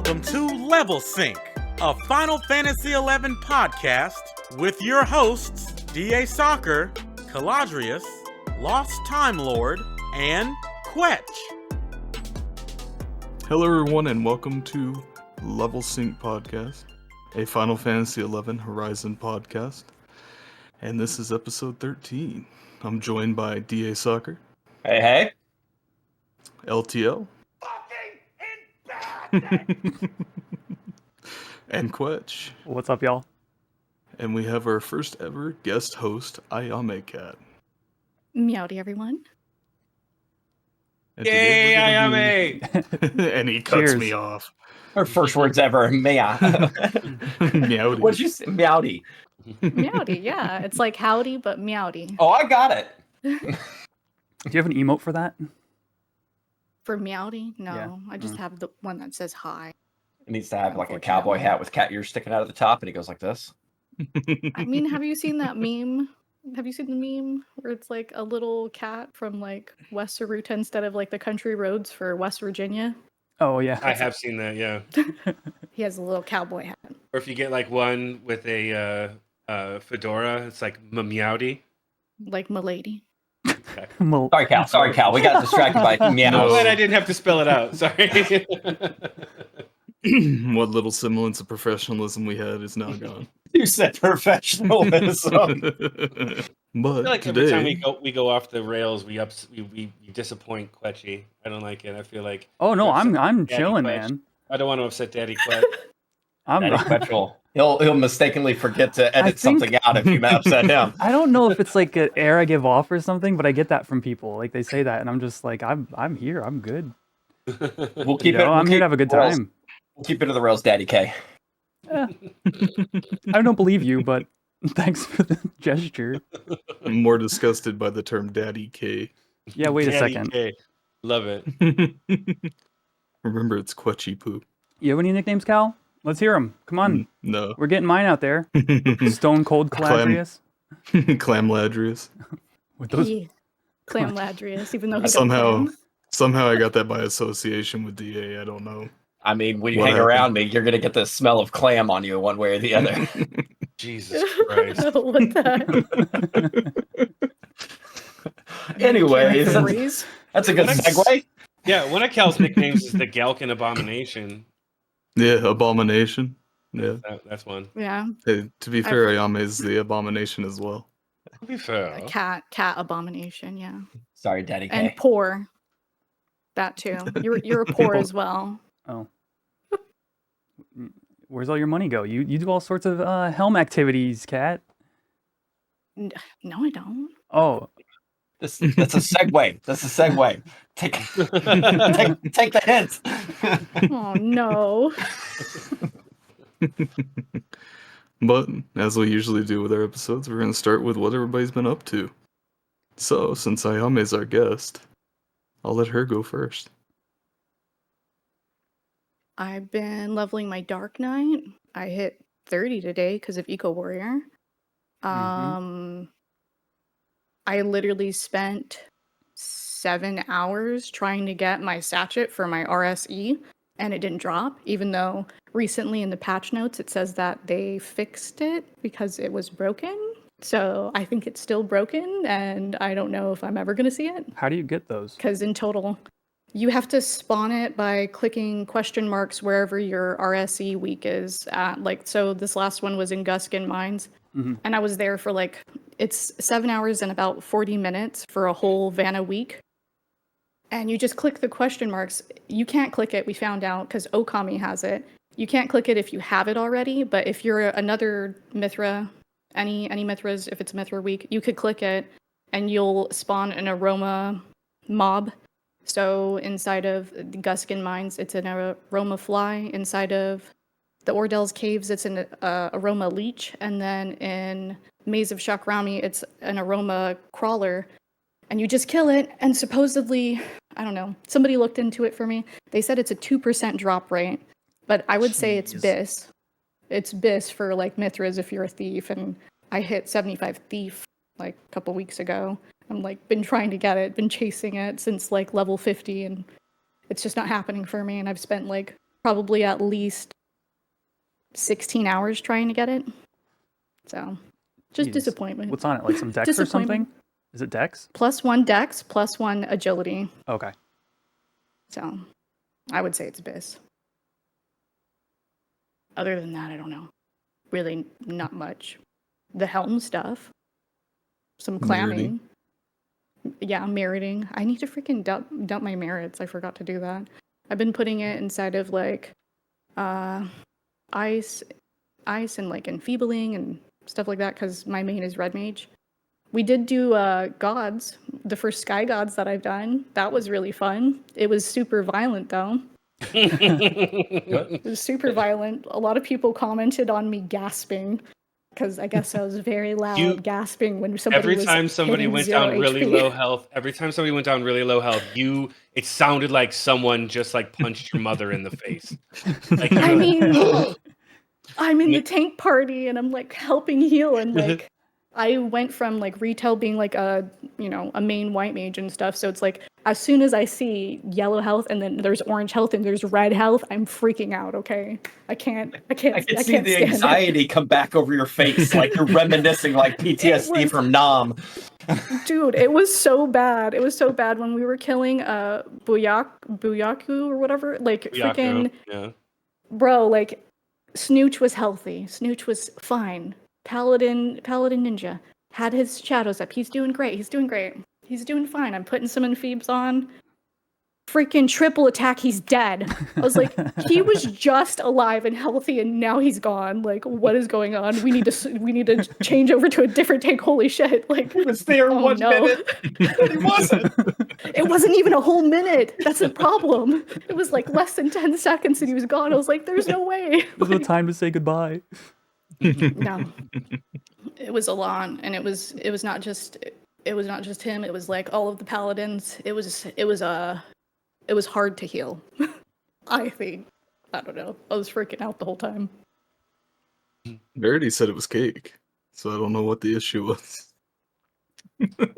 Welcome to Level Sync, a Final Fantasy XI podcast with your hosts, D.A. Soccer, Caladrius, Lost Time Lord, and Quetch. Hello everyone and welcome to Level Sync podcast, a Final Fantasy XI Horizon podcast. And this is episode 13. I'm joined by D.A. Soccer. Hey, hey. LTL. And Quetch. What's up, y'all? And we have our first ever guest host, AyameCat. Meowdy, everyone. And Yay, Ayame! And he cuts Cheers. me off. Her first words ever, meow. Meowdy. What'd you say? Meowdy. Meowdy, yeah. It's like howdy, but meowdy. Oh, I got it. Do you have an emote for that? For meowdy? No. Yeah. I just have the one that says hi. It needs to have like a cowboy hat with cat ears sticking out of the top, and he goes like this. I mean, have you seen that meme? Have you seen the meme where it's like a little cat from like West Saruta instead of like the country roads for West Virginia? Oh, yeah. I have seen that, yeah. He has a little cowboy hat. Or if you get like one with a fedora, it's like meowdy. Like Milady. Well, Sorry, Cal. We got distracted by I'm meows. glad I didn't have to spell it out. Sorry. What little semblance of professionalism we had is now gone. You said professionalism. I But feel like today, every time we go off the rails, we disappoint Quetchy. I don't like it. I feel like oh no, I'm Daddy chilling, Quetch. man. I don't want to upset Daddy Quetch. Daddy Quetchel. He'll mistakenly forget to edit think- something out if you upset him. I don't know if it's like an air I give off or something, but I get that from people. Like they say that, and I'm just like, I'm here, I'm good. We'll keep You know, it. I'm here to have a good time. We'll keep it to the rails, Daddy K. I don't believe you, but thanks for the gesture. I'm more disgusted by the term Daddy K. Yeah, wait a Daddy second. K. Love it. Remember, it's Quetchy Poo. You have any nicknames, Cal? Let's hear them. Come on, No. we're getting mine out there. Stone Cold Caladrius. Clam Ladrius. With those, Clam Ladrius, even though he Somehow I got that by association with DA. I don't know. I mean, when you What hang happened? around me, you're gonna get the smell of clam on you one way or the other. Jesus Christ. What the heck? Anyways, Freeze? that's a good segue. Yeah, one of Cal's nicknames is the Galkin Abomination. Yeah, Abomination. Yeah. That's one. Yeah. Hey, to be fair, Ayame is the Abomination as well. To be fair. A cat abomination, yeah. Sorry, Daddy K. And poor. That too. You're a poor as well. oh. Where's all your money go? You do all sorts of H.E.L.M activities, Cat. No, I don't. Oh, That's a segue. That's a segue. Take the hint. Oh no. But, as we usually do with our episodes, we're going to start with what everybody's been up to. So, since Ayame is our guest, I'll let her go first. I've been leveling my Dark Knight. I hit 30 today because of Eco Warrior. I literally spent 7 hours trying to get my sachet for my RSE, and it didn't drop, even though recently in the patch notes it says that they fixed it because it was broken. So I think it's still broken, and I don't know if I'm ever going to see it. how do you get those? Because in total, you have to spawn it by clicking question marks wherever your RSE week is at. Like, so this last one was in Guskin Mines, and I was there for like, it's 7 hours and about 40 minutes for a whole Vanna week. And you just click the question marks. You can't click it, we found out, because Okami has it. You can't click it if you have it already, but if you're another Mithra, any Mithras, if it's Mithra week, you could click it and you'll spawn an aroma mob. So inside of the Guskin Mines, it's an aroma fly. Inside of the Ordel's Caves, it's an aroma leech. And then in Maze of Shakrami, it's an aroma crawler. And you just kill it, and supposedly, I don't know, somebody looked into it for me. They said it's a 2% drop rate, but I would say it's BIS. It's BIS for like Mithras if you're a thief, and I hit 75 thief like a couple weeks ago. I'm like been trying to get it, been chasing it since like level 50, and it's just not happening for me. And I've spent like probably at least 16 hours trying to get it. So, just Jeez. disappointment. What's on it? Like some dex or something? Disappointment. Is it dex? +1 dex, +1 agility. Okay. So, I would say it's abyss. Other than that, I don't know. Really, not much. The helm stuff. Some clamming. Yeah, meriting. I need to freaking dump my merits. I forgot to do that. I've been putting it inside of like ice and like enfeebling and stuff like that because my main is red mage. We did do gods, the first sky gods that I've done. That was really fun. It was super violent though. It was super violent. A lot of people commented on me gasping because I guess I was very loud gasping when somebody every was time somebody hitting went 0 down really HP. low health, it sounded like someone just like punched your mother in the face. Like, I mean, I'm in the tank party and I'm like helping heal and like I went from like retail being like a main white mage and stuff. So it's like as soon as I see yellow health and then there's orange health and there's red health, I'm freaking out. Okay, I can't I can see can't the stand it. anxiety come back over your face, like you're reminiscing like PTSD from Nam. Dude, it was so bad. It was so bad when we were killing Buyaku or whatever. Like freaking bro, like Snooch was healthy. Snooch was fine. Paladin Ninja had his shadows up. He's doing great. He's doing fine. I'm putting some enfeebs on. Freaking triple attack, he's dead. I was like, he was just alive and healthy and now he's gone. Like, what is going on? We need to change over to a different tank. Holy shit. Like, He was there 1 minute. He wasn't. It wasn't even a whole minute. That's the problem. It was like less than 10 seconds and he was gone. I was like, there's no way. There's no time to say goodbye. No. It was a lot, and it was not just him. It was like all of the paladins. It was hard to heal. I think. I don't know. I was freaking out the whole time. Verity said it was cake, so I don't know what the issue was. well,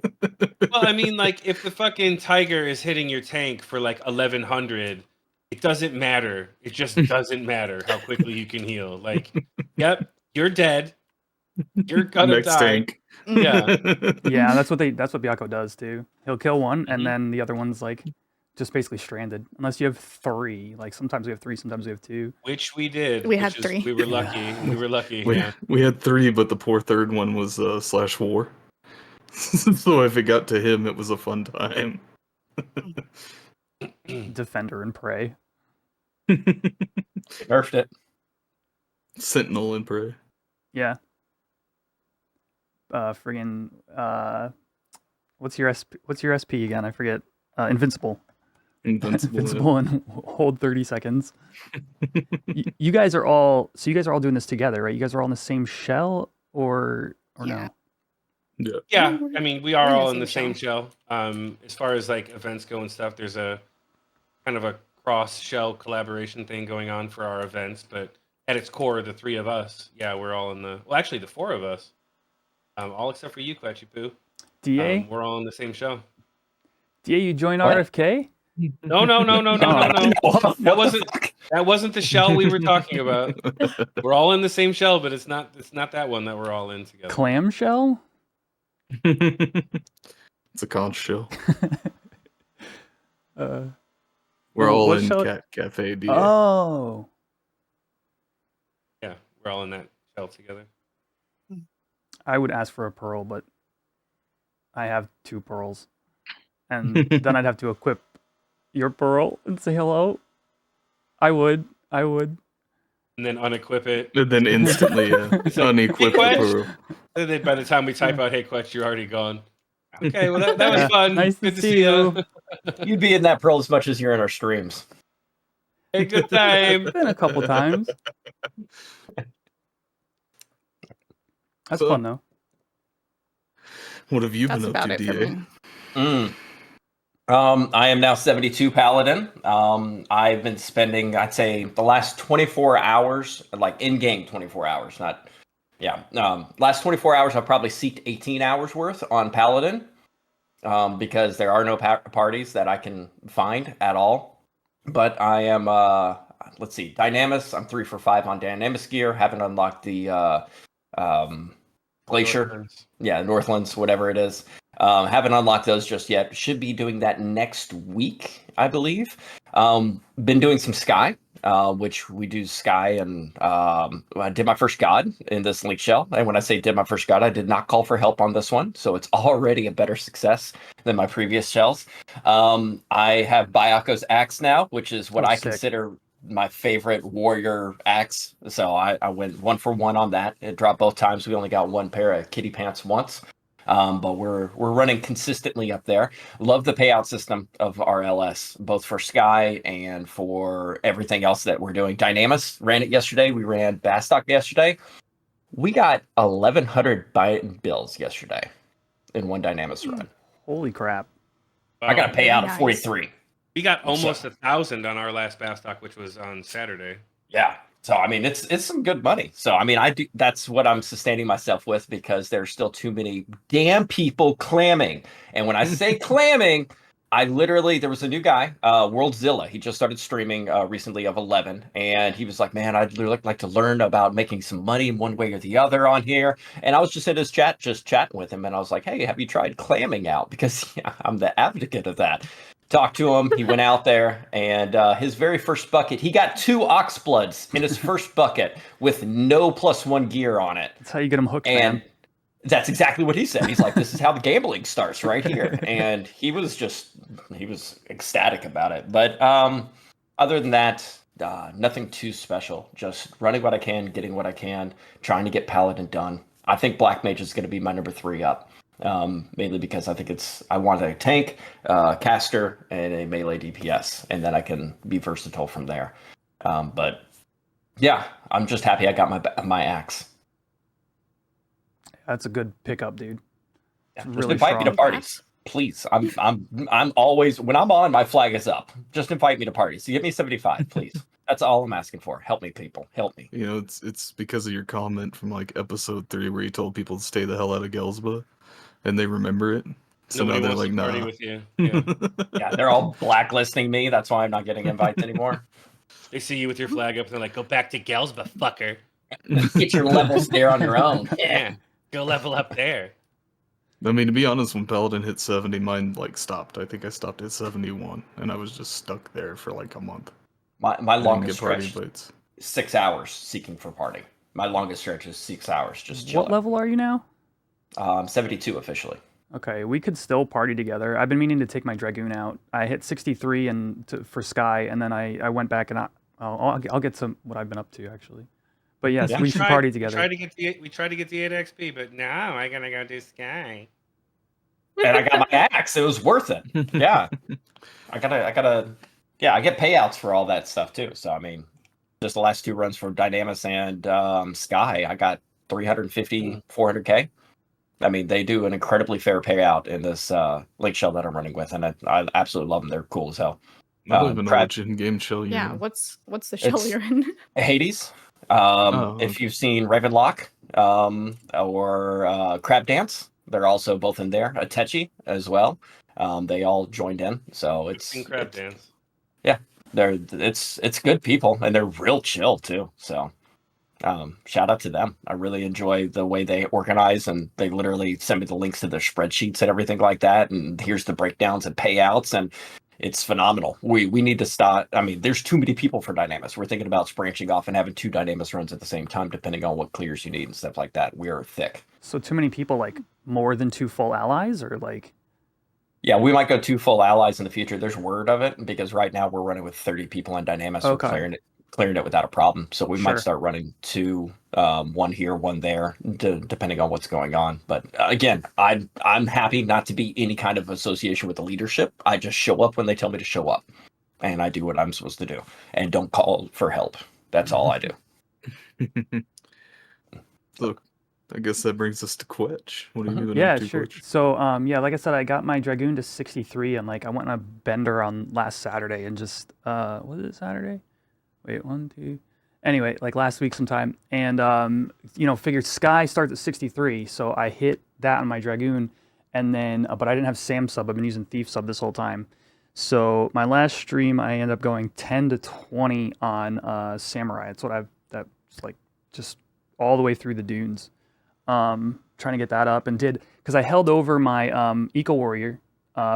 I mean, like if the fucking tiger is hitting your tank for like 1100, it doesn't matter. It just doesn't matter how quickly you can heal. Like, yep, you're dead. You're gonna Next die. tank. Yeah. Yeah, that's what Byakko does too. He'll kill one and then the other one's like just basically stranded. Unless you have 3. Like sometimes we have 3, sometimes we have 2. Which we did. We had 3. We were lucky. We were lucky. We had 3, but the poor third one was /war. So if it got to him, it was a fun time. Defender and prey. Nerfed it. Sentinel and prey. Yeah. Friggin' what's your SP again? I forget. Invincible. Invincible and hold 30 seconds. You guys are all doing this together, right? You guys are all in the same shell or no? Yeah, I mean, we are all in the same shell. As far as like events go and stuff, there's a kind of a cross shell collaboration thing going on for our events, but at its core, the 3 of us, we're all in the actually the 4 of us. All except for you, Quetchy Poo. DA? We're all in the same show. DA, you joined RFK? No. That wasn't the shell we were talking about. We're all in the same shell, but it's not that one that we're all in together. Clamshell? It's a conch shell. We're well, all what in shell- Cat Cafe DA. Oh. Yeah, we're all in that shell together. I would ask for a pearl, but I have 2 pearls. And then I'd have to equip your pearl and say hello. I would. And then unequip it. And then instantly unequip the pearl. And then by the time we type out, "Hey, Quetch, you're already gone." Okay, well that was fun. Nice Good to see you. You'd be in that pearl as much as you're in our streams. Hey, good time. Been a couple times. That's fun though. What have you That's been up about to, it for DA? me. I am now 72 Paladin. I've been spending, I'd say, the last 24 hours, like in-game 24 hours, last 24 hours, I've probably seeked 18 hours worth on Paladin because there are no parties that I can find at all. But I am let's see, Dynamis. I'm 3 for 5 on Dynamis gear. Haven't unlocked the Glacier. Northlands. Yeah, Northlands, whatever it is. Haven't unlocked those just yet. Should be doing that next week, I believe. Been doing some Sky, which we do Sky, and I did my first God in this Link Shell. And when I say did my first God, I did not call for help on this one, so it's already a better success than my previous shells. I have Bayako's Axe now, which is what I consider my favorite warrior axe. So I went 1 for 1 on that. It dropped both times. We only got 1 pair of kitty pants once. But we're running consistently up there. Love the payout system of RLS, both for Sky and for everything else that we're doing. Dynamis ran it yesterday. We ran Bastock yesterday. We got 1,100 bills yesterday in one Dynamis run. Holy crap. Wow. I got a payout of 43. We got almost 1,000 on our last Bastock, which was on Saturday. Yeah. So, I mean, it's some good money. So, I mean, that's what I'm sustaining myself with, because there's still too many damn people clamming. And when I say clamming, there was a new guy, Worldzilla. He just started streaming recently of 11. And he was like, man, I'd really like to learn about making some money in one way or the other on here. And I was just in his chat, just chatting with him. And I was like, hey, have you tried clamming out? Because I'm the advocate of that. Talked to him. He went out there, and his very first bucket, he got 2 Oxbloods in his first bucket with no +1 gear on it. That's how you get them hooked, and man. That's exactly what he said. He's like, this is how the gambling starts right here. And he was ecstatic about it. But other than that, nothing too special. Just running what I can, getting what I can, trying to get Paladin done. I think Black Mage is going to be my number 3 up. Mainly because I think I want a tank, caster, and a melee DPS, and then I can be versatile from there. But yeah, I'm just happy I got my axe. That's a good pickup, dude. Yeah, Really just invite me to parties, please. I'm always, when I'm on, my flag is up. Just invite me to parties. Give me 75, please. That's all I'm asking for. Help me, people. Help me. You know, it's because of your comment from like episode 3 where you told people to stay the hell out of Gelsba. And they remember it. So Nobody now they're wants like, to party nah. with you. Yeah. Yeah, they're all blacklisting me. That's why I'm not getting invites anymore. They see you with your flag up and they're like, go back to Gelsba, fucker. Get your levels there on your own. Yeah. Go level up there. I mean, to be honest, when Paladin hit 70, mine like stopped. I think I stopped at 71, and I was just stuck there for like a month. My longest party stretch, invites. 6 hours seeking for party. My longest stretch is 6 hours just chilling. What level are you now? 72 officially. Okay, we could still party together. I've been meaning to take my Dragoon out. I hit 63 for Sky, and then I went back and I'll get some what I've been up to actually. But yes, we should party together. We tried to get the 8 XP, but now I gotta go do Sky. And I got my axe. It was worth it. Yeah, I get payouts for all that stuff too. So I mean, just the last 2 runs for Dynamis and Sky, I got 350, 400k. I mean, they do an incredibly fair payout in this Link Shell that I'm running with, and I absolutely love them. They're cool as hell. I don't even know which in-game shell you Yeah, know. what's the shell you're in? Hades. Okay. If you've seen Ravenlock or Crab Dance, they're also both in there. Atechi as well. They all joined in, so it's Crab Dance. Yeah, it's good people, and they're real chill too. So shout out to them. I really enjoy the way they organize, and they literally send me the links to their spreadsheets and everything like that. And here's the breakdowns and payouts, and it's phenomenal. We need to start. I mean, there's too many people for Dynamis. We're thinking about branching off and having 2 Dynamis runs at the same time, depending on what clears you need and stuff like that. We are thick. So too many people, like more than 2 full allies, or like? Yeah, we might go 2 full allies in the future. There's word of it, because right now we're running with 30 people on Dynamis. Okay. We're clearing it without a problem. So we might start running 2, 1 here, 1 there, depending on what's going on. But again, I'm happy not to be any kind of association with the leadership. I just show up when they tell me to show up, and I do what I'm supposed to do, and don't call for help. That's all I do. Look, I guess that brings us to Quetch. What are you doing? Yeah, up to, sure. Quetch? So like I said, I got my Dragoon to 63, and like I went on a bender on last Saturday, and just was it Saturday? Wait, 1, 2. Anyway, like last week sometime, and figured Sky starts at 63, so I hit that on my Dragoon, and then but I didn't have Sam sub. I've been using Thief sub this whole time, So my last stream, I ended up going 10 to 20 on Samurai. That's like just all the way through the dunes. Trying to get that up, and because I held over my Eco Warrior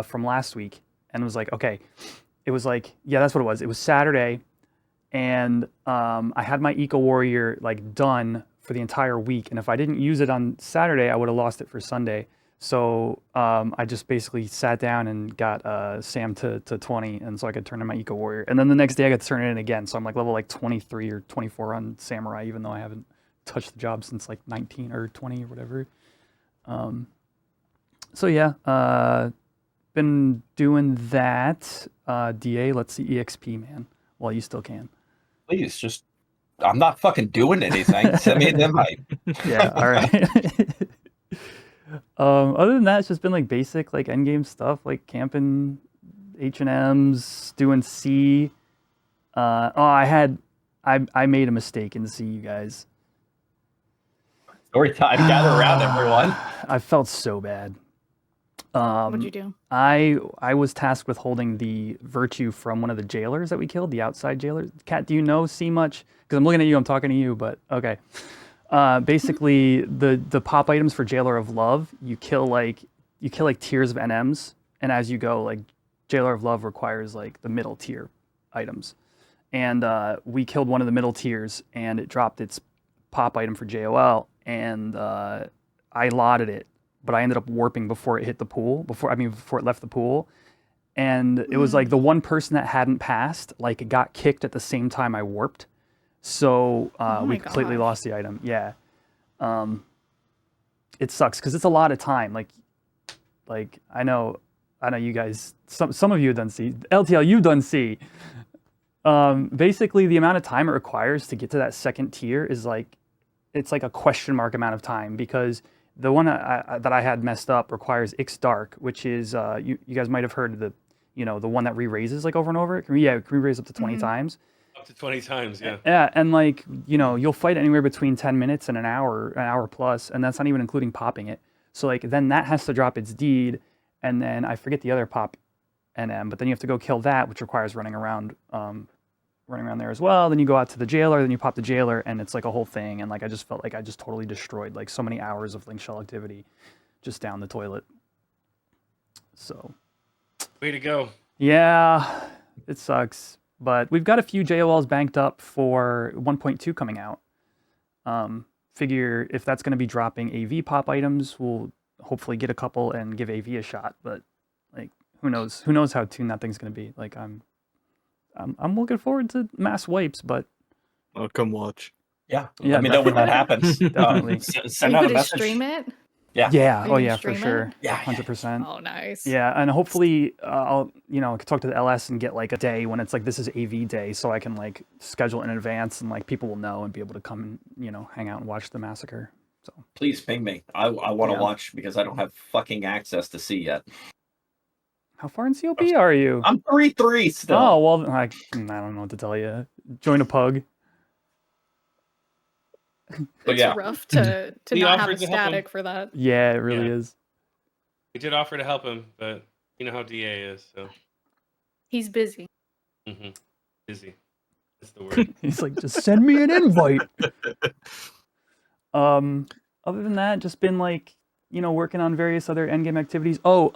from last week, and was like, okay, it was like, yeah, that's what it was. It was Saturday, and I had my Eco Warrior like done for the entire week, and if I didn't use it on Saturday, I would have lost it for Sunday. So I just basically sat down and got Sam to 20, and so I could turn in my Eco Warrior. And then the next day I got to turn it in again. So I'm like level like 23 or 24 on Samurai, even though I haven't touched the job since like 19 or 20 or whatever. So yeah, been doing that. DA, let's see EXP, man. Well, you still can. Please, just I'm not fucking doing anything. Send me an invite. Yeah, all right. Other than that, it's just been like basic like endgame stuff, like camping H&Ms, doing C. I made a mistake in C, you guys. Story time, gather around, everyone. I felt so bad. What'd you do? I was tasked with holding the virtue from one of the jailers that we killed, the outside jailer. Kat, do you know C much? Because I'm looking at you, I'm talking to you, but okay. Basically, the pop items for Jailer of Love, you kill like tiers of NMs, and as you go, like Jailer of Love requires like the middle tier items, and we killed one of the middle tiers, and it dropped its pop item for JOL, and I lotted it, but I ended up warping before it hit the pool, before it left the pool, and it was like the one person that hadn't passed like got kicked at the same time I warped. So we completely lost the item. Yeah, it sucks because it's a lot of time. Like I know you guys. Some of you have done C. LTL, you've done C. Basically, the amount of time it requires to get to that second tier is like it's like a question mark amount of time, because the one that I had messed up requires Ix Dark, which is you guys might have heard of the one that re-raises like over and over. It can re-raise up to 20 times. Up to 20 times, yeah. Yeah, and like, you'll fight anywhere between 10 minutes and an hour plus, and that's not even including popping it. So like then that has to drop its deed, and then I forget the other pop NM, but then you have to go kill that, which requires running around there as well. Then you go out to the jailer, then you pop the jailer, and it's like a whole thing. And like I just felt like I just totally destroyed like so many hours of Link Shell activity just down the toilet. So way to go. Yeah, it sucks. But we've got a few JOLs banked up for 1.2 coming out. Figure if that's going to be dropping AV pop items, we'll hopefully get a couple and give AV a shot. But like, who knows? Who knows how tuned that thing's going to be? Like, I'm looking forward to mass wipes, but I'll come watch. Yeah, let me know when that happens. Definitely. Send out a message. Stream it? Yeah. Yeah. Oh you yeah, for stream sure. it? Yeah. 100%. Oh, nice. Yeah, and hopefully I'll talk to the LS and get like a day when it's like this is AV day, so I can like schedule in advance and like people will know and be able to come and hang out and watch the massacre. So please ping me. I want to watch because I don't have fucking access to see yet. How far in COP are you? I'm 3-3 still. Oh well, I don't know what to tell you. Join a pug. But It's rough to not have a offered to help static him. for that. Yeah, it really is. We did offer to help him, but you know how DA is, so. He's busy. Busy. That's the word. He's like, just send me an invite. Other than that, just been like, working on various other endgame activities. Oh,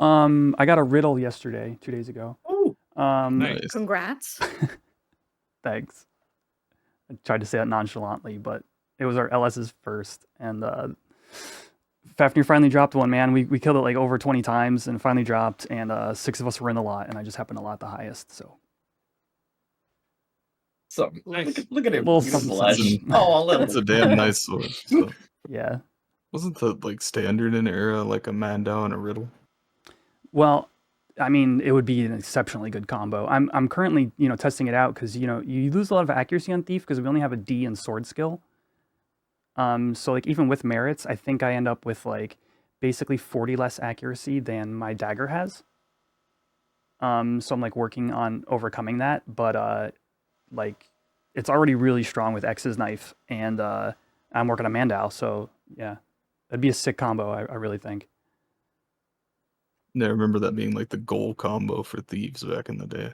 I got a riddle yesterday, 2 days ago. Oh, nice. Congrats. Thanks. I tried to say that nonchalantly, but it was our LS's first, and Fafnir finally dropped one, man. We killed it like over 20 times, and it finally dropped, and 6 of us were in the lot, and I just happened to lot the highest, so. Nice. Look at him. Little He's something, blush. something. Oh, a little. That's a damn nice sword. So. Yeah. Wasn't the like standard in era like a Mandau and a riddle? Well, I mean, it would be an exceptionally good combo. I'm currently, testing it out because, you lose a lot of accuracy on Thief because we only have a D in sword skill. So like even with merits, I think I end up with like basically 40 less accuracy than my dagger has. So I'm like working on overcoming that, but like it's already really strong with X's knife, and I'm working on Mandau, so yeah, that'd be a sick combo. I really think. Yeah, I remember that being like the goal combo for thieves back in the day.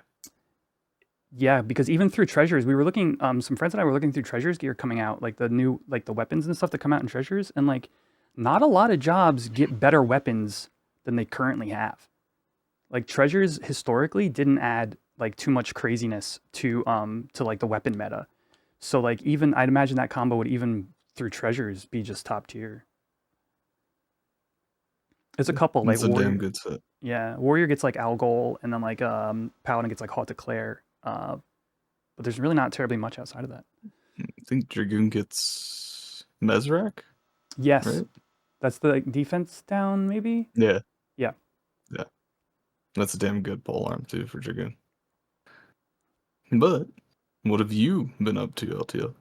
Yeah, because even through treasures, we were looking. Some friends and I were looking through treasures gear coming out, like the new, like the weapons and stuff that come out in treasures, and like, not a lot of jobs get better weapons than they currently have. Like treasures historically didn't add like too much craziness to like the weapon meta. So like even I'd imagine that combo would even through treasures be just top tier. There's a couple like It's a warrior. damn good set. Yeah, warrior gets like Algol, and then like paladin gets like Haute Eclair. But there's really not terribly much outside of that. I think Dragoon gets Mezrak, Yes, right? that's the like, defense down maybe. Yeah. Yeah. Yeah. That's a damn good pole arm too for Dragoon. But what have you been up to, LTL?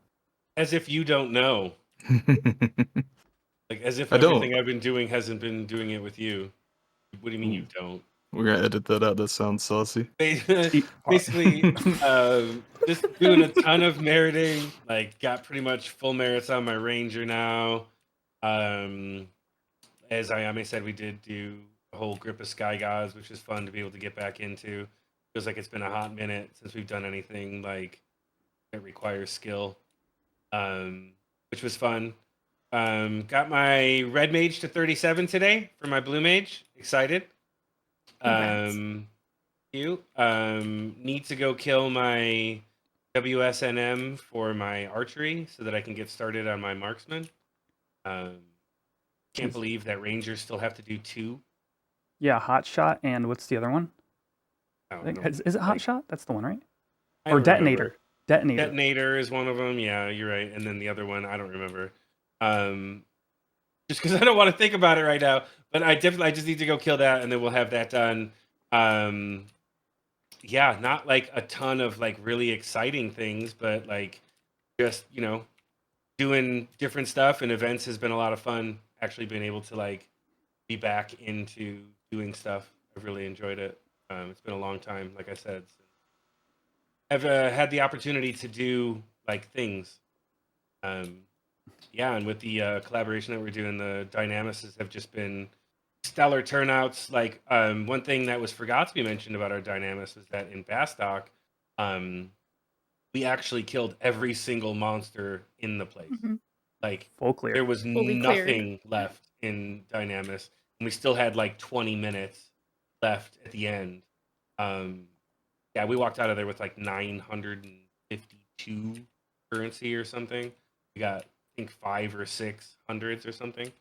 As if you don't know. Like, as if I don't. everything I've been doing hasn't been doing it with you. What do you mean you don't? We're gonna edit that out. That sounds saucy. Basically, just doing a ton of meriting. Like, got pretty much full merits on my ranger now. As Ayame said, we did do a whole grip of Sky Gods, which is fun to be able to get back into. Feels like it's been a hot minute since we've done anything like that requires skill, which was fun. Got my red mage to 37 today for my blue mage. Excited. Congrats. Need to go kill my WSNM for my archery so that I can get started on my marksman. Can't believe that rangers still have to do 2. Yeah, hot shot, and what's the other one? I I don't think, know. is it hot shot? That's the one, right? I Or don't detonator. remember. Detonator. Detonator is one of them. Yeah, you're right. And then the other one, I don't remember. Just because I don't want to think about it right now. But I just need to go kill that, and then we'll have that done. Yeah, not like a ton of like really exciting things, but like just doing different stuff and events has been a lot of fun. Actually, being able to like be back into doing stuff, I've really enjoyed it. It's been a long time, like I said. I've had the opportunity to do like things. Yeah, and with the collaboration that we're doing, the dynamics have just been stellar turnouts. Like one thing that was forgot to be mentioned about our dynamics was that in Bastock, we actually killed every single monster in the place. Mhm. Like Full clear. there was Fully nothing left in Dynamis, and we still had like 20 minutes left at the end. Yeah, we walked out of there with like 952 currency or something. We got, I think, 500 or 600 or something.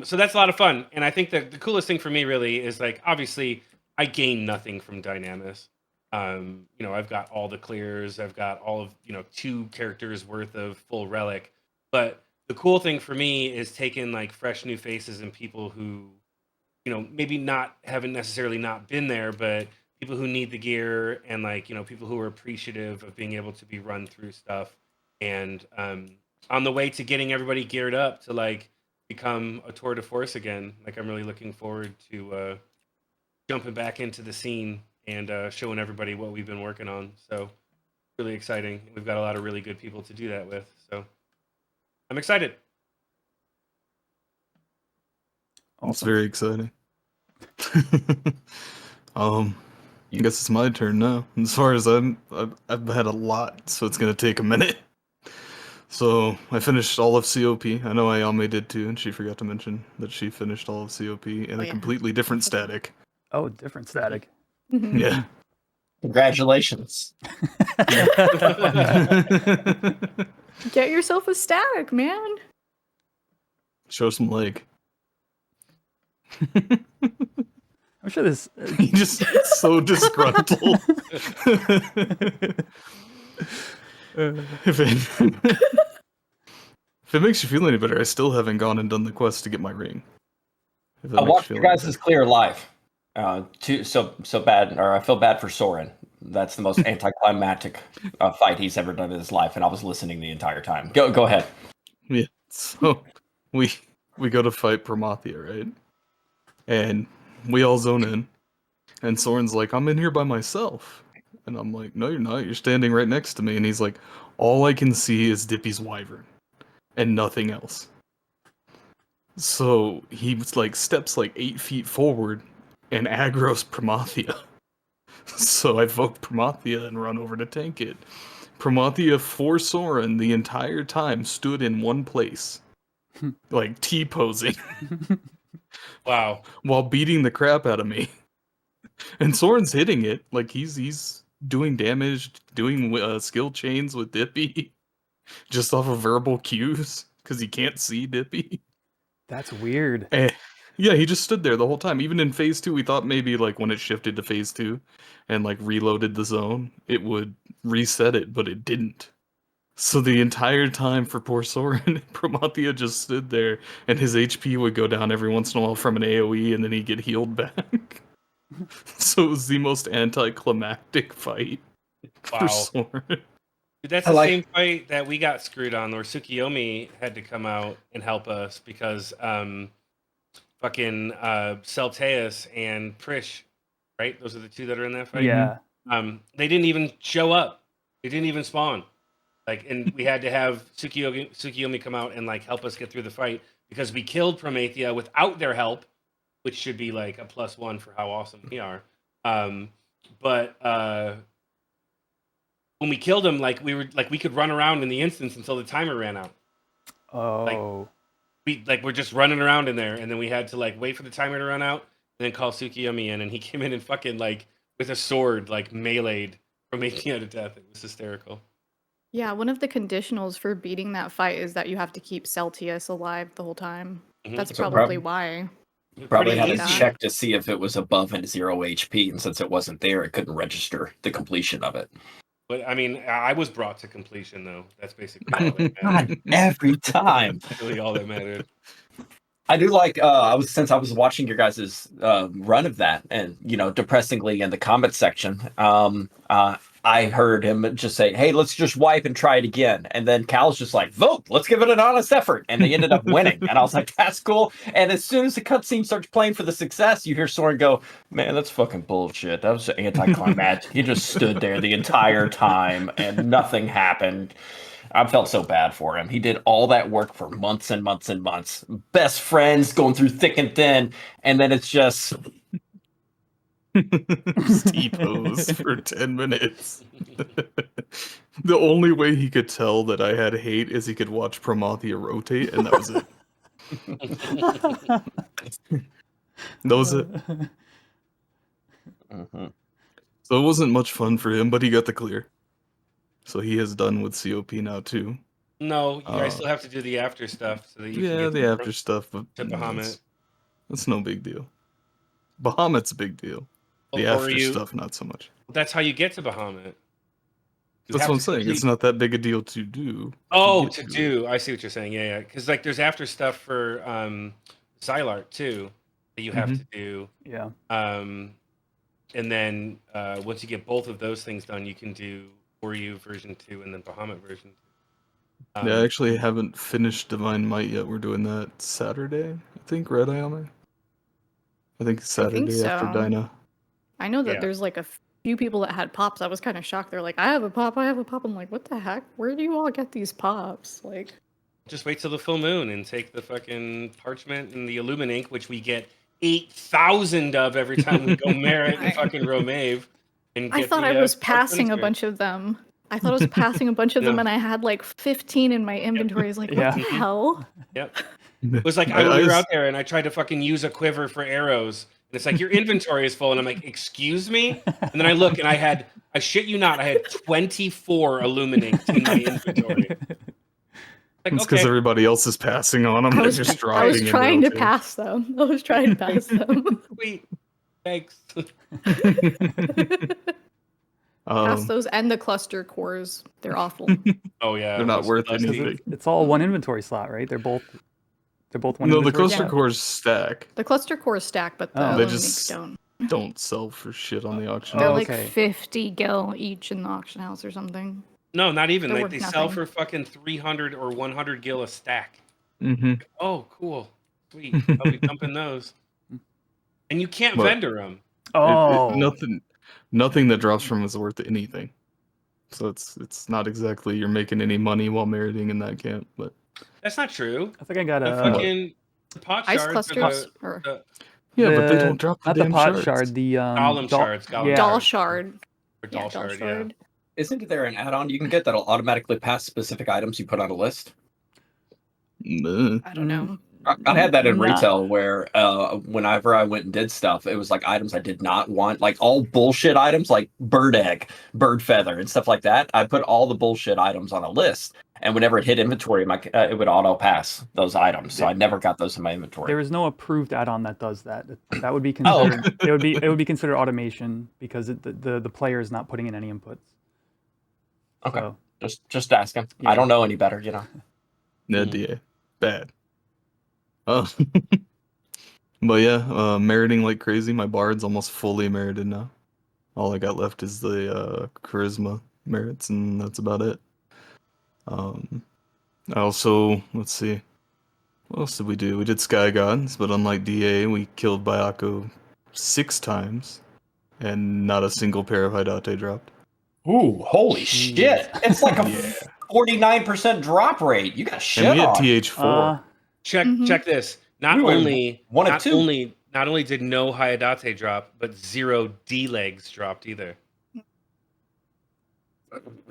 So that's a lot of fun, and I think that the coolest thing for me really is like obviously I gain nothing from Dynamis. I've got all the clears, I've got all of 2 characters worth of full relic. But the cool thing for me is taking like fresh new faces and people who, maybe haven't necessarily not been there, but people who need the gear and like, people who are appreciative of being able to be run through stuff. And on the way to getting everybody geared up to like become a tour de force again, like I'm really looking forward to jumping back into the scene and showing everybody what we've been working on. So really exciting. We've got a lot of really good people to do that with. So I'm excited. It's very exciting. I guess it's my turn now. As far as I've had a lot, so it's gonna take a minute. So I finished all of COP. I know Ayame did too, and she forgot to mention that she finished all of COP in a yeah. completely different static. Oh, different static. Mhm. Yeah. Congratulations. Get yourself a static, man. Show some leg. I'm sure this. He just so disgruntled. If it makes you feel any better, I still haven't gone and done the quest to get my ring. If that I makes watched you you feel any guys' better. clear live. So bad, or I feel bad for Soren. That's the most anticlimactic fight he's ever done in his life, and I was listening the entire time. Go ahead. Yeah. So we go to fight Promathia, right? And we all zone in. And Soren's like, I'm in here by myself. And I'm like, no, you're not. You're standing right next to me. And he's like, all I can see is Dippy's wyvern. And nothing else. So he like steps like 8 feet forward and aggro's Promathia. So I vote Promathia and run over to tank it. Promathia for Soren the entire time stood in one place, like T-posing, Wow. while beating the crap out of me. And Soren's hitting it, like he's doing damage, doing skill chains with Dippy, just off of verbal cues, because he can't see Dippy. That's weird. Yeah, he just stood there the whole time. Even in phase 2, we thought maybe like when it shifted to phase 2 and like reloaded the zone, it would reset it, but it didn't. So the entire time for poor Soren, Promathia just stood there, and his HP would go down every once in a while from an AoE, and then he'd get healed back. So it was the most anticlimactic fight for Wow. Soren. Dude, that's the same fight that we got screwed on, where Tsukiyomi had to come out and help us because fucking Celteus and Prish, right? Those are the two that are in that fight. Yeah. They didn't even show up. They didn't even spawn. Like, and we had to have Tsukiyomi come out and like help us get through the fight because we killed Promathia without their help, which should be like a +1 for how awesome we are. But when we killed him, like we could run around in the instance until the timer ran out. Oh. We're just running around in there, and then we had to like wait for the timer to run out, and then call Tsukiyomi in, and he came in and fucking like with a sword like meleeed Promathia to death. It was hysterical. Yeah, one of the conditionals for beating that fight is that you have to keep Celtius alive the whole time. That's So probably why. Probably had Pretty to easy. check to see if it was above and 0 HP, and since it wasn't there, it couldn't register the completion of it. But I mean, I was brought to completion though. That's basically all that God, mattered. every time. That's really all that mattered. I do like I was watching your guys' run of that, and depressingly in the comment section, I heard him just say, "Hey, let's just wipe and try it again." And then Cal's just like, "Vote, let's give it an honest effort," and they ended up winning. And I was like, "That's cool." And as soon as the cutscene starts playing for the success, you hear Soren go, "Man, that's fucking bullshit. That was anticlimactic." He just stood there the entire time, and nothing happened. I felt so bad for him. He did all that work for months and months and months. Best friends going through thick and thin, and then it's just T-pose for 10 minutes. The only way he could tell that I had hate is he could watch Promathia rotate, and that was it. That was it. So it wasn't much fun for him, but he got the clear. So he is done with COP now too. No, you guys still have to do the after stuff so that you can get the after stuff, but to Bahamut. that's no big deal. Bahamut's a big deal. The Or after you- stuff, not so much. That's how you get to Bahamut. You That's have what I'm to saying. complete- It's not that big a deal to do. Oh, get to it. do. I see what you're saying. Yeah. Because like there's after stuff for Xylart too that you have to do. Yeah. And then once you get both of those things done, you can do Oryu version 2 and then Bahamut version 2. Yeah, I actually haven't finished Divine Might yet. We're doing that Saturday, I think, right, Ayame? I think Saturday after so. Dinah. I know that Yeah. there's like a few people that had pops. I was kind of shocked. They're like, I have a pop. I'm like, what the heck? Where do you all get these pops? Like, Just wait till the full moon and take the fucking parchment and the Illuminink, which we get 8,000 of every time we go Merit and fucking Romave. And I get thought the, I was parchment passing a insert. bunch of them. I thought I was passing a bunch of them, No. and I had like 15 in my inventory. I was like, what the hell? Yep. It was like we were out there and I tried to fucking use a quiver for arrows. And it's like, your inventory is full. And I'm like, excuse me? And then I look and I shit you not, I had 24 Illuminate in my inventory. Like, It's because everybody else is passing on them. I They're was, just I dropping was in trying to rotate. pass them. I was trying to pass them. Sweet. Thanks. Pass those and the cluster cores. They're awful. Oh, yeah. They're not those worth lusty- anything. It's all one inventory slot, right? They're both one No, the inventory cluster Yeah. cores stack. The cluster cores stack, but the Oh. They Illuminate just don't. sell for shit on the auction. They're Oh, like okay. 50 gil each in the auction house or something. No, not even. They're Like worth they sell nothing. for fucking 300 or 100 gil a stack. Mm-hmm. Oh, cool. Sweet. I'll be dumping those. And you can't What? vendor them. Oh. Nothing that drops from is worth anything. So it's not exactly you're making any money while meriting in that camp, but That's not true. I think I got The a. fucking pot Ice shards. clusters. Or, Yeah, but they don't drop the not damn the pot shards. shard. The Golem shards. Golem Doll shards. shard. Or Yeah, doll doll shard, shard. Isn't there an add-on you can get that'll automatically pass specific items you put on a list? Nah. I don't know. I had that in Nah. retail where whenever I went and did stuff, it was like items I did not want, like all bullshit items like bird egg, bird feather, and stuff like that. I put all the bullshit items on a list, and whenever it hit inventory, it would auto pass those items. So I never got those in my inventory. There is no approved add-on that does that. That would be Oh, considered. It would be considered automation because the player is not putting in any inputs. Okay. So, Just asking. Yeah. I don't know any better, you know. No, DA. Bad. Oh. But yeah, meriting like crazy. My bard's almost fully merited now. All I got left is the charisma merits, and that's about it. I also, let's see, what else did we do? We did Sky Gods, but unlike DA, we killed Bayako 6 times, and not a single pair of Haidate dropped. Ooh, holy Jeez. shit! It's like a Yeah. 49% drop rate. You got shit And we had on. TH4. Check this. Not We were only one of not two. only not only did no Hayadate drop, but 0 D legs dropped either.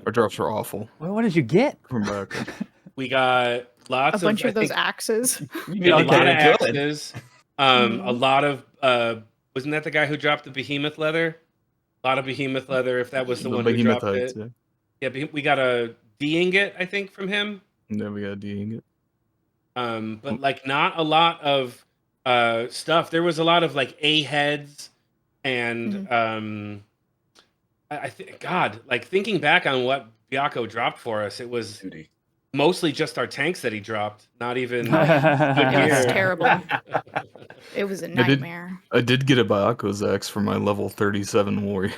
Our drops were awful well, what did you get? from Bayako. We got lots A bunch I of those think, axes. we got Okay, a lot of good. axes. A lot of wasn't that the guy who dropped the behemoth leather? A lot of behemoth leather. If that was the one who behemoth dropped heights, it, yeah. we got a D ingot, I think, from him. And then we got D-ing it. But like not a lot of stuff. There was a lot of like A heads and I think God, like thinking back on what Byako dropped for us, it was mostly just our tanks that he dropped. Not even It was gear. terrible. It was a nightmare. I did get a Bayako's axe for my level 37 warrior.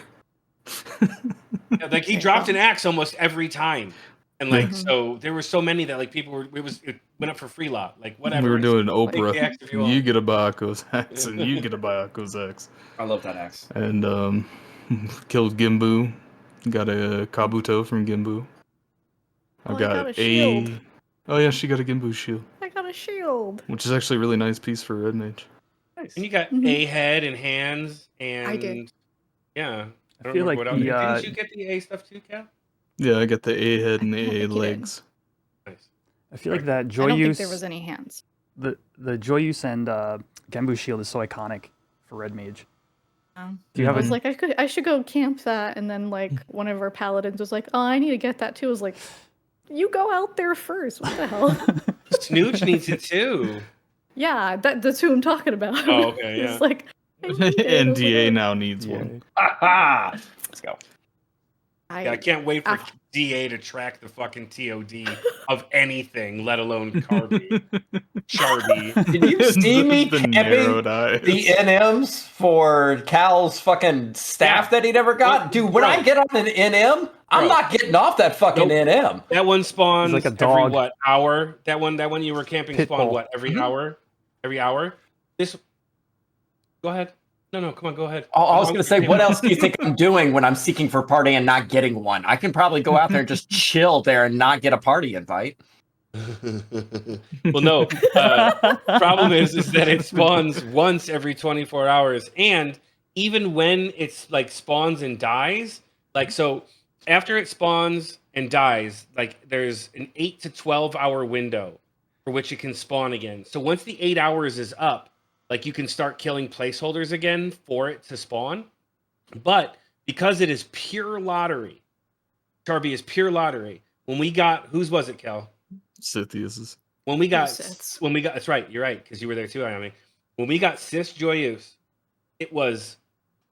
Yeah, like he dropped an axe almost every time. And like so there were so many that like people were it went up for free lot. Like whatever. We were doing Take the Oprah. axe if you want. You get a Bayako's axe, and you get a Bayako's axe. I love that axe. And killed Gimbu. Got a Kabuto from Gimbu. Oh, I got a shield. Oh yeah, she got a Gimbu shield, I got a shield. which is actually a really nice piece for Red Mage. And you got A head and hands and I did. Yeah. I don't feel remember like what else. the, Didn't you get the A stuff too, Cal? Yeah, I got the A head and the I A think you did. legs. Nice. I feel like that I don't think Joyous, there was any hands. the Joyous and Genbu shield is so iconic for Red Mage. Do you have I was a, like, I should go camp that, and then like one of our paladins was like, oh, I need to get that too. I was like, you go out there first. What the hell? Snooch needs it too. Yeah, that's who I'm talking about. Oh, okay, yeah. It's like, I need it. I And was like, DA "Oh." now needs one. Ha! Let's go. Yeah, I can't wait for DA to track the fucking TOD of anything, let alone Carby. Charby. Did you see me The camping narrowed eyes. the NMs for Cal's fucking staff that he never got? Well, Dude, when bro. I get on an NM, I'm Bro. not getting off that fucking Nope. NM. That one spawns He's like a every dog. what hour? That one you were camping Pit spawned bull. what every hour? Every hour? This. Go ahead. No, come on, go ahead. Oh, I was going to say, what else do you think I'm doing when I'm seeking for a party and not getting one? I can probably go out there and just chill there and not get a party invite. Well, no. Problem is that it spawns once every 24 hours, and even when it's like spawns and dies, like so, after it spawns and dies, like there's an 8 to 12 hour window for which it can spawn again. So once the 8 hours is up, like you can start killing placeholders again for it to spawn. But because it is pure lottery, Charby is pure lottery. When we got whose was it, Kel? Sithius's. When we got Siths. that's right, you're right, because you were there too, Ayame. When we got Sis Joyeuse, it was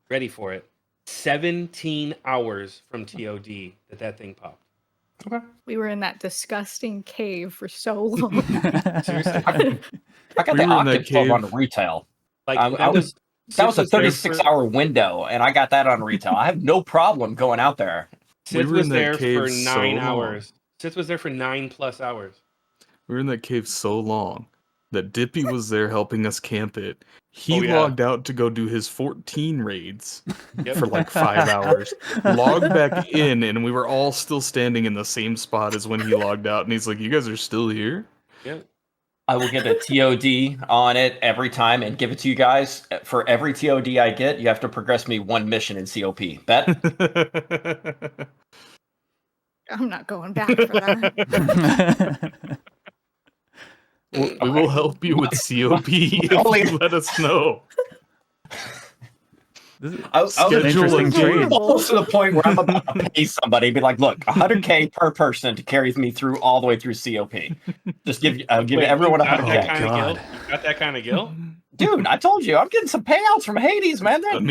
ready for it. 17 hours from TOD that thing popped. We were in that disgusting cave for so long. Seriously. I got We the were in that Octave Club cave. on retail. Like That was a Sis there 36-hour window, and I got that on retail. I have no problem going out there. Sith We were was in that there cave for so 9 long. hours. Sith was there for 9+ hours. We were in that cave so long that Dippy was there helping us camp it. He Oh, yeah. logged out to go do his 14 raids Yep. for like 5 hours. Logged back in, and we were all still standing in the same spot as when he logged out. And he's like, "You guys are still here?" Yep. I will get a TOD on it every time and give it to you guys. For every TOD I get, you have to progress me 1 mission in COP. Bet? I'm not going back for that. We will help you with COP if you let us know. I was interesting trade. almost to the point where I'm about to pay somebody, be like, look, 100K per person to carry me through all the way through COP. Just give everyone 100K. That kind of gil? You got that kind of gil? Dude, I told you, I'm getting some payouts from Hades, man. They're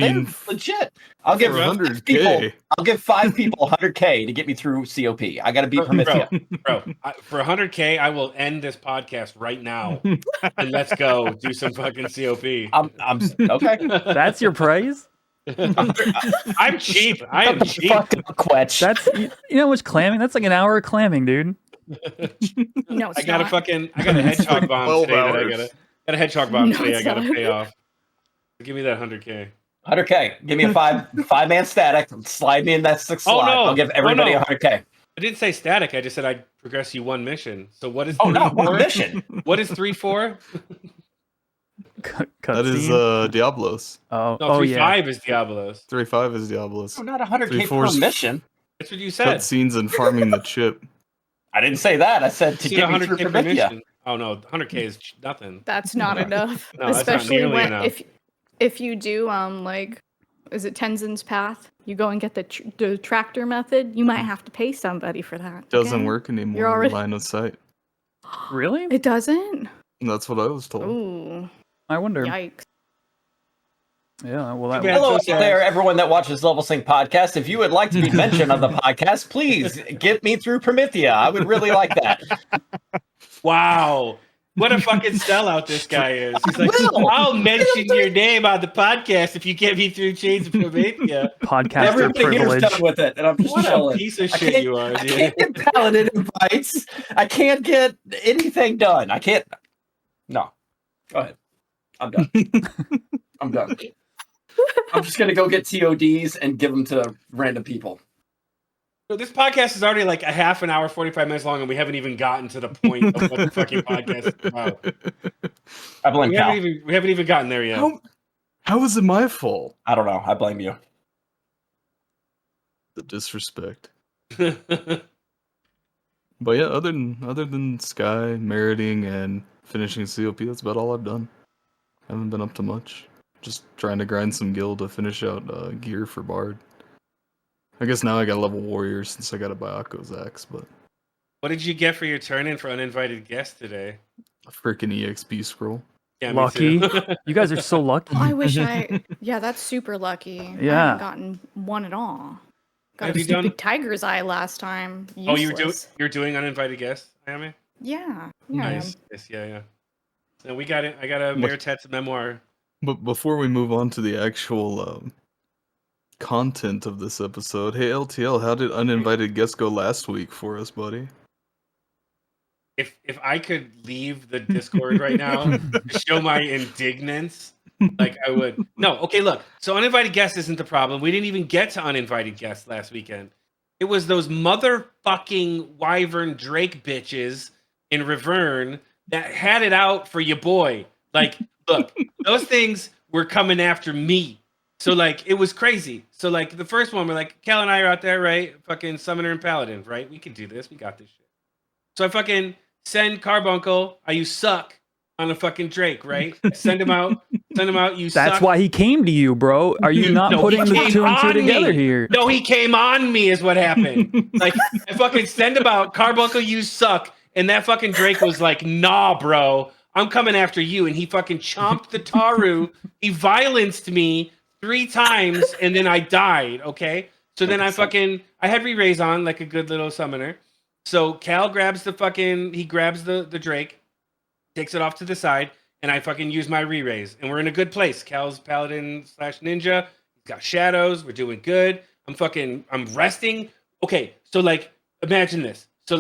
legit. I'll give 100K. I'll give 5 people 100K to get me through COP. I got to beat Promethea. Bro, for 100K, I will end this podcast right now and let's go do some fucking COP. I'm okay. That's your price? I'm cheap. I am cheap. Quetch. That's you know how much clamming? That's like an hour of clamming, dude. No, it's I got not. a hedgehog bomb 12 today that I hours. got a hedgehog bomb No, today I it's gotta not. pay off. Give me that 100K. 100K. Give me a 5-man static. Slide me in that 6 slot. no. I'll give everybody 100K. I didn't say static. I just said I'd progress you 1 mission. So what is Oh, 3 no, for? 1 mission. What is 3 for? That is Diablos. Oh, No, oh 3 yeah. 5 is Diablos. 3.5 is Diablos. Oh, not 100K 3-4's per mission. That's what you said. Cutscenes and farming the chip. I didn't say that. I said to You get said me through 100K per Promethea. mission. Oh no, 100K is nothing. That's not enough. No, that's not Especially nearly when enough. if you do like, is it Tenzin's Path? You go and get the tractor method. You might have to pay somebody for that. Doesn't okay? work anymore. You're already- Line of sight. Really? It doesn't. That's what I was told. Ooh, I wonder. yikes! Yeah, well that Yeah, Hello so out there, everyone that watches Level Sync Podcast. If you would like to be mentioned on the podcast, please get me through Promethea. I would really like that. Wow. What a fucking sellout this guy is. He's like, will. I'll mention your name on the podcast if you get me through Chains of Promethea. podcaster Everybody here's privilege. done with it, and I'm just What a chilling. piece of I shit can't- you are, I dude. can't get Paladin invites. I can't get anything done. I can't. No. Go ahead. I'm done. I'm done. I'm just gonna go get TODs and give them to random people. So this podcast is already like a half an hour, 45 minutes long, and we haven't even gotten to the point of what the fucking podcast is about. I blame We Cal. haven't even gotten there yet. How is it my fault? I don't know. I blame you. The disrespect. But yeah, other than Sky, meriting, and finishing COP, that's about all I've done. Haven't been up to much. Just trying to grind some gil to finish out gear for Bard. I guess now I got level warrior since I got a Byaku's axe, but What did you get for your turn in for uninvited guest today? a freaking EXP scroll. Yeah, Lucky. Me too. You guys are so lucky. I wish Yeah, that's super lucky. I Yeah. haven't gotten one at all. Got Have a you stupid done- tiger's eye last time. Oh, Useless. you're doing uninvited guests, Ayame? Yeah. Yeah. Nice. Yes, yeah. So we got it. I got a Meritet's memoir. But before we move on to the actual content of this episode, hey LTL, how did uninvited guests go last week for us, buddy? If I could leave the Discord right now to show my indignance, like I would. No, okay, look. So uninvited guests isn't the problem. We didn't even get to uninvited guests last weekend. It was those motherfucking Wyvern Drake bitches in Reverne that had it out for your boy. Like, look, those things were coming after me. So like it was crazy. So like the first one, we're like, Cal and I are out there, right? Fucking Summoner and Paladin, right? We can do this. We got this shit. So I fucking send Carbuncle, you suck, on a fucking Drake, right? Send him out, you suck. That's why he came to you, bro. Are you not No, putting he the came 2 and 2 on me. together here? No, he came on me is what happened. Like, I fucking send him out, Carbuncle, you suck. And that fucking Drake was like, nah, bro, I'm coming after you. And he fucking chomped the Taru. He violenced me 3 times, and then I died, okay? So then I had re-raise on like a good little summoner. So Cal grabs the Drake, takes it off to the side, and I fucking use my re-raise. And we're in a good place. Cal's Paladin / Ninja. He's got shadows. We're doing good. I'm resting. Okay, so like, imagine this. So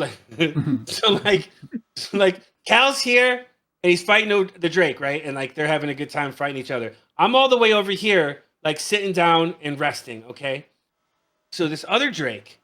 like, Cal's here, and he's fighting the Drake, right? And like, they're having a good time fighting each other. I'm all the way over here, like sitting down and resting, okay? So this other Drake,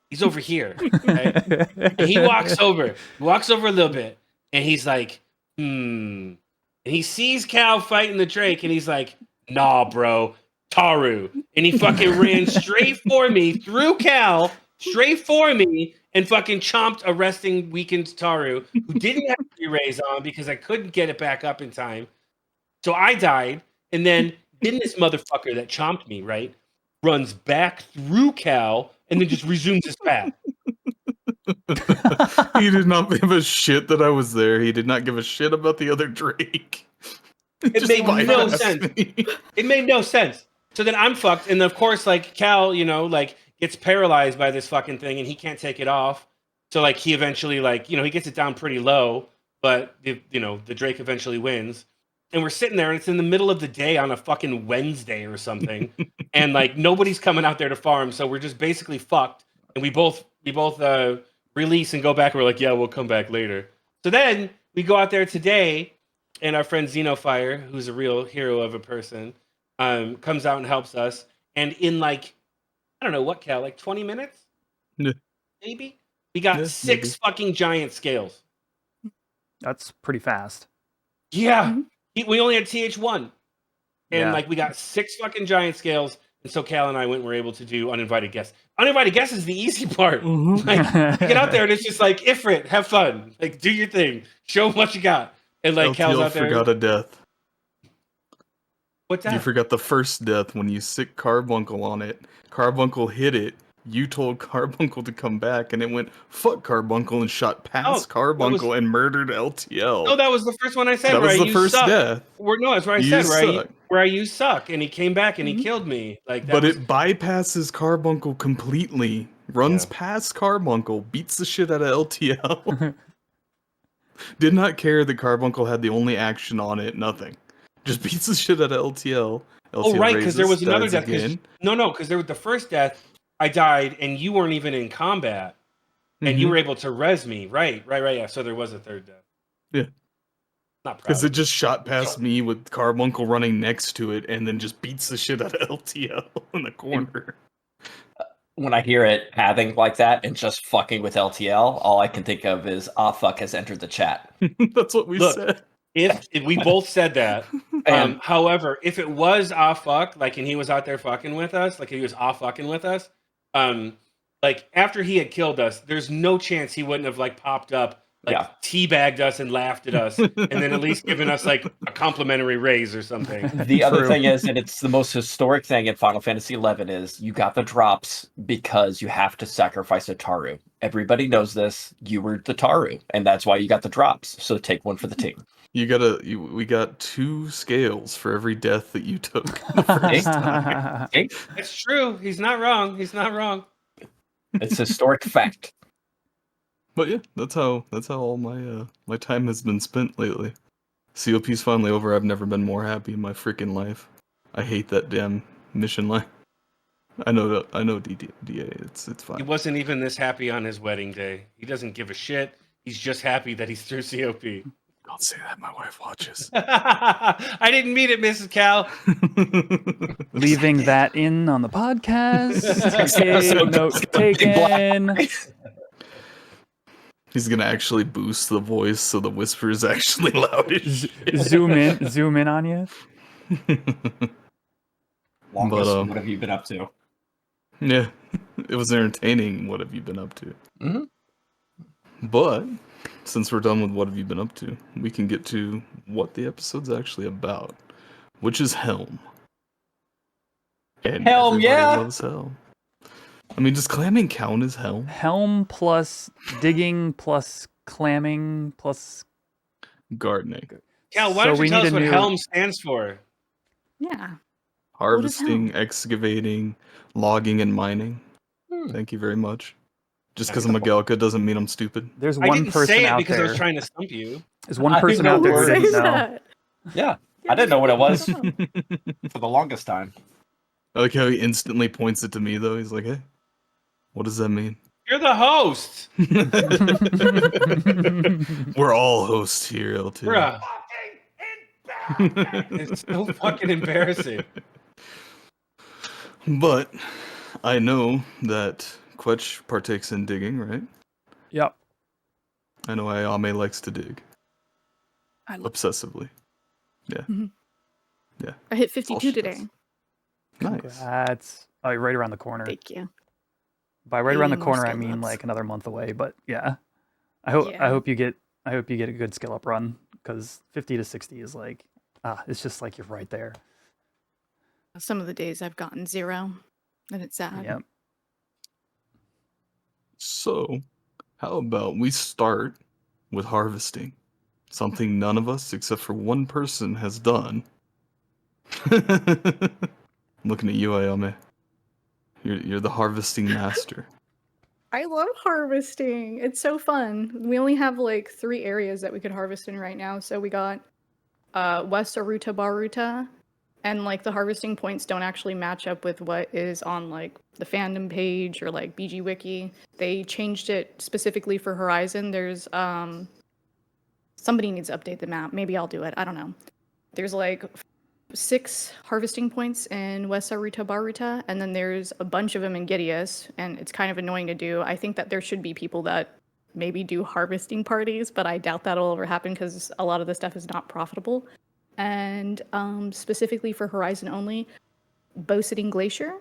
he's over here, right? And he walks over a little bit, and he's like, And he sees Cal fighting the Drake, and he's like, nah, bro, Taru. And he fucking ran straight for me, through Cal, straight for me, and fucking chomped a resting weakened Taru, who didn't have 3 rays on because I couldn't get it back up in time. So I died, and then this motherfucker that chomped me, right, runs back through Cal, and then just resumes his path. He did not give a shit that I was there. He did not give a shit about the other Drake. It made no sense. It made no sense. So then I'm fucked, and of course, like Cal, like gets paralyzed by this fucking thing, and he can't take it off. So like he eventually, like he gets it down pretty low, but the Drake eventually wins. And we're sitting there, and it's in the middle of the day on a fucking Wednesday or something, and like nobody's coming out there to farm, so we're just basically fucked. And we both release and go back. And we're like, yeah, we'll come back later. So then we go out there today, and our friend Xenofire, who's a real hero of a person, comes out and helps us. And in like, I don't know what, Cal, like 20 minutes, maybe we got 6 fucking giant scales. That's pretty fast. Yeah. We only had TH1. And like we got 6 fucking giant scales. And so Cal and I were able to do uninvited guests. Uninvited guests is the easy part. Like, get out there and it's just like, Ifrit, have fun. Like, do your thing. Show them what you got. And like LTL Cal's out there. Forgot a death. What's that? You forgot the first death when you sick Carbuncle on it. Carbuncle hit it. You told Carbuncle to come back, and it went fuck Carbuncle and shot past Carbuncle and murdered LTL. No, that was the first one I said. That was the first death. No, that's where I said where you suck, and he came back and he killed me. Like, but it bypasses Carbuncle completely. Runs past Carbuncle, beats the shit out of LTL. Did not care that Carbuncle had the only action on it. Nothing. Just beats the shit out of LTL. Oh, right, because there was another death. Because there was the first death. I died, and you weren't even in combat, and you were able to res me. Right. Yeah. So there was a third death. Yeah. Not because it just shot past me with Carbuncle running next to it, and then just beats the shit out of LTL in the corner. When I hear it having like that and just fucking with LTL, all I can think of is fuck has entered the chat. That's what we said. If we both said that, however, if it was fuck, like, and he was out there fucking with us, like he was fucking with us, like after he had killed us, there's no chance he wouldn't have like popped up, like teabagged us and laughed at us, and then at least given us like a complimentary raise or something. The other thing is, and it's the most historic thing in Final Fantasy XI, is you got the drops because you have to sacrifice a Taru. Everybody knows this. You were the Taru, and that's why you got the drops. So take one for the team. We got 2 scales for every death that you took the first time. It's true. He's not wrong. It's a historic fact. But yeah, that's how all my time has been spent lately. COP's finally over. I've never been more happy in my freaking life. I hate that damn mission line. I know DA. It's fine. He wasn't even this happy on his wedding day. He doesn't give a shit. He's just happy that he's through COP. Don't say that. My wife watches. I didn't mean it, Mrs. Cal. Leaving that in on the podcast. Okay, note taken. He's gonna actually boost the voice so the whisper is actually loud. Zoom in on you. What have you been up to? Yeah, it was entertaining. What have you been up to? Mm-hmm. But since we're done with what have you been up to, we can get to what the episode's actually about, which is H.E.L.M. And everybody loves H.E.L.M. I mean, does clamming count as H.E.L.M? H.E.L.M plus digging plus clamming plus gardening. Cal, why don't you tell us what H.E.L.M stands for? Yeah. Harvesting, excavating, logging, and mining. Thank you very much. Just because I'm a Galka doesn't mean I'm stupid. There's one person say it out because there. I was trying to stump you. There's one person out there who didn't know. Yeah, I didn't know what it was for the longest time. I like how he instantly points it to me, though. He's like, hey, what does that mean? You're the host. We're all hosts here, LT. Bruh. It's so fucking embarrassing. But I know that Quetch partakes in digging, right? Yep. I know Ayame likes to dig. obsessively. Yeah. Mhm. Yeah. I hit That's all 52 she today. does. Nice. Congrats. Oh, right around the corner. Thank you. By right around the 80 more corner, I skill mean ups. like another month away. But yeah, I hope you get a good skill up run, because 50 to 60 is like it's just like you're right there. Some of the days I've gotten 0, and it's sad. Yep. So, how about we start with harvesting? Something none of us, except for one person, has done. Looking at you, Ayame. You're the harvesting master. I love harvesting. It's so fun. We only have like 3 areas that we could harvest in right now. So we got West Aruta Baruta, and like the harvesting points don't actually match up with what is on like the fandom page or like BG Wiki. They changed it specifically for Horizon. There's somebody needs to update the map. Maybe I'll do it. I don't know. There's like 6 harvesting points in West Aruta Baruta, and then there's a bunch of them in Gideus, and it's kind of annoying to do. I think that there should be people that maybe do harvesting parties, but I doubt that'll ever happen because a lot of the stuff is not profitable. And specifically for Horizon only, Bow Sitting Glacier.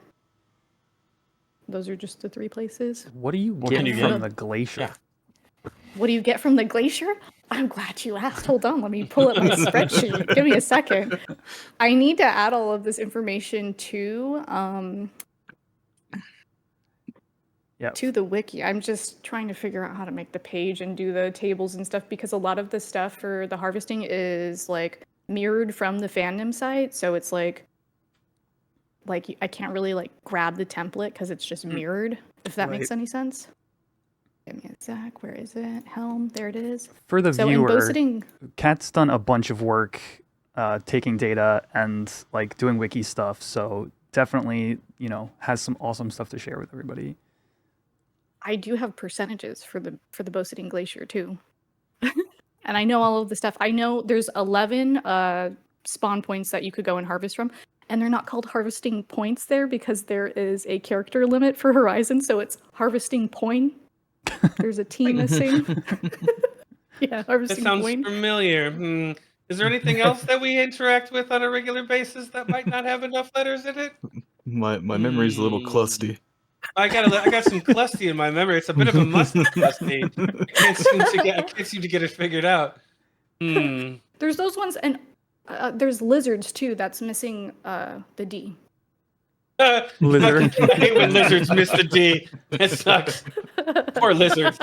Those are just the 3 places. What do you What get can you from get? the glacier? Yeah. What do you get from the glacier? I'm glad you asked. Hold on, let me pull up my spreadsheet. Give me a second. I need to add all of this information to the wiki. I'm just trying to figure out how to make the page and do the tables and stuff, because a lot of the stuff for the harvesting is like mirrored from the fandom site, so it's like I can't really like grab the template because it's just mirrored, if that makes any sense. Give me a sec. Where is it? H.E.L.M. There it is. For the So in viewer, Bow Sitting, Kat's done a bunch of work taking data and like doing wiki stuff, so definitely, has some awesome stuff to share with everybody. I do have percentages for the Bow Sitting Glacier too. And I know all of the stuff. I know there's 11 spawn points that you could go and harvest from, and they're not called harvesting points there because there is a character limit for Horizon, so it's harvesting point. There's a T missing. Yeah, That harvesting sounds point. familiar. Is there anything else that we interact with on a regular basis that might not have enough letters in it? My memory's a little clusty. I got some clusty in my memory. It's a bit of a musty clusty. I can't seem to get it figured out. There's those ones, and there's lizards too. That's missing the D. Lizard. I hate when lizards miss the D. It sucks. Poor lizards.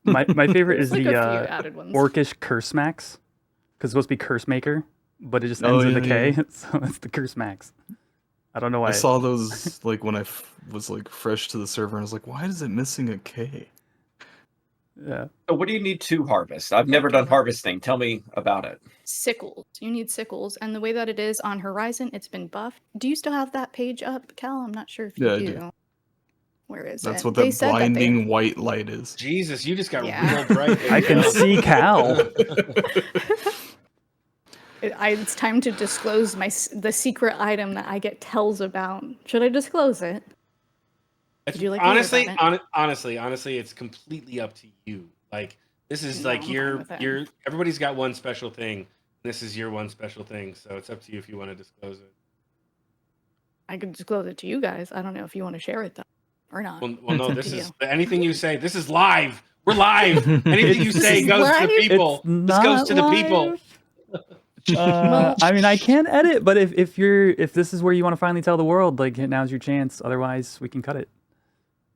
My favorite is Like the a few added ones. Orcish Curse Max, because it's supposed to be Curse Maker, but it just Oh, ends with a yeah, K, so it's the Curse Max. I don't know why. I saw those like when I was like fresh to the server, and I was like, why is it missing a K? Yeah. So what do you need to harvest? I've never done harvesting. Tell me about it. Sickles. You need sickles, and the way that it is on Horizon, it's been buffed. Do you still have that page up, Cal? I'm not sure if you Yeah, I do. do. Where is That's it? what They that said that blinding white light is. Jesus, you just got Yeah. real bright. I can see Cal. it's time to disclose the secret item that I get tells about. Should I disclose it? Would you like to hear about it? Honestly, it's completely up to you. Like this is No, like I'm fine with it. everybody's got one special thing. This is your one special thing, so it's up to you if you want to disclose it. I could disclose it to you guys. I don't know if you want to share it though, or not. Well, no, up this to is you. anything you say. This is live. We're live. Anything you say is goes to live? the people. It's This goes not to the people. live. I mean, I can edit, but if this is where you want to finally tell the world, like now's your chance. Otherwise, we can cut it.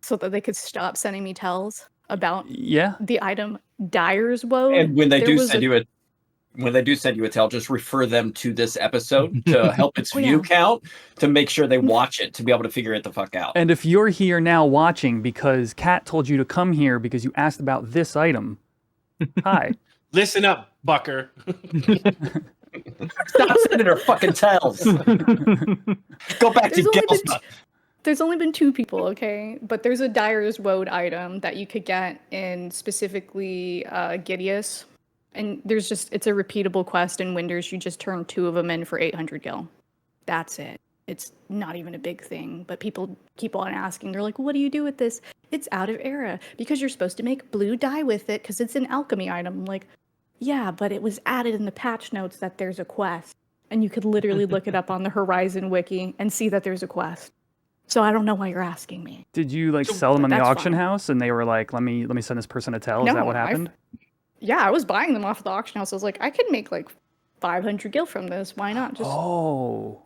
So that they could stop sending me tells about Yeah. the item Dyer's Woe. And when they do send you a tell, just refer them to this episode to help its view count, to make sure they watch it, to be able to figure it the fuck out. And if you're here now watching because Kat told you to come here because you asked about this item, hi. Listen up, Bucker. Stop sending her fucking tells. Go back to Gelsma. There's only been 2 people, okay? But there's a Dyer's Woad item that you could get in specifically Gideus. And it's a repeatable quest in Winders. You just turn 2 of them in for 800 gil. That's it. It's not even a big thing. But people keep on asking. They're like, what do you do with this? It's out of era. Because you're supposed to make blue dye with it because it's an alchemy item. I'm like, yeah, but it was added in the patch notes that there's a quest. And you could literally look it up on the Horizon wiki and see that there's a quest. So I don't know why you're asking me. Did you like sell them but on the that's auction fine. house and they were like, let me send this person a tell? Is that what happened? Yeah, I was buying them off the auction house. I was like, I could make like 500 gil from this. Why not? Just Oh.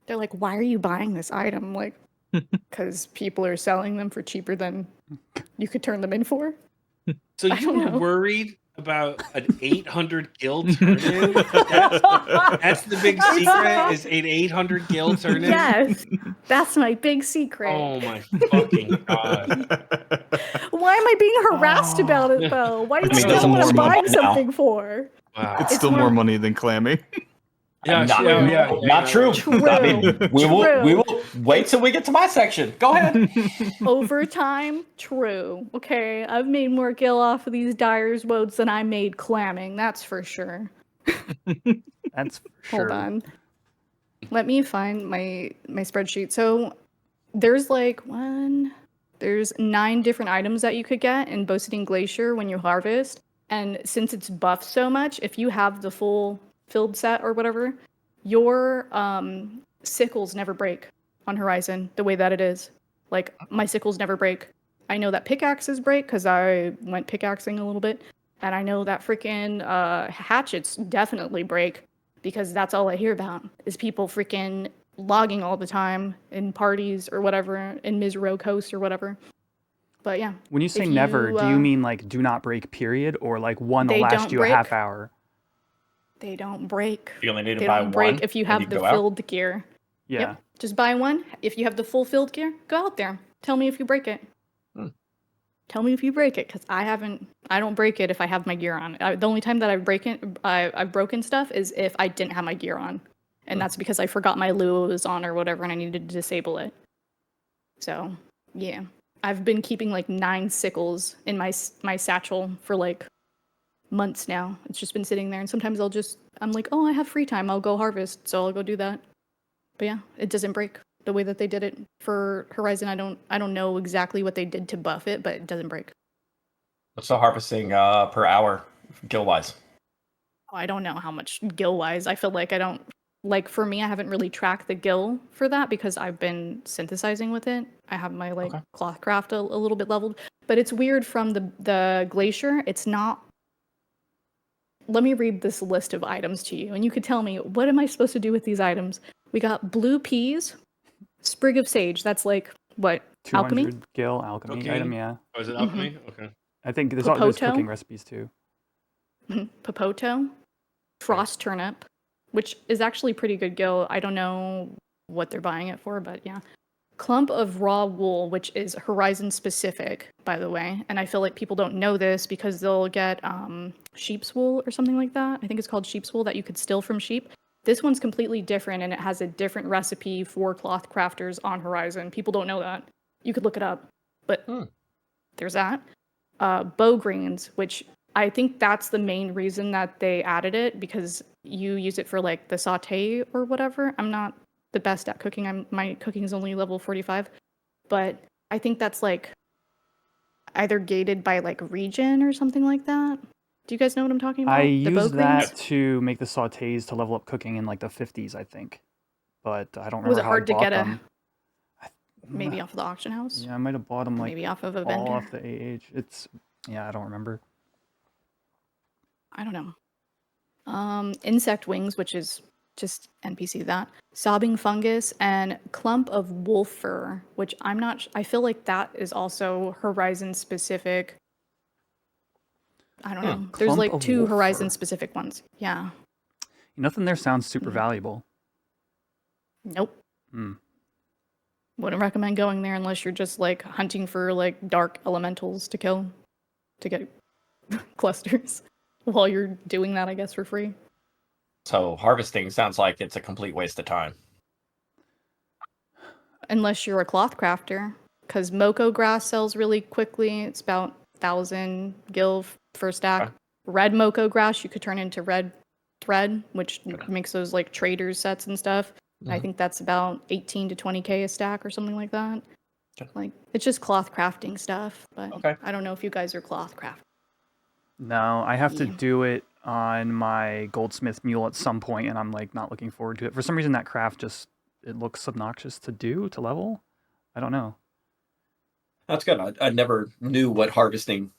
They're like, why are you buying this item? Like, because people are selling them for cheaper than you could turn them in for. So you were know. worried about an 800 gil turn-in? That's the big secret, is an 800 gil turn-in? Yes, that's my big secret. Oh my fucking god. Why am I being harassed about it, though? Why do you think I'm more buying money now. something for? Wow. It's still more money than clamming. Not true. True. I mean, we will wait till we get to my section. Go ahead. Overtime, true. Okay, I've made more gil off of these Dyer's woads than I made clamming. That's for sure. That's for sure. Hold on. Let me find my spreadsheet. So there's there's 9 different items that you could get in Boasting Glacier when you harvest. And since it's buffed so much, if you have the full filled set or whatever, your sickles never break on Horizon the way that it is. Like, my sickles never break. I know that pickaxes break because I went pickaxing a little bit. And I know that freaking hatchets definitely break because that's all I hear about is people freaking logging all the time in parties or whatever, in Mizro Coast or whatever. But yeah. When you say never, do you mean like do not break period or like one will last you a half hour? They don't break. You only need to they buy don't break one if you and have you the go out? filled gear. Yeah. Yep. Just buy one. If you have the full filled gear, go out there. Tell me if you break it. Tell me if you break it, because I don't break it if I have my gear on. The only time that I've broken stuff is if I didn't have my gear on. And that's because I forgot my lure was on or whatever and I needed to disable it. So, yeah. I've been keeping like 9 sickles in my satchel for like months now. It's just been sitting there, and sometimes I'm like, oh, I have free time, I'll go harvest, so I'll go do that. But yeah, it doesn't break the way that they did it for Horizon. I don't know exactly what they did to buff it, but it doesn't break. What's the harvesting per hour, gil wise? I don't know how much gil wise. I feel like I don't like, for me, I haven't really tracked the gil for that because I've been synthesizing with it. I have my cloth craft a little bit leveled, but it's weird from the glacier. It's not. Let me read this list of items to you, and you could tell me, what am I supposed to do with these items? We got blue peas, sprig of sage. That's like, what, 200 alchemy? gil alchemy item, yeah. Oh, is it alchemy? Okay. I think there's cooking recipes too. Popoto, frost turnip, which is actually pretty good gil. I don't know what they're buying it for, but yeah. Clump of raw wool, which is Horizon specific, by the way. And I feel like people don't know this because they'll get sheep's wool or something like that. I think it's called sheep's wool that you could steal from sheep. This one's completely different, and it has a different recipe for cloth crafters on Horizon. People don't know that. You could look it up, but there's that. Bow greens, which I think that's the main reason that they added it, because you use it for like the saute or whatever. I'm not the best at cooking. My cooking is only level 45, but I think that's like either gated by like region or something like that. Do you guys know what I'm talking about? I used that to make the sautés to level up cooking in like the 50s, I think, but I don't remember Was it how hard I to bought get them. Maybe off of the auction house? Yeah, I might have bought them like maybe off of a all vendor. off the AH. I don't remember. I don't know. Insect wings, which is just NPC that. Sobbing fungus and clump of wolf fur, which I feel like that is also Horizon specific. I don't know. There's like 2 Horizon specific ones. Yeah. Nothing there sounds super valuable. Nope. Wouldn't recommend going there unless you're just like hunting for like dark elementals to kill to get clusters while you're doing that, I guess, for free. So harvesting sounds like it's a complete waste of time. Unless you're a cloth crafter, because Moko grass sells really quickly. It's about 1,000 gil for a stack. Okay. Red Moko grass you could turn into red thread, which makes those like traders sets and stuff. I think that's about 18 to 20k a stack or something like that. Okay. Like, it's just cloth crafting stuff, but I don't know if you guys are cloth craft. No, I have to do it on my goldsmith mule at some point, and I'm like not looking forward to it. For some reason, that craft just it looks obnoxious to level. I don't know. That's good. I never knew what harvesting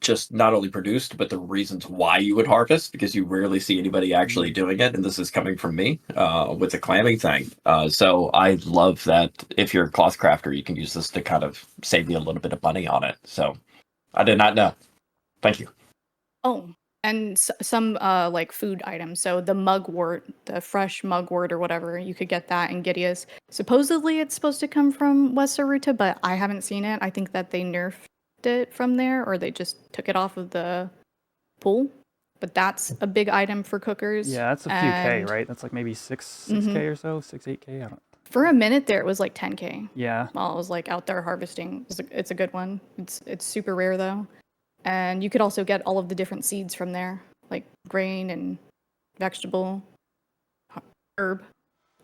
just not only produced, but the reasons why you would harvest, because you rarely see anybody actually doing it. And this is coming from me with the clamming thing. So I love that if you're a cloth crafter, you can use this to kind of save you a little bit of money on it. So I did not know. Thank you. Oh, and some like food items. So the mugwort, the fresh mugwort or whatever, you could get that in Gidea's. Supposedly it's supposed to come from West Saruta, but I haven't seen it. I think that they nerfed it from there, or they just took it off of the pool. But that's a big item for cookers. Yeah, that's a few K, right? That's like maybe 6K or so, 8K. I don't. For a minute there, it was like 10K. Yeah. While I was like out there harvesting, it's a good one. It's super rare though. And you could also get all of the different seeds from there, like grain and vegetable, herb,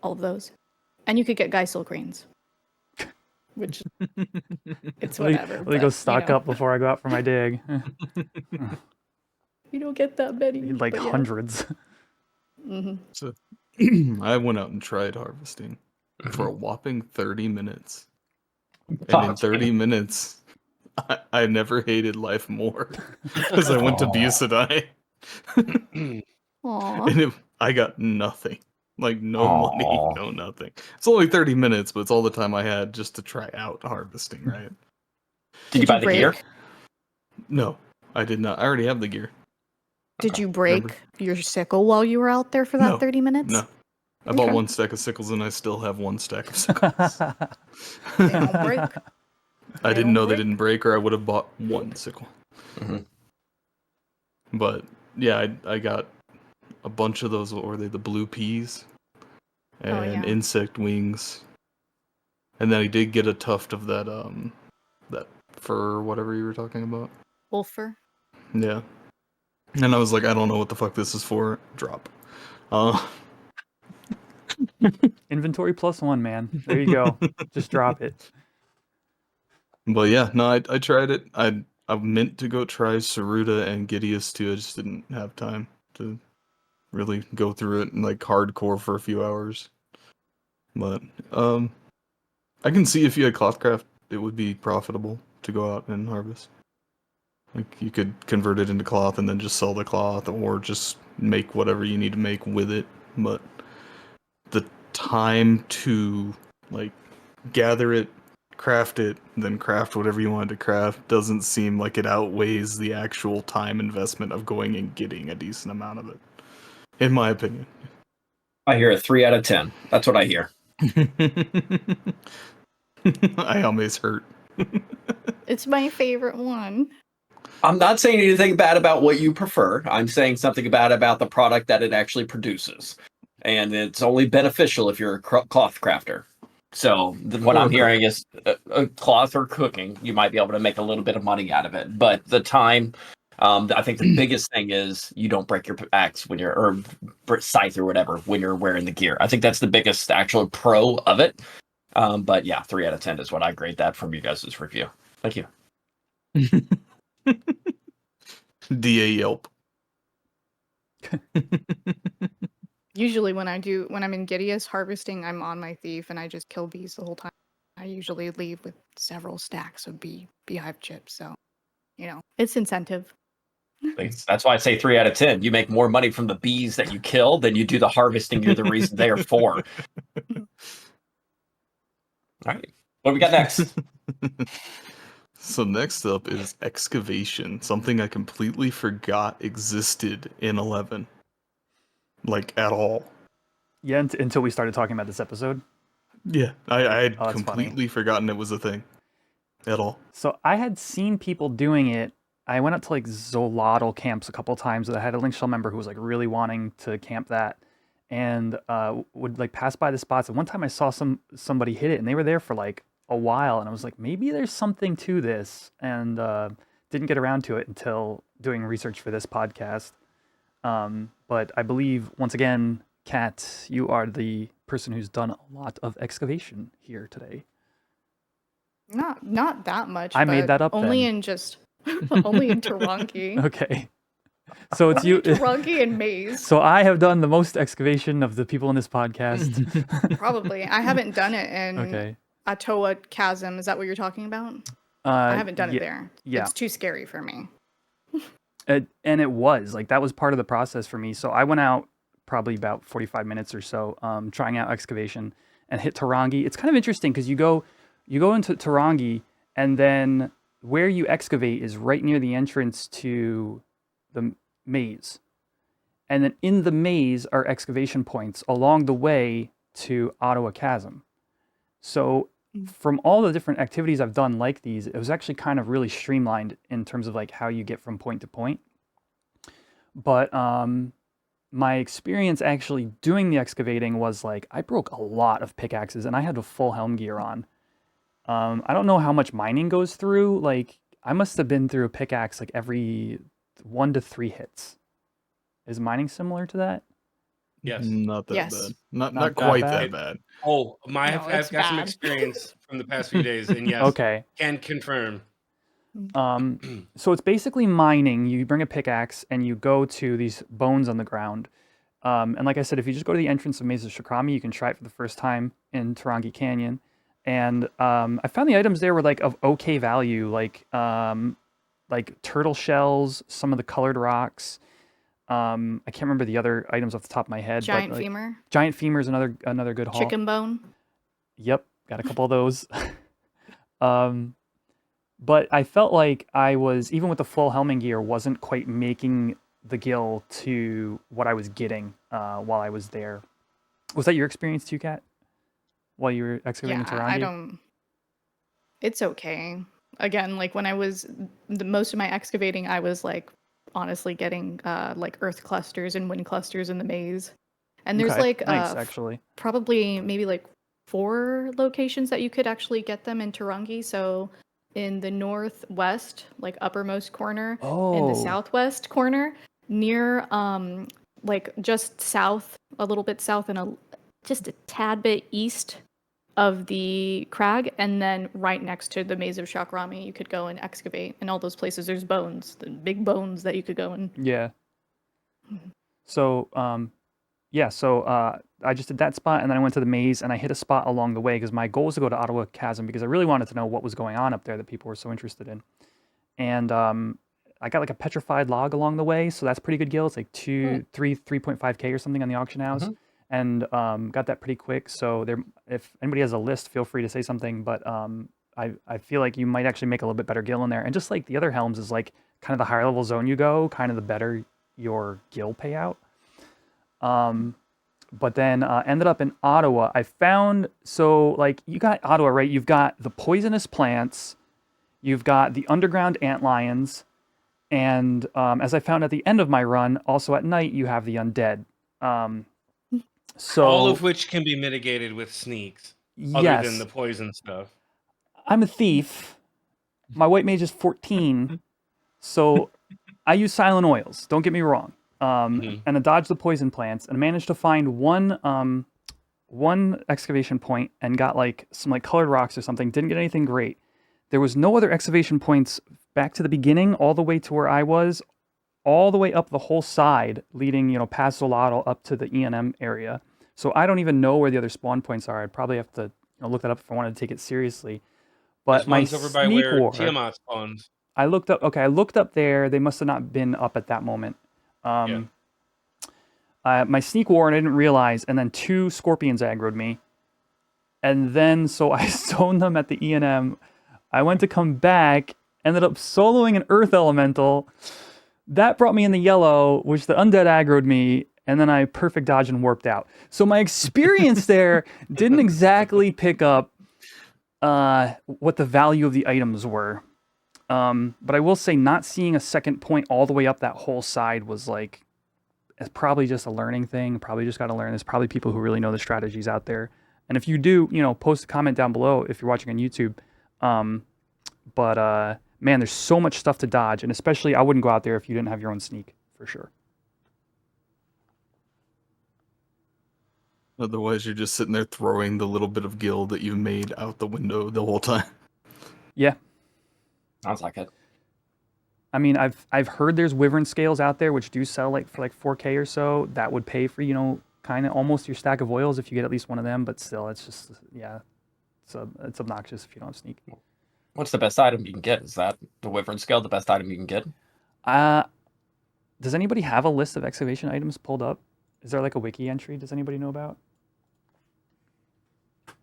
all of those. And you could get Geisel greens, which it's whatever. Let me go stock up before I go out for my dig. You don't get that many. Like hundreds. So I went out and tried harvesting for a whopping 30 minutes. And in 30 minutes, I never hated life more because I went to Busadai. And I got nothing. Like no money, no nothing. It's only 30 minutes, but it's all the time I had just to try out harvesting, right? Did you buy the gear? No, I did not. I already have the gear. Did you break your sickle while you were out there for that 30 minutes? No. I bought one stack of sickles and I still have one stack of sickles. They don't break. I didn't know they didn't break, or I would have bought one sickle. But yeah, I got a bunch of those. What were they? The blue peas and insect wings. And then I did get a tuft of that that fur, whatever you were talking about. Wolf fur. Yeah. And I was like, I don't know what the fuck this is for. Drop. Inventory +1, man. There you go. Just drop it. But yeah, no, I tried it. I meant to go try Saruta and Gidea's too. I just didn't have time to really go through it and like hardcore for a few hours. But I can see if you had Clothcraft, it would be profitable to go out and harvest. Like you could convert it into cloth and then just sell the cloth, or just make whatever you need to make with it. But the time to like gather it, craft it, then craft whatever you wanted to craft doesn't seem like it outweighs the actual time investment of going and getting a decent amount of it, in my opinion. I hear a 3 out of 10. That's what I hear. Ayame's hurt. It's my favorite one. I'm not saying anything bad about what you prefer. I'm saying something bad about the product that it actually produces. And it's only beneficial if you're a cloth crafter. So what I'm hearing is cloth or cooking, you might be able to make a little bit of money out of it. But the time, I think the biggest thing is you don't break your axe when you're, or scythe or whatever, when you're wearing the gear. I think that's the biggest actual pro of it. But yeah, 3 out of 10 is what I grade that from you guys' review. Thank you. DA Yelp. Usually when I'm in Gidea's harvesting, I'm on my thief and I just kill bees the whole time. I usually leave with several stacks of beehive chips, so it's incentive. That's why I say 3 out of 10. You make more money from the bees that you kill than you do the harvesting you're the reason they are for. All right. What do we got next? So next up is excavation, something I completely forgot existed in 11. Like, at all. Yeah, until we started talking about this episode. Yeah, I had funny. completely forgotten it was a thing. At all. So I had seen people doing it. I went up to like Zolotl camps a couple times. I had a H.E.L.M member who was like really wanting to camp that, and would like pass by the spots. And one time I saw somebody hit it, and they were there for like a while, and I was like, maybe there's something to this, and didn't get around to it until doing research for this podcast. But I believe, once again, Kat, you are the person who's done a lot of excavation here today. Not that much. I made that up only then. in just only in Taranki. Okay. So it's you. Tarangi and maze. So I have done the most excavation of the people in this podcast. Probably. I haven't done it in Okay. Atoa Chasm. Is that what you're talking about? I haven't done it there. Yeah. It's too scary for me. And it was like that was part of the process for me. So I went out probably about 45 minutes or so, trying out excavation and hit Tarangi. It's kind of interesting because you go into Tarangi and then where you excavate is right near the entrance to the maze. And then in the maze are excavation points along the way to Ottawa Chasm. So from all the different activities I've done like these, it was actually kind of really streamlined in terms of like how you get from point to point. But my experience actually doing the excavating was like I broke a lot of pickaxes and I had a full helm gear on. I don't know how much mining goes through. Like I must have been through a pickaxe like every 1 to 3 hits. Is mining similar to that? Yes. Not that Yes. bad. Not that quite bad? that bad. Oh, No, I've it's got some bad. experience from the past few days, and yes, Okay. can confirm. So it's basically mining. You bring a pickaxe and you go to these bones on the ground. And like I said, if you just go to the entrance of Maze of Shakrami, you can try it for the first time in Tarangi Canyon. And I found the items there were like of okay value, like turtle shells, some of the colored rocks. I can't remember the other items off the top of my head. Giant but, like, femur. Giant femur is another good haul. Chicken bone. Yep, got a couple of those. But I felt like I was, even with the full helming gear, wasn't quite making the gill to what I was getting while I was there. Was that your experience too, Kat? While you were excavating Tarangi? I don't. It's okay. Again, like when I was most of my excavating, I was like honestly getting like earth clusters and wind clusters in the maze. And there's Okay, like nice, actually. probably maybe like 4 locations that you could actually get them in Tarangi. So in the northwest, like uppermost corner, in the southwest corner, near like just south, a little bit south and just a tad bit east of the crag, and then right next to the Maze of Shakrami, you could go and excavate. In all those places, there's bones, the big bones that you could go and. Yeah. So, I just did that spot, and then I went to the maze, and I hit a spot along the way because my goal was to go to Ottawa Chasm because I really wanted to know what was going on up there that people were so interested in. And I got like a petrified log along the way, so that's pretty good gill. It's like 3.5K or something on the auction house, and got that pretty quick. So if anybody has a list, feel free to say something. But I feel like you might actually make a little bit better gill in there. And just like the other helms is like kind of the higher level zone you go, kind of the better your gill payout. But then ended up in Ottawa. I found, so like you got Ottawa, right? You've got the poisonous plants, you've got the underground antlions, and as I found at the end of my run, also at night you have the undead. So all of which can be mitigated with sneaks, other than the poison stuff. I'm a thief. My white mage is 14, so I use silent oils. Don't get me wrong. And I dodged the poison plants and managed to find one excavation point and got like some like colored rocks or something. Didn't get anything great. There was no other excavation points back to the beginning, all the way to where I was, all the way up the whole side, leading, past Zolotl up to the E&M area. So I don't even know where the other spawn points are. I'd probably have to look that up if I wanted to take it seriously. But my over by sneak where war, Tiamat spawns. I looked up. Okay, I looked up there. They must have not been up at that moment. My sneak war, and I didn't realize, and then 2 scorpions aggroed me. And then, so I zoned them at the E&M. I went to come back, ended up soloing an earth elemental. That brought me in the yellow, which the undead aggroed me, and then I perfect dodge and warped out. So my experience there didn't exactly pick up what the value of the items were. But I will say not seeing a second point all the way up that whole side was like, it's probably just a learning thing. Probably just got to learn. There's probably people who really know the strategies out there. And if you do, post a comment down below if you're watching on YouTube. But man, there's so much stuff to dodge. And especially I wouldn't go out there if you didn't have your own sneak, for sure. Otherwise, you're just sitting there throwing the little bit of gill that you made out the window the whole time. Yeah. Sounds like it. I mean, I've heard there's wyvern scales out there which do sell like for like 4K or so. That would pay for, you know, kind of almost your stack of oils if you get at least one of them. But still, it's just it's obnoxious if you don't have sneak. What's the best item you can get? Is that the wyvern scale the best item you can get? Does anybody have a list of excavation items pulled up? Is there like a wiki entry? Does anybody know about?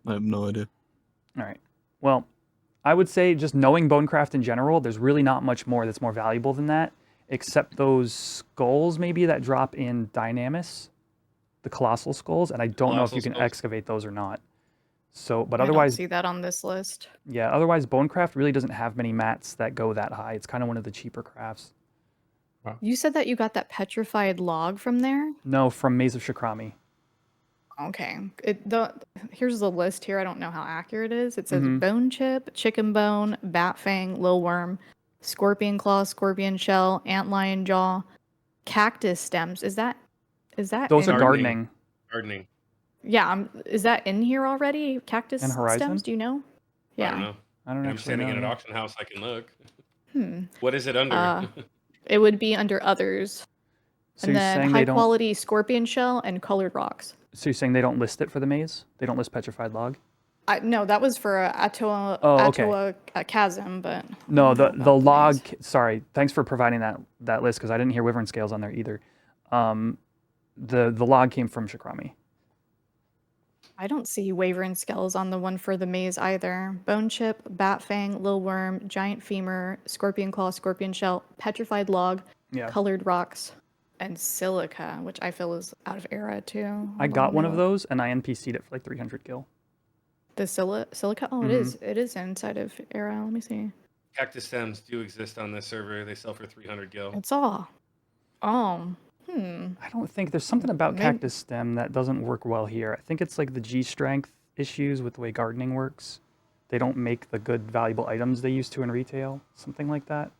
I have no idea. All right. Well, I would say just knowing bonecraft in general, there's really not much more that's more valuable than that, except those skulls maybe that drop in Dynamis, the colossal skulls, and I don't know if you can excavate those or not. So, but otherwise, I don't see that on this list. Yeah, otherwise bonecraft really doesn't have many mats that go that high. It's kind of one of the cheaper crafts. You said that you got that petrified log from there? No, from Maze of Shakrami. Okay. Here's the list here. I don't know how accurate it is. It says bone chip, chicken bone, bat fang, lil worm, scorpion claw, scorpion shell, antlion jaw, cactus stems. Is that Those are gardening. Gardening. Yeah, is that in here already? Cactus And Horizon? stems, do you know? Yeah. I don't know. I don't know. I'm standing in an auction house. I can look. Hmm. What is it under? It would be under others. So And you're then saying high quality scorpion shell and colored rocks. So you're saying they don't list it for the maze? They don't list petrified log? No, that was for Atoa Chasm, but no, the log. Sorry, thanks for providing that list because I didn't hear wyvern scales on there either. The log came from Shakrami. I don't see wyvern scales on the one for the maze either. Bone chip, bat fang, lil worm, giant femur, scorpion claw, scorpion shell, petrified log, colored rocks, and silica, which I feel is out of era too. I got one of those and I NPC'd it for like 300 gil. The silica? Oh, it is. It is inside of era. Let me see. Cactus stems do exist on this server. They sell for 300 gil. It's all. I don't think there's something about cactus stem that doesn't work well here. I think it's like the G strength issues with the way gardening works. They don't make the good valuable items they used to in retail. Something like that.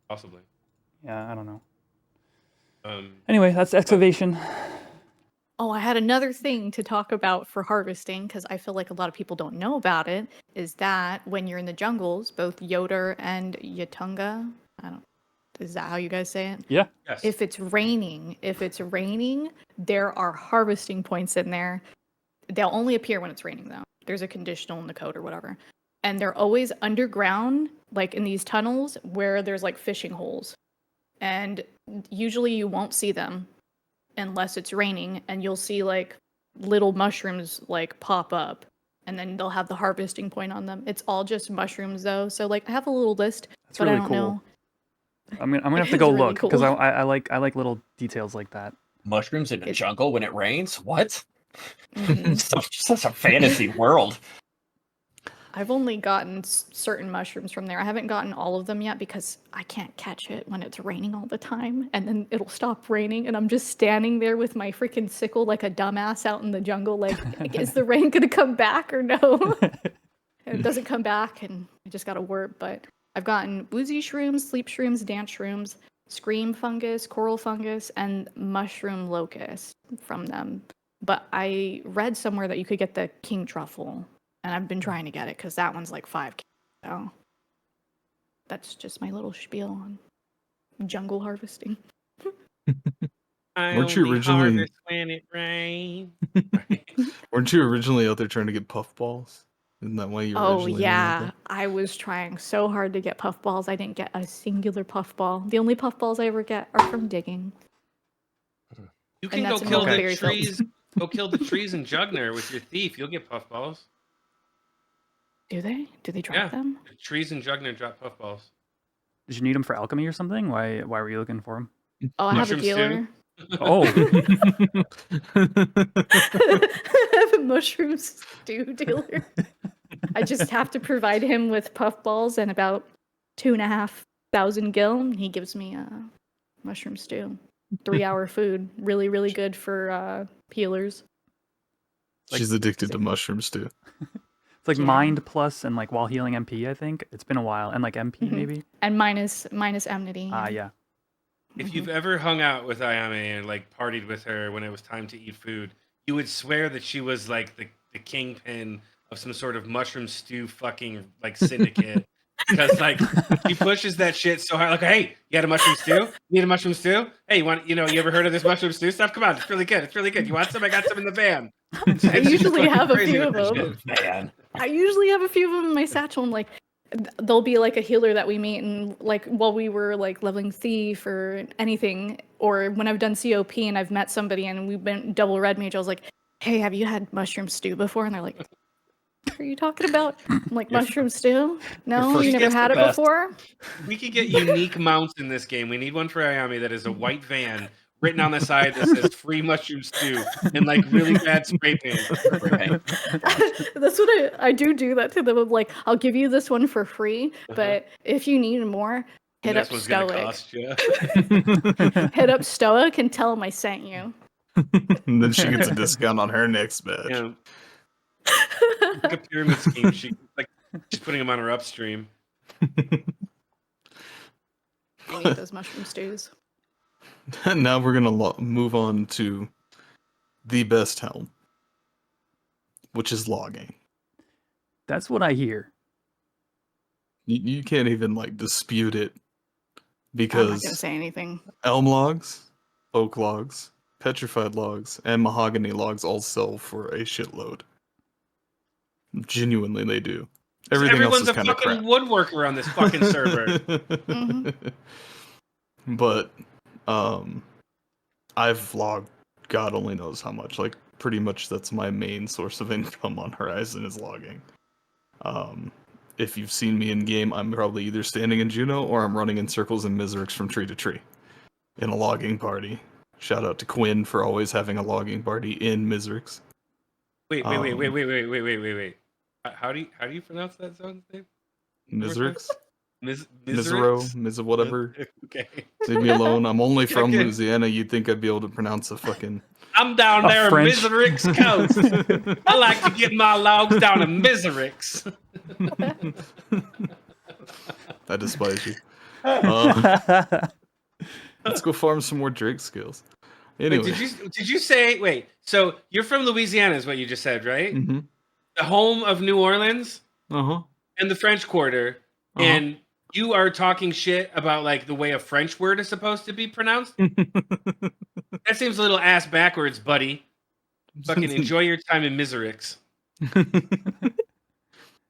Possibly. Yeah, I don't know. Anyway, that's excavation. Oh, I had another thing to talk about for harvesting because I feel like a lot of people don't know about it. Is that when you're in the jungles, both Yoder and Yatunga, is that how you guys say it? Yeah. Yes. If it's raining, there are harvesting points in there. They'll only appear when it's raining though. There's a conditional in the code or whatever. And they're always underground, like in these tunnels where there's like fishing holes. And usually you won't see them unless it's raining, and you'll see like little mushrooms like pop up, and then they'll have the harvesting point on them. It's all just mushrooms though, so like I have a little list. That's but really I don't cool. know. I'm gonna have to go look because I like little details like that. Mushrooms in the jungle when it rains? What? Such a fantasy world. I've only gotten certain mushrooms from there. I haven't gotten all of them yet because I can't catch it when it's raining all the time. And then it'll stop raining and I'm just standing there with my freaking sickle like a dumbass out in the jungle like, is the rain going to come back or no? And it doesn't come back and I just got to work. But I've gotten woozy shrooms, sleep shrooms, dance shrooms, scream fungus, coral fungus, and mushroom locust from them. But I read somewhere that you could get the king truffle. And I've been trying to get it because that one's like 5K. So that's just my little spiel on jungle harvesting. Weren't you originally harvest when it rains? Weren't you originally out there trying to get puffballs? Isn't that why you were originally doing that? I was trying so hard to get puffballs. I didn't get a singular puffball. The only puffballs I ever get are from digging. You can go kill the trees. Go kill the trees in Jugner with your thief. You'll get puffballs. Do they? Do they drop them? The trees in Jugner drop puffballs. Did you need them for alchemy or something? Why were you looking for them? Oh, I have a dealer. Oh. I have a mushroom stew dealer. I just have to provide him with puffballs and about 2,500 gil. He gives me a mushroom stew. 3-hour food. Really, really good for healers. She's addicted to mushrooms too. It's like Mind Plus and like while healing MP, I think. It's been a while. And like MP maybe. And minus enmity. Yeah. If you've ever hung out with Ayame and like partied with her when it was time to eat food, you would swear that she was like the kingpin of some sort of mushroom stew fucking like syndicate because like he pushes that shit so hard. Like, hey, you had a mushroom stew? You need a mushroom stew? Hey, you ever heard of this mushroom stew stuff? Come on, it's really good. It's really good. You want some? I got some in the van. I usually have a few of them. Man. I usually have a few of them in my satchel. I'm like, there'll be like a healer that we meet, and like while we were like leveling thief or anything, or when I've done COP and I've met somebody and we've been double red mage, I was like, hey, have you had mushroom stew before? And they're like, what are you talking about? I'm like, mushroom stew? No, you never had it before? We could get unique mounts in this game. We need one for Ayame that is a white van written on the side that says free mushroom stew and like really bad spray paint. That's what I do that to them. I'm like, I'll give you this one for free, but if you need more, hit up Stoic. Hit up Stoic and tell them I sent you. And then she gets a discount on her next badge. Yeah. Like a pyramid scheme. She's putting them on her upstream. I need those mushroom stews. Now we're gonna move on to the best helm, which is logging. That's what I hear. You can't even like dispute it I'm not gonna because say anything. elm logs, oak logs, petrified logs, and mahogany logs all sell for a shitload. Genuinely, they do. Everything else Everyone's is a kind of fucking crap. woodworker on this fucking server. But I've logged God only knows how much. Like pretty much that's my main source of income on Horizon is logging. If you've seen me in game, I'm probably either standing in Juno or I'm running in circles in Miserix from tree to tree in a logging party. Shout out to Quinn for always having a logging party in Miserix. Wait. How do you pronounce that zone's name? Miserix? Miserix? Miz whatever. Okay. Leave me alone. I'm only from Louisiana. You'd think I'd be able to pronounce a fucking... I'm down there in French. Miserix Coast. I like to get my logs down in Miserix. I despise you. Let's go farm some more Drake skills. Anyway. Wait, did you say so you're from Louisiana is what you just said, right? Mm-hmm. The home of New Orleans Uh-huh. and the French Quarter. Uh-huh. And you are talking shit about like the way a French word is supposed to be pronounced? That seems a little ass backwards, buddy. Fucking enjoy your time in Miserix.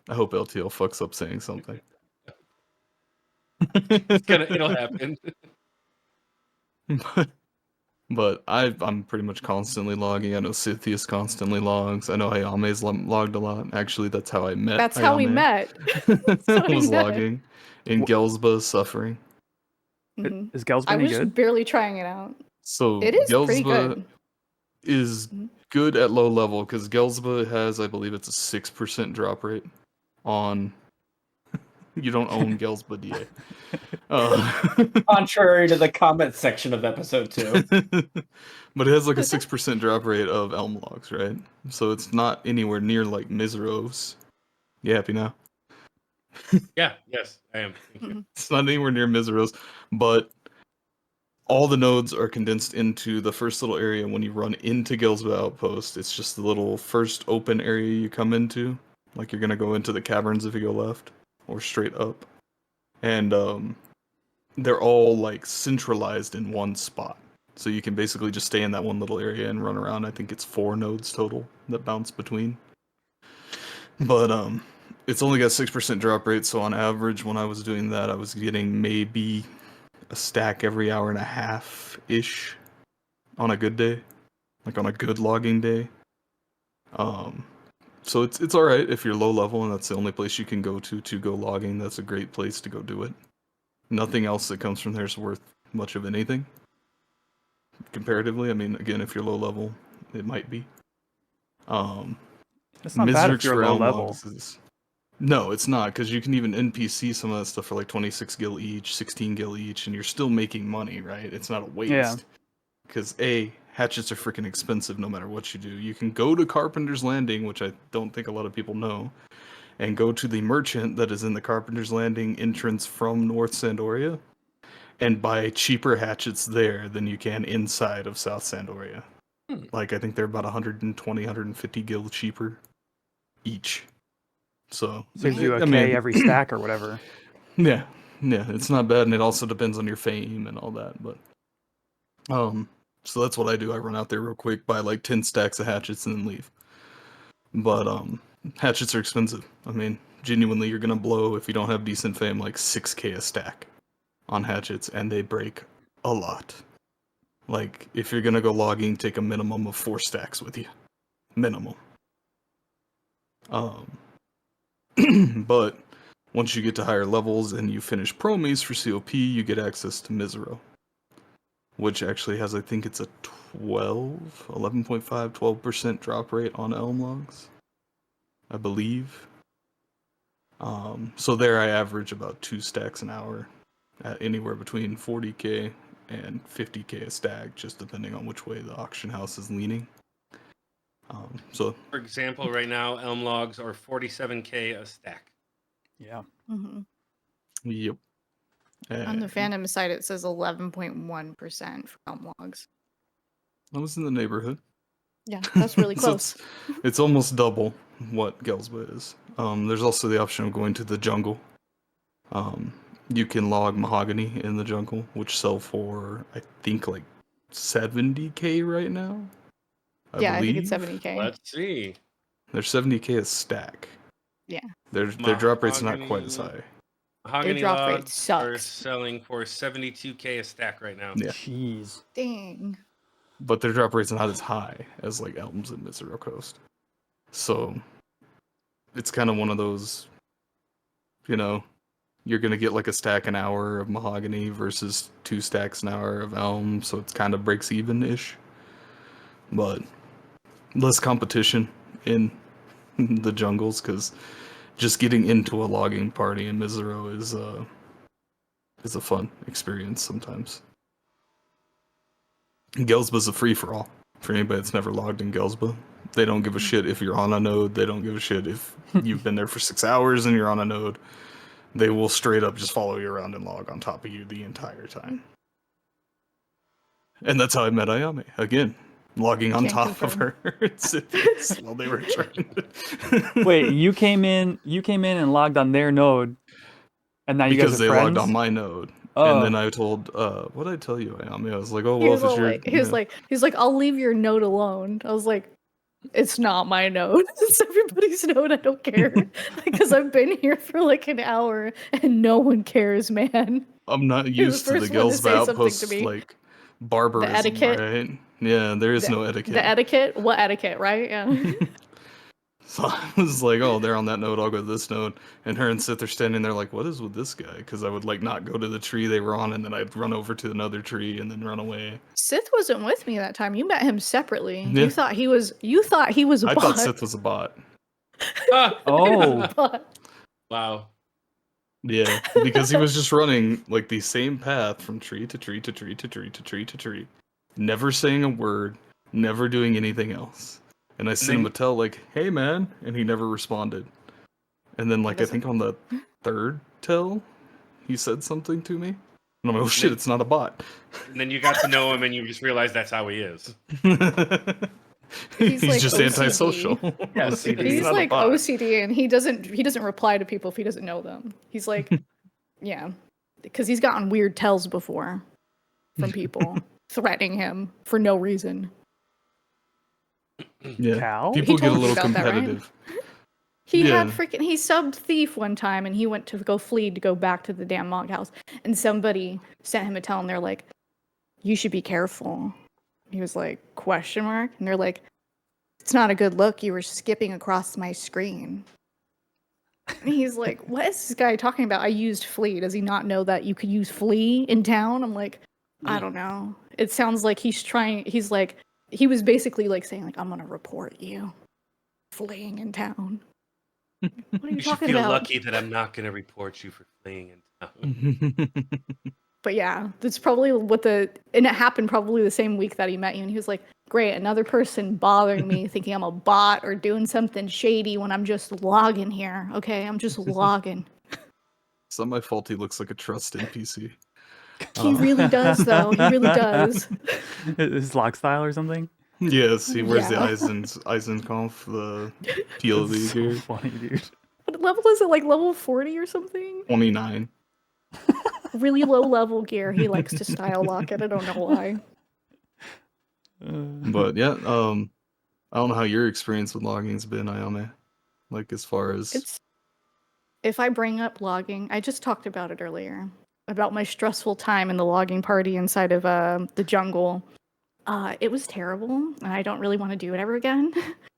I hope LTL fucks up saying something. It'll happen. But I'm pretty much constantly logging. I know Cythius constantly logs. I know Ayame's logged a lot. Actually, that's how I met. That's how we met. I was logging. And Gelsba is suffering. Mm-hmm. Is Gelsba I any was good? barely trying it out. So It is pretty Gelsba good. is good at low level because Gelsba has, I believe, it's a 6% drop rate on. You don't own Gelsba, DA. Contrary to the comment section of episode 2. But it has like a 6% drop rate of elm logs, right? So it's not anywhere near like Miseros. You happy now? Yeah, yes, I am. Thank you. It's not anywhere near Miseros, but all the nodes are condensed into the first little area when you run into Gilsba Outpost. It's just the little first open area you come into. Like you're gonna go into the caverns if you go left or straight up. And they're all like centralized in one spot. So you can basically just stay in that one little area and run around. I think it's 4 nodes total that bounce between. But it's only got 6% drop rate, so on average when I was doing that I was getting maybe a stack every hour and a half-ish on a good day. Like on a good logging day. So it's alright if you're low level and that's the only place you can go to go logging. That's a great place to go do it. Nothing else that comes from there is worth much of anything. Comparatively, I mean, again, if you're low level, it might be. It's not bad if you're low level. No, it's not, because you can even NPC some of that stuff for like 26 gil each, 16 gil each, and you're still making money, right? It's not a waste. Yeah. Because hatchets are freaking expensive no matter what you do. You can go to Carpenter's Landing, which I don't think a lot of people know, and go to the merchant that is in the Carpenter's Landing entrance from North Sandoria, and buy cheaper hatchets there than you can inside of South Sandoria. Like, I think they're about 120, 150 gil cheaper each. So Saves you a K every stack or whatever. Yeah, it's not bad, and it also depends on your fame and all that. But so that's what I do. I run out there real quick, buy like 10 stacks of hatchets, and then leave. But hatchets are expensive. I mean, genuinely, you're gonna blow if you don't have decent fame like 6K a stack on hatchets, and they break a lot. Like if you're gonna go logging, take a minimum of 4 stacks with you, minimum. But once you get to higher levels and you finish promies for COP, you get access to Mizero, which actually has, I think it's a 11.5, 12% drop rate on Elm logs, I believe. So there I average about 2 stacks an hour at anywhere between 40k and 50k a stack, just depending on which way the auction house is leaning. So, for example, right now, Elm logs are 47k a stack. Yeah. Mm-hmm. Yep. On the Phantom site, it says 11.1% for Elm logs. I was in the neighborhood. Yeah, that's really So close. it's almost double what Gelsba is. There's also the option of going to the jungle. You can log mahogany in the jungle, which sell for, I think, like 70k right now. I think it's 70k. Let's see. They're 70k a stack. Yeah. Their drop rate's not quite as high. Mahogany Their drop rate logs are sucks. selling for 72k a stack right now. Yeah. Jeez. Dang. But their drop rate's not as high as like Elms and Mizero Coast. So it's kind of one of those, you know, you're gonna get like a stack an hour of mahogany versus 2 stacks an hour of Elm, so it kind of breaks even-ish. But less competition in the jungles, because just getting into a logging party in Mizero is a fun experience sometimes. Gelsba's a free-for-all for anybody that's never logged in Gelsba. They don't give a shit if you're on a node. They don't give a shit if you've been there for 6 hours and you're on a node. They will straight up just follow you around and log on top of you the entire time. And that's how I met Ayame. Again, logging on top of her while they were trying to... Wait, you came in and logged on their node, and now you guys are because they friends? logged on my node. Oh. And then I told, what did I tell you, Ayame? I was like, oh, He well, was if it's all your... like, he's like, I'll leave your node alone. I was like, it's not my node. It's everybody's node. I don't care. Because I've been here for like an hour and no one cares, man. I'm not used to the Gelsba outpost, like, barbarism, etiquette. right? Yeah, there is no etiquette. The etiquette? What etiquette, right? Yeah. So I was like, oh, they're on that node, I'll go to this node. And her and Sith are standing there like, what is with this guy? Because I would like not go to the tree they were on, and then I'd run over to another tree and then run away. Sith wasn't with me that time. You met him separately. Yeah. You thought he was a I bot. thought Sith was a bot. Oh. Wow. Yeah, because he was just running like the same path from tree to tree to tree to tree to tree to tree. Never saying a word, never doing anything else. And I sent him a tell like, hey man, and he never responded. And then like I think on the 3rd tell, he said something to me. And I'm like, oh shit, it's not a bot. And then you got to know him and you just realized that's how he is. He's like just OCD. antisocial. Yes, He's like OCD, and he doesn't reply to people if he doesn't know them. He's like, yeah, because he's gotten weird tells before from people threatening him for no reason. Yeah, Cal? people He get a told you little about that, right? competitive. He Yeah. he subbed Thief one time, and he went to go flee to go back to the damn monk house, and somebody sent him a tell, and they're like, you should be careful. He was like, question mark? And they're like, it's not a good look. You were skipping across my screen. And he's like, what is this guy talking about? I used flee. Does he not know that you could use flee in town? I'm like, I don't know. It sounds like he was basically like saying like, I'm going to report you fleeing in town. What are you You should talking feel about? lucky that I'm not going to report you for fleeing in town. But yeah, that's probably and it happened probably the same week that he met you, and he was like, great, another person bothering me thinking I'm a bot or doing something shady when I'm just logging here, okay? I'm just logging. It's not my fault he looks like a trust NPC. He really does, though. He really does. His log style or something? Yes, he wears the Yeah. Eisenkampf, the PLV That's so gear. funny, dude. What level is it? Like level 40 or something? 29. Really low level gear. He likes to style lock it. I don't know why. But yeah, I don't know how your experience with logging's been, Ayame. Like as far as if I bring up logging, I just talked about it earlier about my stressful time in the logging party inside of the jungle. It was terrible, and I don't really want to do it ever again.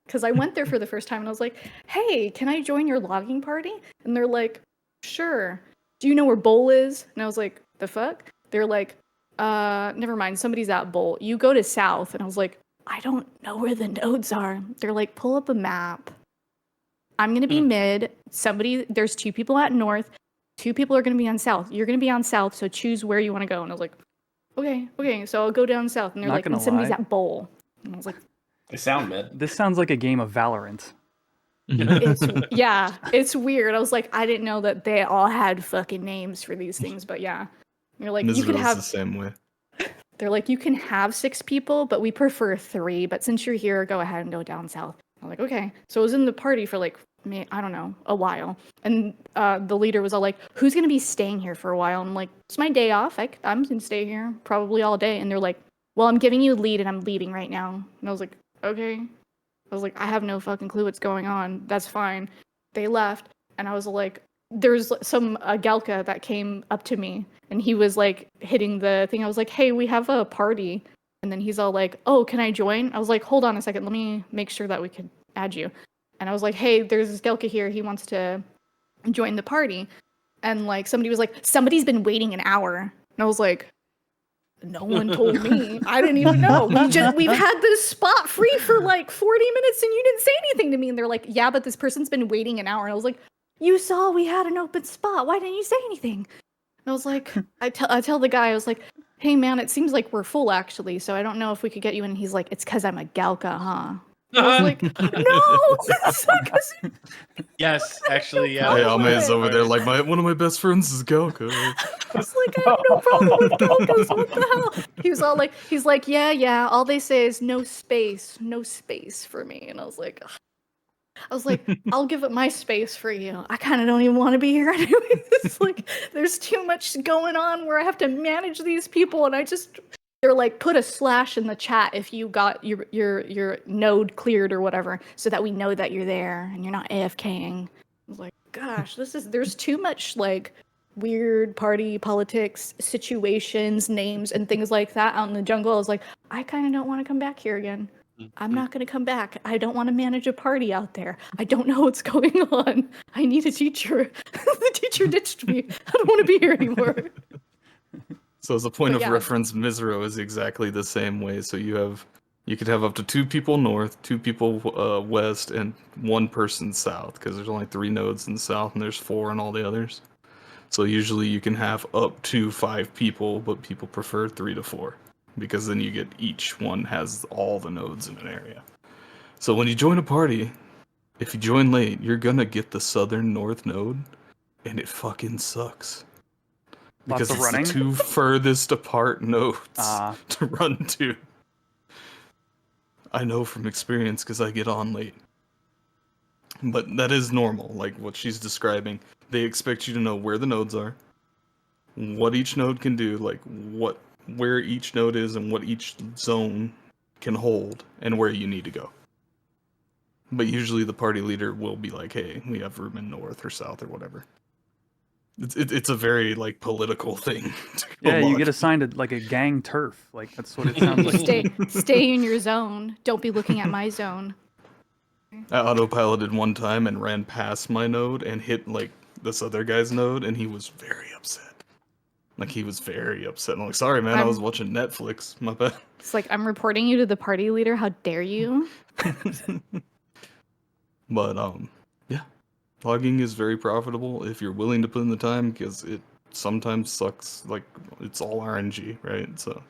Because I went there for the first time and I was like, hey, can I join your logging party? And they're like, sure. Do you know where Bowl is? And I was like, the fuck? They're like, never mind, somebody's at Bowl. You go to South. And I was like, I don't know where the nodes are. They're like, pull up a map. I'm going to be mid. There's 2 people at North. 2 people are going to be on South. You're going to be on South, so choose where you want to go. And I was like, okay, so I'll go down South. And they're like, and somebody's at Bowl. And I was like, They sound mid. This sounds like a game of Valorant. it's weird. I was like, I didn't know that they all had fucking names for these things, but yeah. And you're like, you could have the same way. They're like, you can have 6 people, but we prefer 3. But since you're here, go ahead and go down South. I'm like, okay. So I was in the party for like, I don't know, a while. And the leader was all like, who's going to be staying here for a while? And I'm like, it's my day off. I'm going to stay here probably all day. And they're like, well, I'm giving you a lead and I'm leaving right now. And I was like, okay. I was like, I have no fucking clue what's going on. That's fine. They left. And I was like, there's some Galka that came up to me. And he was like hitting the thing. I was like, hey, we have a party. And then he's all like, oh, can I join? I was like, hold on a second. Let me make sure that we can add you. And I was like, hey, there's this Gelka here. He wants to join the party. And like somebody was like, somebody's been waiting an hour. And I was like, no one told me. I didn't even know. We've had this spot free for like 40 minutes and you didn't say anything to me. And they're like, yeah, but this person's been waiting an hour. And I was like, you saw we had an open spot. Why didn't you say anything? And I was like, I tell the guy, I was like, hey man, it seems like we're full actually. So I don't know if we could get you in. And he's like, it's because I'm a Galka, huh? I was like, no! Yes, actually, yeah. Ayame is over there like, one of my best friends is Galka. I was like, I have no problem with Galkas, what the hell? He's like, yeah, all they say is no space for me. And I was like, I'll give up my space for you. I kind of don't even want to be here anyway. It's like, there's too much going on where I have to manage these people, and they're like, put a slash in the chat if you got your node cleared or whatever, so that we know that you're there and you're not AFKing. I was like, gosh, there's too much like weird party politics, situations, names, and things like that out in the jungle. I was like, I kind of don't want to come back here again. I'm not going to come back. I don't want to manage a party out there. I don't know what's going on. I need a teacher. The teacher ditched me. I don't want to be here anymore. So as a point of reference, Mizro is exactly the same way. So you could have up to 2 people north, 2 people west, and 1 person south, because there's only 3 nodes in the south and there's 4 in all the others. So usually you can have up to 5 people, but people prefer 3 to 4, because then you get each one has all the nodes in an area. So when you join a party, if you join late, you're gonna get the southern north node, and it fucking sucks. Because it's the 2 furthest apart nodes to run to. I know from experience because I get on late. But that is normal, like what she's describing. They expect you to know where the nodes are, what each node can do, like where each node is and what each zone can hold, and where you need to go. But usually the party leader will be like, hey, we have room in north or south or whatever. It's a very like political thing. Yeah, you get assigned a gang turf. Like that's what it sounds like. Stay in your zone. Don't be looking at my zone. I autopiloted one time and ran past my node and hit like this other guy's node, and he was very upset. Like he was very upset. I'm like, sorry man, I was watching Netflix. My bad. It's like, I'm reporting you to the party leader. How dare you? But yeah. Logging is very profitable if you're willing to put in the time, because it sometimes sucks. Like, it's all RNG, right? So,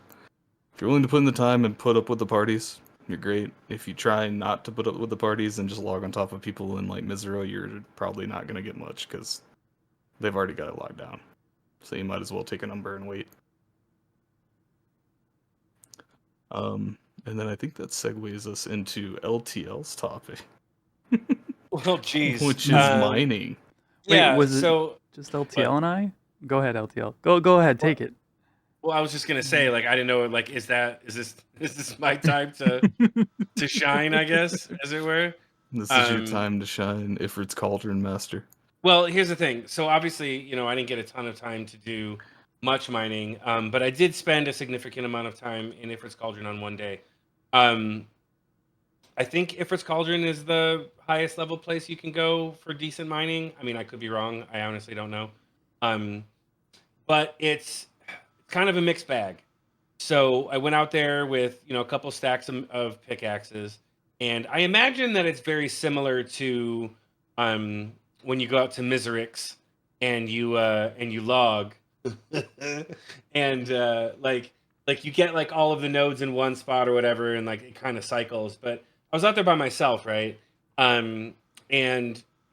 if you're willing to put in the time and put up with the parties, you're great. If you try not to put up with the parties and just log on top of people in, like, Mizero, you're probably not going to get much, because they've already got it logged down. So you might as well take a number and wait. And then I think that segues us into LTL's topic. Well, geez. Which is mining. Wait, Yeah, was it so just LTL and I? Go ahead, LTL. Go ahead, take it. Well, I was just gonna say, like, I didn't know, like, is this my time to shine? I guess, as it were. This is your time to shine, Ifrit's Cauldron Master. Well, here's the thing. So obviously, I didn't get a ton of time to do much mining, but I did spend a significant amount of time in Ifrit's Cauldron on one day. I think Ifrit's Cauldron is the highest level place you can go for decent mining. I mean, I could be wrong. I honestly don't know. But it's kind of a mixed bag. So I went out there with, a couple stacks of pickaxes, and I imagine that it's very similar to when you go out to Miserix and you log and like you get like all of the nodes in one spot or whatever, and like it kind of cycles. But I was out there by myself, right? And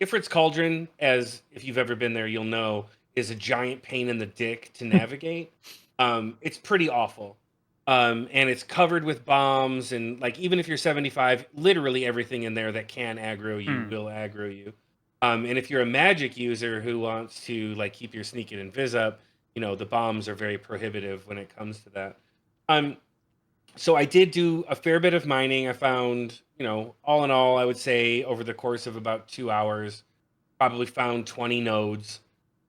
Ifrit's Cauldron, as if you've ever been there, you'll know, is a giant pain in the dick to navigate. It's pretty awful. And it's covered with bombs, and like even if you're 75, literally everything in there that can aggro you will aggro you. And if you're a magic user who wants to like keep your sneak and invis up, the bombs are very prohibitive when it comes to that. So I did do a fair bit of mining. I found, all in all, I would say over the course of about 2 hours, probably found 20 nodes.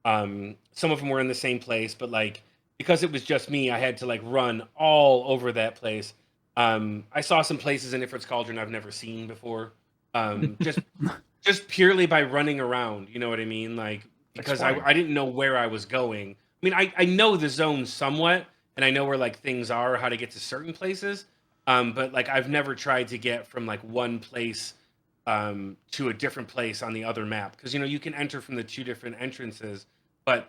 Some of them were in the same place, but like because it was just me, I had to like run all over that place. I saw some places in Ifrit's Cauldron I've never seen before. Just purely by running around, you know what I mean? Like, because I didn't know where I was going. I mean, I know the zone somewhat, and I know where like things are, how to get to certain places. But like I've never tried to get from like one place to a different place on the other map. Because you can enter from the two different entrances, but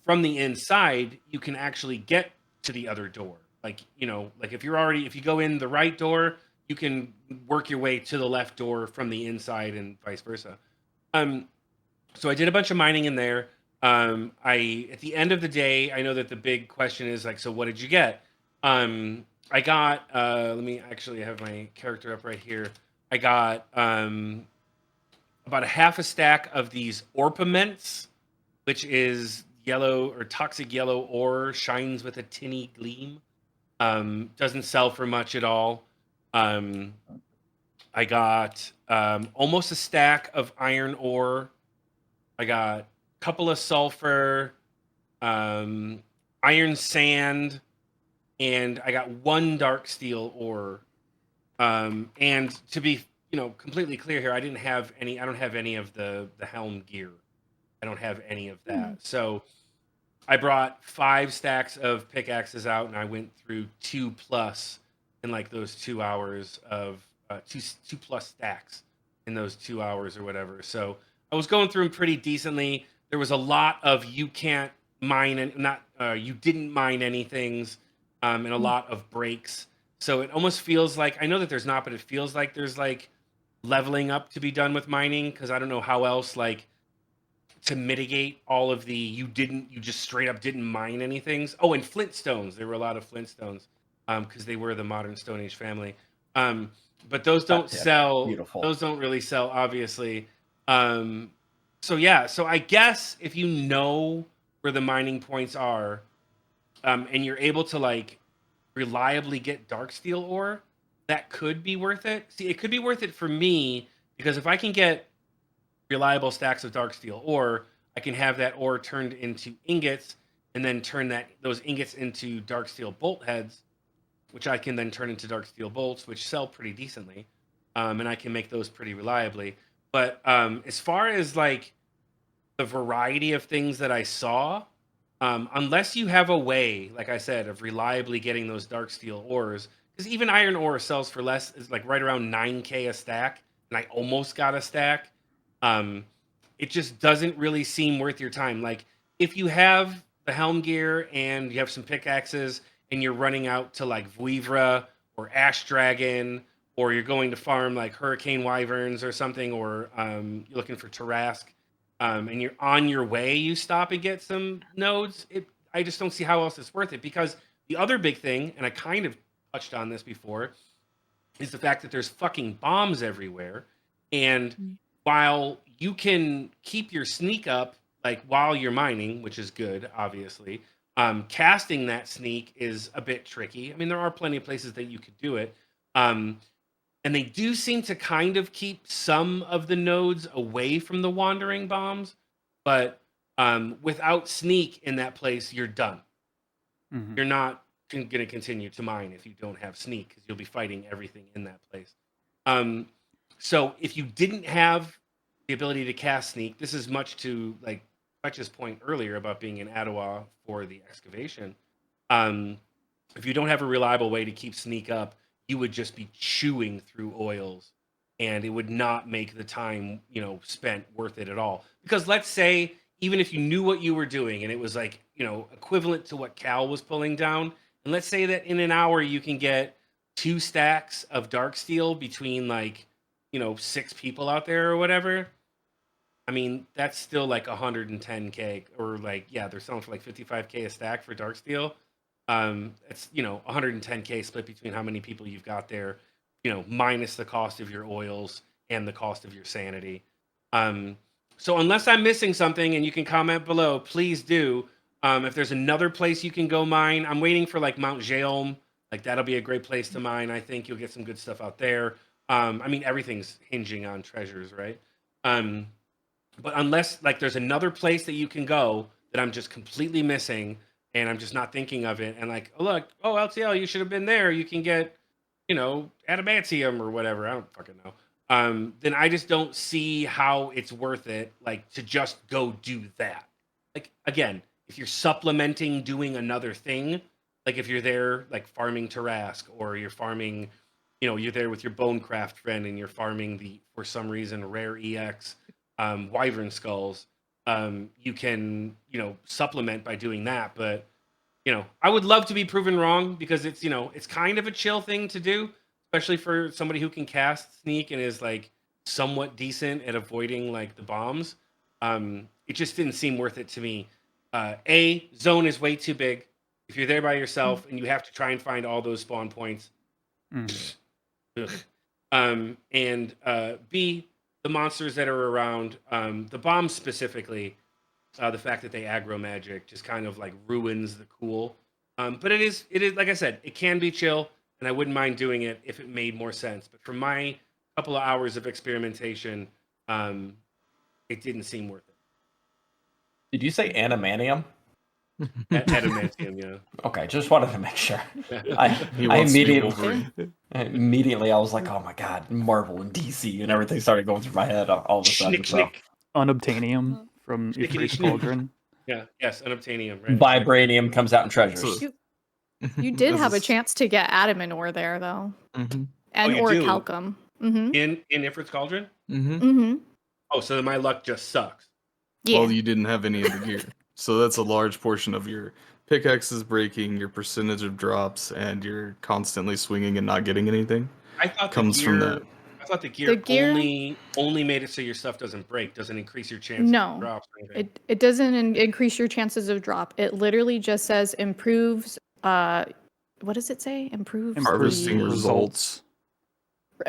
from the inside, you can actually get to the other door. Like, like if you go in the right door, you can work your way to the left door from the inside and vice versa. So I did a bunch of mining in there. At the end of the day, I know that the big question is like, so what did you get? I got, let me actually have my character up right here. I got about a half a stack of these orpiments, which is yellow or toxic yellow ore, shines with a tinny gleam. Doesn't sell for much at all. I got almost a stack of iron ore. I got a couple of sulfur, iron sand, and I got one dark steel ore. And to be, completely clear here, I don't have any of the H.E.L.M gear. I don't have any of that. So I brought 5 stacks of pickaxes out, and I went through 2+ in like those 2 hours of 2+ stacks in those 2 hours or whatever. So I was going through them pretty decently. There was a lot of you can't mine and you didn't mine anythings, and a lot of breaks. So it almost feels like, I know that there's not, but it feels like there's like leveling up to be done with mining, because I don't know how else like to mitigate all of the you just straight up didn't mine anything. Oh, and flintstones. There were a lot of flintstones because they were the modern Stone Age family. But those don't sell. Beautiful. Those don't really sell, obviously. So I guess if you know where the mining points are, and you're able to like reliably get dark steel ore, that could be worth it. See, it could be worth it for me because if I can get reliable stacks of dark steel ore, I can have that ore turned into ingots and then turn those ingots into dark steel bolt heads, which I can then turn into dark steel bolts, which sell pretty decently. And I can make those pretty reliably. But as far as like the variety of things that I saw, unless you have a way, like I said, of reliably getting those dark steel ores, because even iron ore sells for less, is like right around 9K a stack, and I almost got a stack. It just doesn't really seem worth your time. Like if you have the H.E.L.M gear and you have some pickaxes and you're running out to like Vuivra or Ash Dragon, or you're going to farm like Hurricane Wyverns or something, or you're looking for Tarask, and you're on your way, you stop and get some nodes. I just don't see how else it's worth it, because the other big thing, and I kind of touched on this before, is the fact that there's fucking bombs everywhere. And while you can keep your sneak up like while you're mining, which is good, obviously. Casting that sneak is a bit tricky. I mean, there are plenty of places that you could do it. And they do seem to kind of keep some of the nodes away from the wandering bombs, but without sneak in that place, you're done. Mhm. You're not going to continue to mine if you don't have sneak, because you'll be fighting everything in that place. So if you didn't have the ability to cast sneak, this is much to like Fletch's point earlier about being in Ottawa for the excavation. If you don't have a reliable way to keep sneak up, you would just be chewing through oils, and it would not make the time spent worth it at all. Because let's say even if you knew what you were doing and it was like equivalent to what Cal was pulling down, and let's say that in an hour you can get 2 stacks of dark steel between 6 people out there or whatever. I mean, that's still like 110k, or they're selling for like 55k a stack for dark steel. It's 110k split between how many people you've got there, minus the cost of your oils and the cost of your sanity. So unless I'm missing something, and you can comment below, please do. If there's another place you can go mine, I'm waiting for like Mount H.E.L.M. Like that'll be a great place to mine. I think you'll get some good stuff out there. I mean, everything's hinging on treasures, right? But unless there's another place that you can go that I'm just completely missing, and I'm just not thinking of it, and LTL, you should have been there. You can get, adamantium or whatever. I don't fucking know. Then I just don't see how it's worth it, to just go do that. Again, if you're supplementing doing another thing, if you're there, farming Tarask, or you're farming, you're there with your Bonecraft friend and you're farming for some reason, rare EX, wyvern skulls, you can supplement by doing that. But I would love to be proven wrong, because it's it's kind of a chill thing to do, especially for somebody who can cast sneak and is somewhat decent at avoiding the bombs. It just didn't seem worth it to me. Zone is way too big. If you're there by yourself and you have to try and find all those spawn points, and B, the monsters that are around, the bombs specifically, the fact that they aggro magic just kind of ruins the cool. But it is like I said, it can be chill, and I wouldn't mind doing it if it made more sense. But for my couple of hours of experimentation, it didn't seem worth it. Did you say animanium? Adamantium, yeah. Okay, just wanted to make sure. I immediately I was like, oh my god, Marvel and DC and everything started going through my head all of a sudden. Schnick. Unobtainium from Ifrit's Cauldron. Yeah, yes, unobtainium. Right? Vibranium comes out in treasures. You did have a chance to get Adam ore there, though. Mm-hmm. And or Calcum. Mm-hmm. In Ifrit's Cauldron? Mm-hmm. Mm-hmm. Oh, so then my luck just sucks. Yeah. Well, you didn't have any of the gear. So that's a large portion of your pickaxes breaking, your percentage of drops, and you're constantly swinging and not getting anything. I thought comes from that. I thought the gear only made it so your stuff doesn't break, doesn't increase your chances of drops. It doesn't increase your chances of drop. It literally just says improves. What does it say? Improves harvesting results.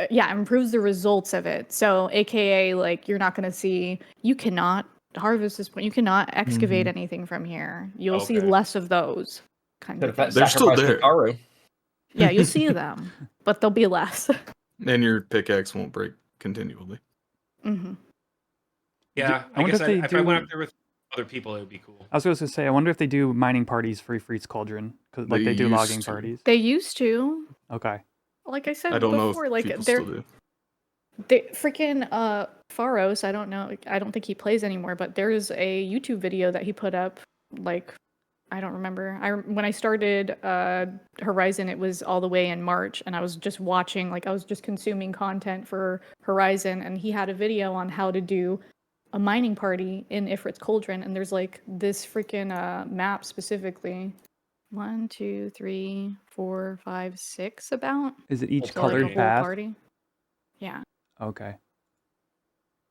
Yeah, improves the results of it. So, AKA, you're not going to see. You cannot harvest this point. You cannot excavate anything from here. You'll see less of those kind of things. They're still there. Yeah, you'll see them, but they'll be less. And your pickaxe won't break continually. Mm-hmm. Yeah, I guess if I went up there with other people, it would be cool. I was going to say, I wonder if they do mining parties for Ifrit's Cauldron, because they do logging parties. They used to. Okay. Like I said I don't before, know if people they're still do. they freaking Pharos. I don't know. I don't think he plays anymore. But there is a YouTube video that he put up. I don't remember. When I started Horizon, it was all the way in March, and I was just watching. I was just consuming content for Horizon, and he had a video on how to do a mining party in Ifrit's Cauldron, and there's this freaking map specifically. 1, 2, 3, 4, 5, 6 about. Is it each So, colored a whole path? party. Yeah. Okay.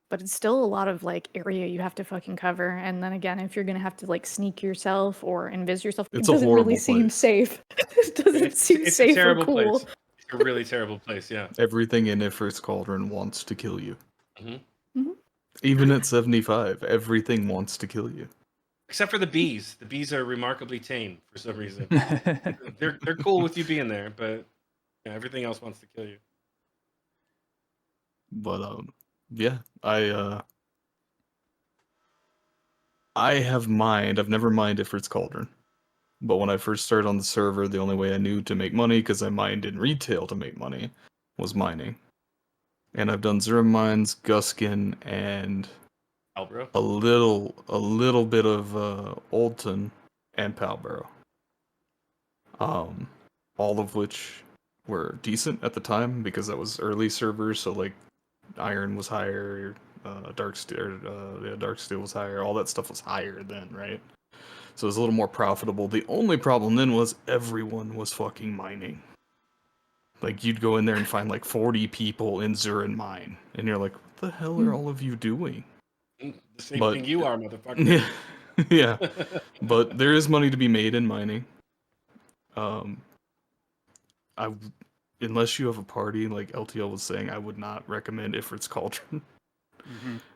But it's still a lot of area you have to fucking cover, and then again, if you're gonna have to Sneak yourself or invis yourself, it's it doesn't really place. Seem safe. It doesn't seem it's safe a terrible or cool. Place. It's a really terrible place. Yeah. Everything in Ifrit's Cauldron wants to kill you. Mm-hmm. Mm-hmm. Even at 75, everything wants to kill you. Except for the bees. The bees are remarkably tame for some reason. They're cool with you being there, but everything else wants to kill you. But yeah, I have mined. I've never mined Ifrit's Cauldron. But when I first started on the server, the only way I knew to make money, because I mined in retail to make money, was mining. And I've done Zero Mines, Guskin, and Albro. a little bit of Oldton and Palborough. All of which were decent at the time because that was early servers, so like iron was higher, dark steel was higher, all that stuff was higher then, right? So it was a little more profitable. The only problem then was everyone was fucking mining. Like, you'd go in there and find like 40 people in Zurin mine, and you're like, what the hell are all of you doing? The same thing you are, motherfucker. Yeah, yeah. But there is money to be made in mining. Unless you have a party, like LTL was saying, I would not recommend Ifrit's Cauldron.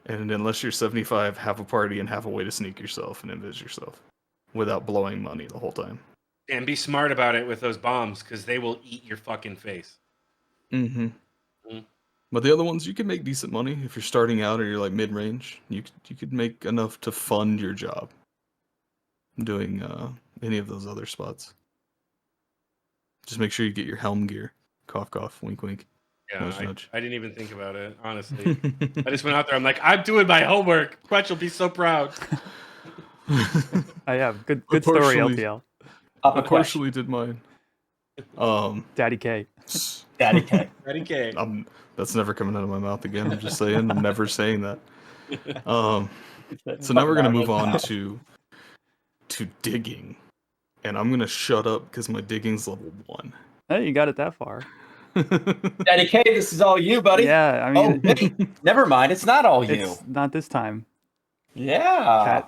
And unless you're 75, have a party and have a way to sneak yourself and invis yourself without blowing money the whole time. And be smart about it with those bombs, because they will eat your fucking face. But the other ones, you can make decent money if you're starting out or you're like mid-range. You could make enough to fund your job doing any of those other spots. Just make sure you get your H.E.L.M gear. Cough, cough, wink, wink. Yeah, Nudge, nudge. I didn't even think about it, honestly. I just went out there. I'm like, I'm doing my homework. Crutch will be so proud. I have good story, LTL. I partially did mine. Daddy K. Daddy K. Daddy K. That's never coming out of my mouth again. I'm just saying. I'm never saying that. So now we're gonna move on to digging, and I'm gonna shut up because my digging's level 1. Hey, you got it that far. Daddy K, this is all you, buddy. Yeah, I mean, wait, never mind. It's not all you. It's not this time. Yeah.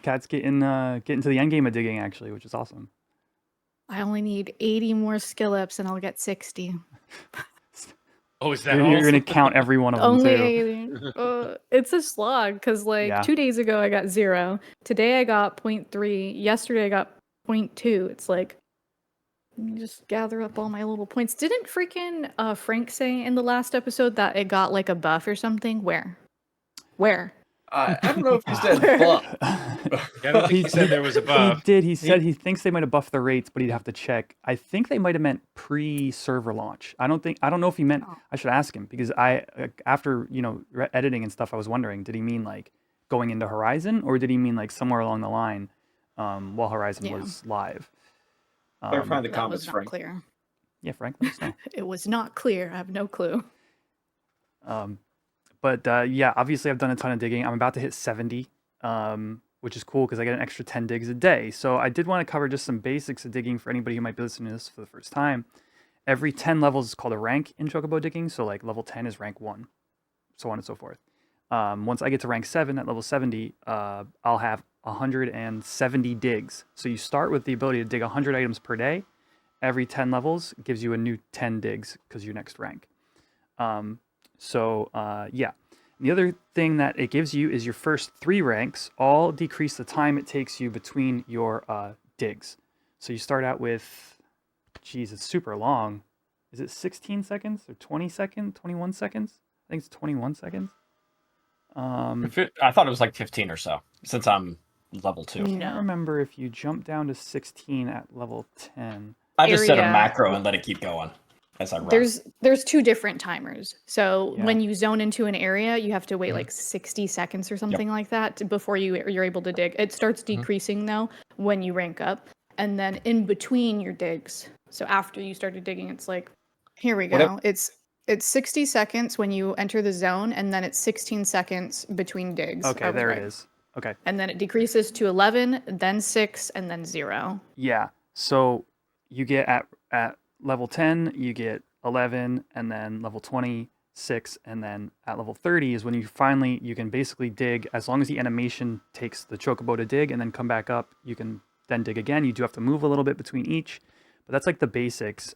Cat's getting to the end game of digging actually, which is awesome. I only need 80 more skill ups and I'll get 60. Oh, is that You're going to count every one of them Only too. 80. It's a slog because 2 days ago I got 0. Today I got 0.3. Yesterday I got 0.2. It's like, let me just gather up all my little points. Didn't freaking Frank say in the last episode that it got like a buff or something? Where? I don't know if he said buff. I don't think he said there was a buff. He did. He said he thinks they might have buffed the rates, but he'd have to check. I think they might have meant pre-server launch. I don't know if he meant. I should ask him because after editing and stuff, I was wondering, did he mean like going into Horizon or did he mean like somewhere along the line while Horizon was live? Clarify in the comments, was not Frank. clear. Yeah, Frank, let us know. It was not clear. I have no clue. But yeah, obviously I've done a ton of digging. I'm about to hit 70, which is cool because I get an extra 10 digs a day. So I did want to cover just some basics of digging for anybody who might be listening to this for the first time. Every 10 levels is called a rank in Chocobo digging. So like level 10 is rank 1, so on and so forth. Once I get to rank 7 at level 70, I'll have 170 digs. So you start with the ability to dig 100 items per day. Every 10 levels gives you a new 10 digs because your next rank. Yeah. And the other thing that it gives you is your first 3 ranks all decrease the time it takes you between your digs. So you start out with, geez, it's super long. Is it 16 seconds or 20 seconds? 21 seconds? I think it's 21 seconds. I thought it was like 15 or so since I'm level 2. I can't remember if you jump down to 16 at level 10. I just set a macro and let it keep going as I run. There's 2 different timers. So when you zone into an area, you have to wait like 60 seconds or something like that before you're able to dig. It starts decreasing though when you rank up, and then in between your digs. So after you started digging, it's like, here we go. It's 60 seconds when you enter the zone, and then it's 16 seconds between digs. Okay, there it is. Okay. And then it decreases to 11, then 6, and then 0. Yeah. So you get at level 10, you get 11, and then level 26, and then at level 30 is when you can basically dig as long as the animation takes the chocobo to dig and then come back up. You can then dig again. You do have to move a little bit between each, but that's like the basics.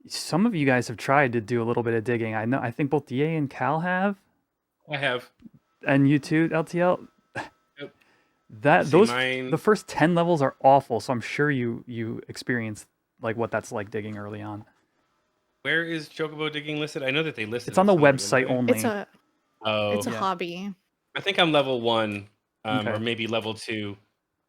Some of you guys have tried to do a little bit of digging. I think both DA and Cal have. I have. And you too, LTL. Yep. The first 10 levels are awful. So I'm sure you experienced like what that's like digging early on. Where is chocobo digging listed? I know that they listed. It's on the somewhere, website only. It's a hobby. I think I'm level 1, Okay. or maybe level 2.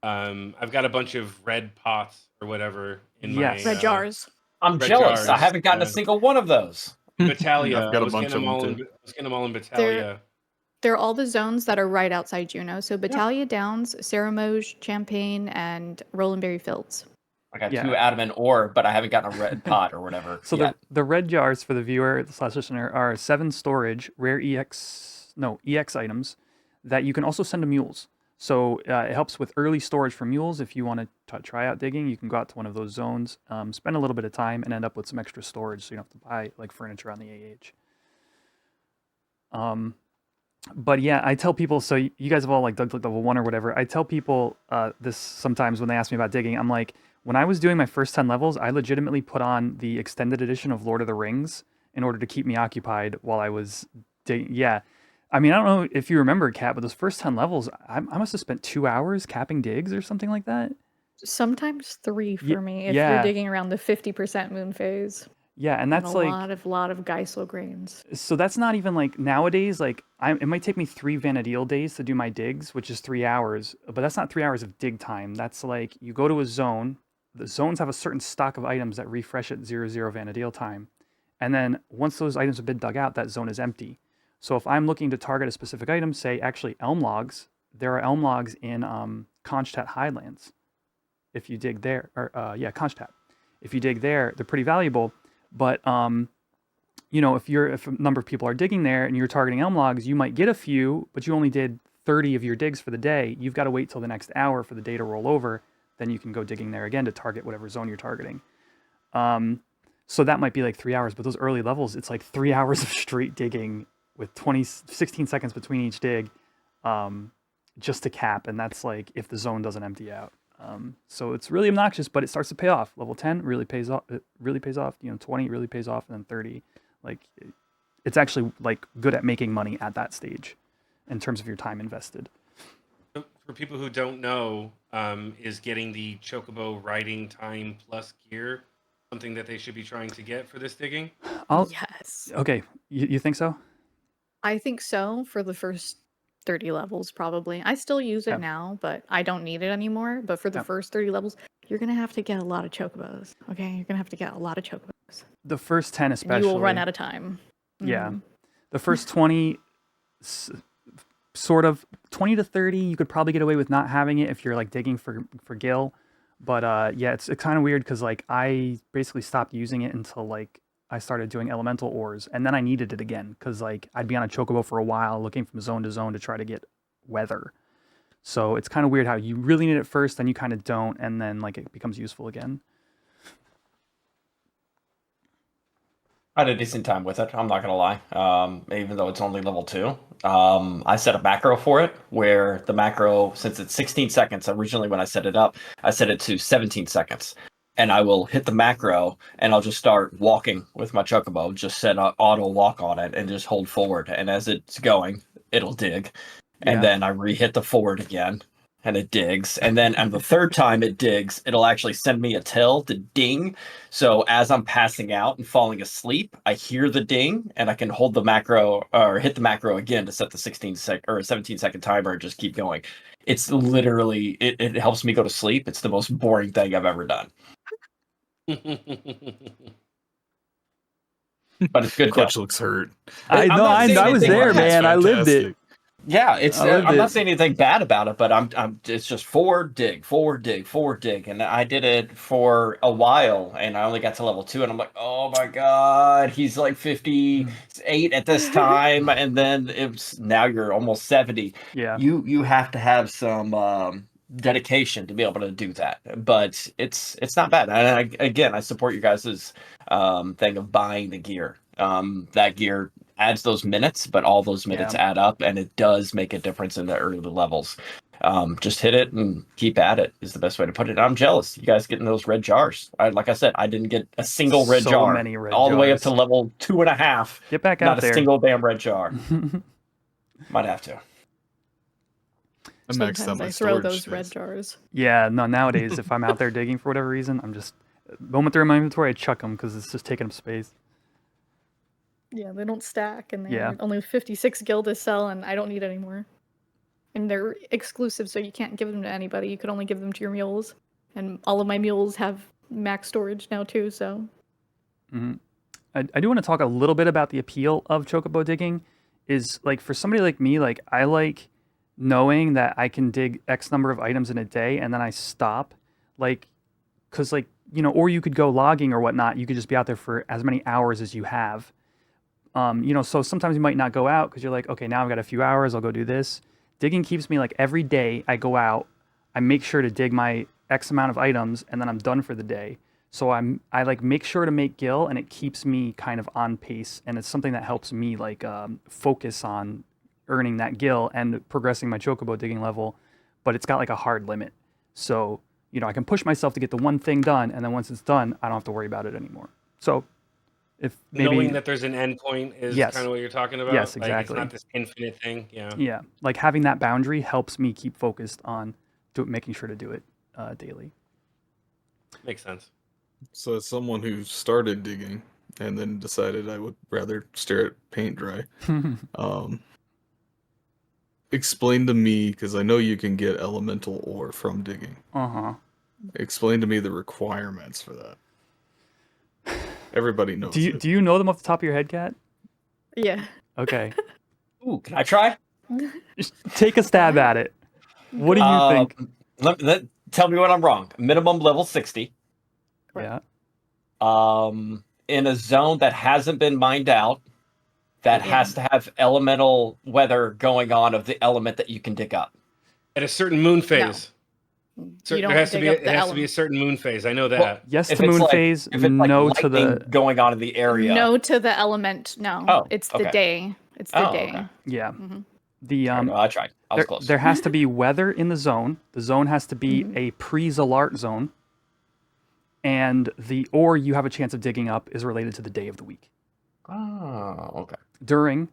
I've got a bunch of red pots or whatever in my Red jars. I'm red jealous. I jars, haven't gotten a single one of those. Battalia. I've got I a was bunch getting of them them all too. I was getting them all in Battalia. They're all the zones that are right outside Juneau. So Battalia Downs, Saramoge, Champaign, and Rolandberry Fields. I got 2 adamant ore, but I haven't gotten a red pot or whatever. So yet. the red jars for the viewer / listener are 7 storage rare EX items that you can also send to mules. So it helps with early storage for mules. If you want to try out digging, you can go out to one of those zones, spend a little bit of time, and end up with some extra storage, so you don't have to buy like furniture on the AH. But yeah, I tell people, so you guys have all like dug level 1 or whatever. I tell people this sometimes when they ask me about digging. I'm like, when I was doing my first 10 levels, I legitimately put on the extended edition of Lord of the Rings in order to keep me occupied while I was digging. Yeah. I mean, I don't know if you remember, Kat, but those first 10 levels, I must have spent 2 hours capping digs or something like that. Sometimes 3 for me if you're digging around the 50% moon phase. Yeah, and that's like a lot of Geisel grains. So that's not even like nowadays. Like it might take me 3 Vanadil days to do my digs, which is 3 hours. But that's not 3 hours of dig time. That's like you go to a zone. The zones have a certain stock of items that refresh at 0 Vanadil time, and then once those items have been dug out, that zone is empty. So if I'm looking to target a specific item, say actually elm logs, there are elm logs in Konstadt Highlands. If you dig there, or Konstadt, if you dig there, they're pretty valuable. But if a number of people are digging there and you're targeting elm logs, you might get a few, but you only did 30 of your digs for the day. You've got to wait till the next hour for the day to roll over. Then you can go digging there again to target whatever zone you're targeting. So that might be like 3 hours, but those early levels, it's like 3 hours of straight digging with 16 seconds between each dig, just to cap. And that's like if the zone doesn't empty out. So it's really obnoxious, but it starts to pay off. Level 10 really pays off. It really pays off. 20 really pays off, and then 30, like it's actually like good at making money at that stage, in terms of your time invested. For people who don't know, is getting the Chocobo riding time plus gear something that they should be trying to get for this digging? Yes. Okay, you think so? I think so for the first 30 levels, probably. I still use it now, but I don't need it anymore. But for the first 30 levels, you're going to have to get a lot of chocobos. Okay? You're going to have to get a lot of chocobos. The first 10 especially. And you will run out of time. Yeah. Mm-hmm. The first 20, sort of 20 to 30, you could probably get away with not having it if you're like digging for Gil. But it's kind of weird because like I basically stopped using it until like I started doing elemental ores, and then I needed it again because like I'd be on a chocobo for a while looking from zone to zone to try to get weather. So it's kind of weird how you really need it first, then you kind of don't, and then like it becomes useful again. I had a decent time with it. I'm not gonna lie. Even though it's only level 2, I set a macro for it where the macro, since it's 16 seconds, originally when I set it up, I set it to 17 seconds. And I will hit the macro and I'll just start walking with my chocobo, just set auto walk on it and just hold forward. And as it's going, it'll dig. And then I re-hit the forward again and it digs. And then on the third time it digs, it'll actually send me a till to ding. So as I'm passing out and falling asleep, I hear the ding and I can hold the macro or hit the macro again to set the 17-second timer and just keep going. It's literally, it helps me go to sleep. It's the most boring thing I've ever done. But it's good. Clutch looks hurt. I know. I was there, man. I lived it. Yeah, I'm not saying anything bad about it, but it's just forward dig, and I did it for a while, and I only got to level 2, and I'm like, oh my god, he's like 58 at this time, and then now you're almost 70. Yeah, you have to have some dedication to be able to do that, but it's not bad. And I support you guys' thing of buying the gear. That gear adds those minutes, but all those minutes add up, and it does make a difference in the early levels. Just hit it and keep at it is the best way to put it. I'm jealous you guys getting those red jars. Like I said, I didn't get a single red jar. Many red all jars. the way up to level 2.5. Get back out there. Not a single damn red jar. Might have to. I maxed out Sometimes my I throw storage those red space. jars. Yeah, no, nowadays, if I'm out there digging for whatever reason, I'm just, the moment they're in my inventory, I chuck them because it's just taking up space. Yeah, they don't stack, and they're Yeah. only 56 gil to sell, and I don't need any more. And they're exclusive, so you can't give them to anybody. You could only give them to your mules. And all of my mules have max storage now too, so. Mm-hmm. I do want to talk a little bit about the appeal of chocobo digging. Is like for somebody like me, like I like knowing that I can dig X number of items in a day and then I stop, like, because like or you could go logging or whatnot. You could just be out there for as many hours as you have. So sometimes you might not go out because you're like, okay, now I've got a few hours. I'll go do this. Digging keeps me like every day I go out, I make sure to dig my X amount of items and then I'm done for the day. So I like make sure to make gil, and it keeps me kind of on pace, and it's something that helps me like focus on earning that gil and progressing my chocobo digging level. But it's got like a hard limit, so I can push myself to get the one thing done, and then once it's done, I don't have to worry about it anymore. So if maybe knowing that there's an end point is Yes. kind of what you're talking about. Yes, Like, exactly. it's not this infinite thing. Yeah. Yeah, like having that boundary helps me keep focused on making sure to do it daily. Makes sense. So as someone who started digging and then decided I would rather stare at paint dry, explain to me, because I know you can get elemental ore from digging. Explain to me the requirements for that. Everybody knows. Do you know them off the top of your head, Kat? Yeah. Okay. Ooh, can I try? Just take a stab at it. What do you think? Tell me when I'm wrong. Minimum level 60. Yeah. In a zone that hasn't been mined out, that has to have elemental weather going on of the element that you can dig up. At a certain moon phase. You don't there has to dig be up it the has to be a element. certain moon phase. I know that. Well, Yes If to it's moon like- phase, If it's like no to lightning the going on in the area. No to the element. No. Oh, it's the okay. day. It's the Oh, day. okay. yeah. Mhm. The Sorry, no, I tried. I was there, close. there has to be weather in the zone. The zone has to be a pre-Zalart zone, and the ore you have a chance of digging up is related to the day of the week. Oh, okay. During